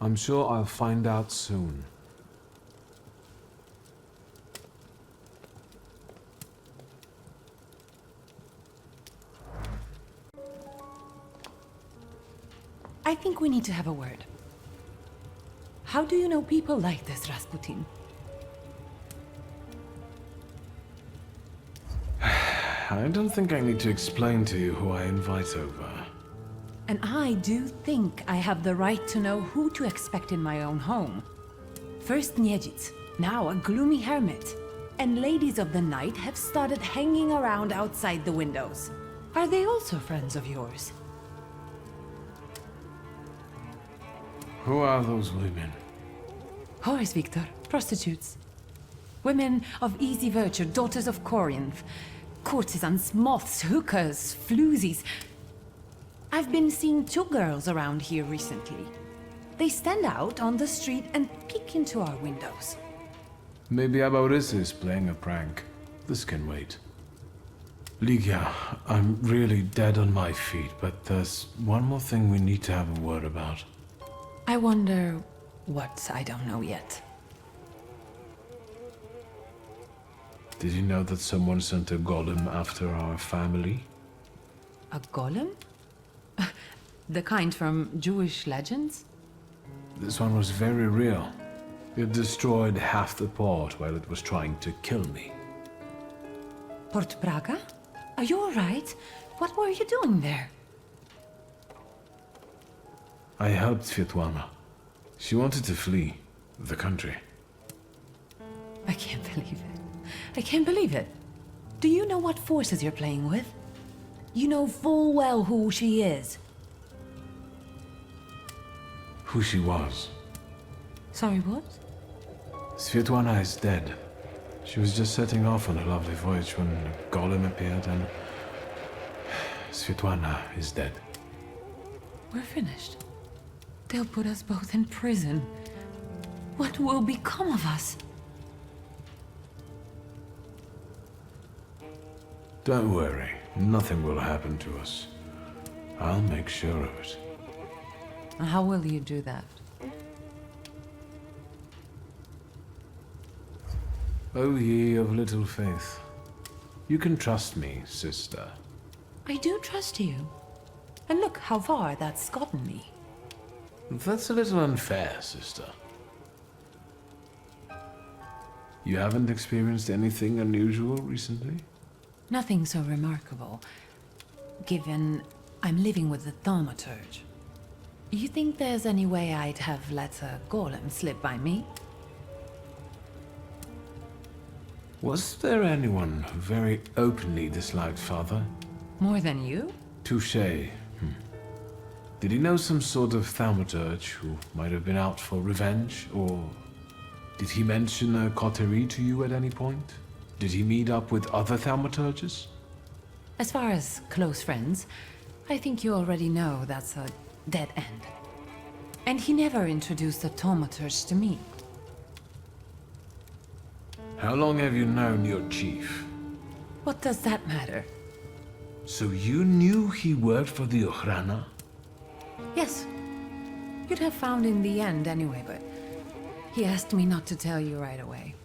I'm sure I'll find out soon. I think we need to have a word. How do you know people like this, Rasputin? I don't think I need to explain to you who I invite over. And I do think I have the right to know who to expect in my own home. First Niedzic, now a gloomy hermit. And ladies of the night have started hanging around outside the windows. Are they also friends of yours? Who are those women? Whores, Victor. Prostitutes. Women of easy virtue, daughters of Corinth. Courtesans, moths, hookers, floozies. I've been seeing 2 girls around here recently. They stand out on the street and peek into our windows. Maybe Abaurissa is playing a prank. This can wait. Ligia, I'm really dead on my feet, but there's one more thing we need to have a word about. I wonder what I don't know yet. Did you know that someone sent a golem after our family? A golem? The kind from Jewish legends? This one was very real. It destroyed half the port while it was trying to kill me. Port Braga? Are you alright? What were you doing there? I helped Svetlana. She wanted to flee the country. I can't believe it. I can't believe it. Do you know what forces you're playing with? You know full well who she is. Who she was. Sorry, what? Svetlana is dead. She was just setting off on a lovely voyage when a golem appeared and... Svetlana is dead. We're finished. They'll put us both in prison. What will become of us? Don't worry. Nothing will happen to us. I'll make sure of it. How will you do that? O ye of little faith. You can trust me, sister. I do trust you. And look how far that's gotten me. That's a little unfair, sister. You haven't experienced anything unusual recently? Nothing so remarkable, given I'm living with the Thaumaturge. You think there's any way I'd have let a golem slip by me? Was there anyone who very openly disliked Father? More than you? Touché. Did he know some sort of thaumaturge who might have been out for revenge, or did he mention a coterie to you at any point? Did he meet up with other thaumaturges? As far as close friends, I think you already know that's a dead end. And he never introduced a thaumaturge to me. How long have you known your chief? What does that matter? So you knew he worked for the Ochrana? Yes. You'd have found in the end anyway, but he asked me not to tell you right away.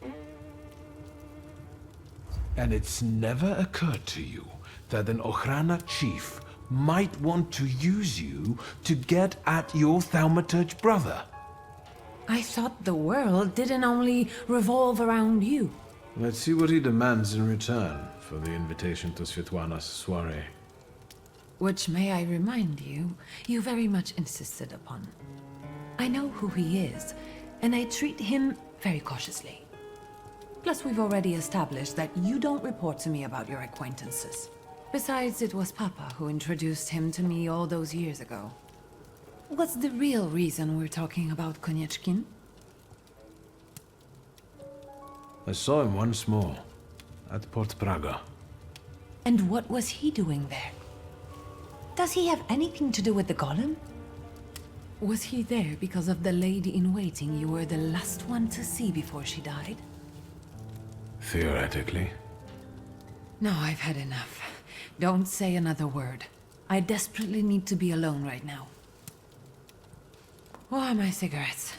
And it's never occurred to you that an Ochrana chief might want to use you to get at your Thaumaturge brother. I thought the world didn't only revolve around you. Let's see what he demands in return for the invitation to Svetlana's soiree. Which, may I remind you, you very much insisted upon. I know who he is, and I treat him very cautiously. Plus, we've already established that you don't report to me about your acquaintances. Besides, it was Papa who introduced him to me all those years ago. What's the real reason we're talking about Konieczkin? I saw him once more, at Port Praga. And what was he doing there? Does he have anything to do with the golem? Was he there because of the lady-in-waiting you were the last one to see before she died? Theoretically. No, I've had enough. Don't say another word. I desperately need to be alone right now. Oh, my cigarettes.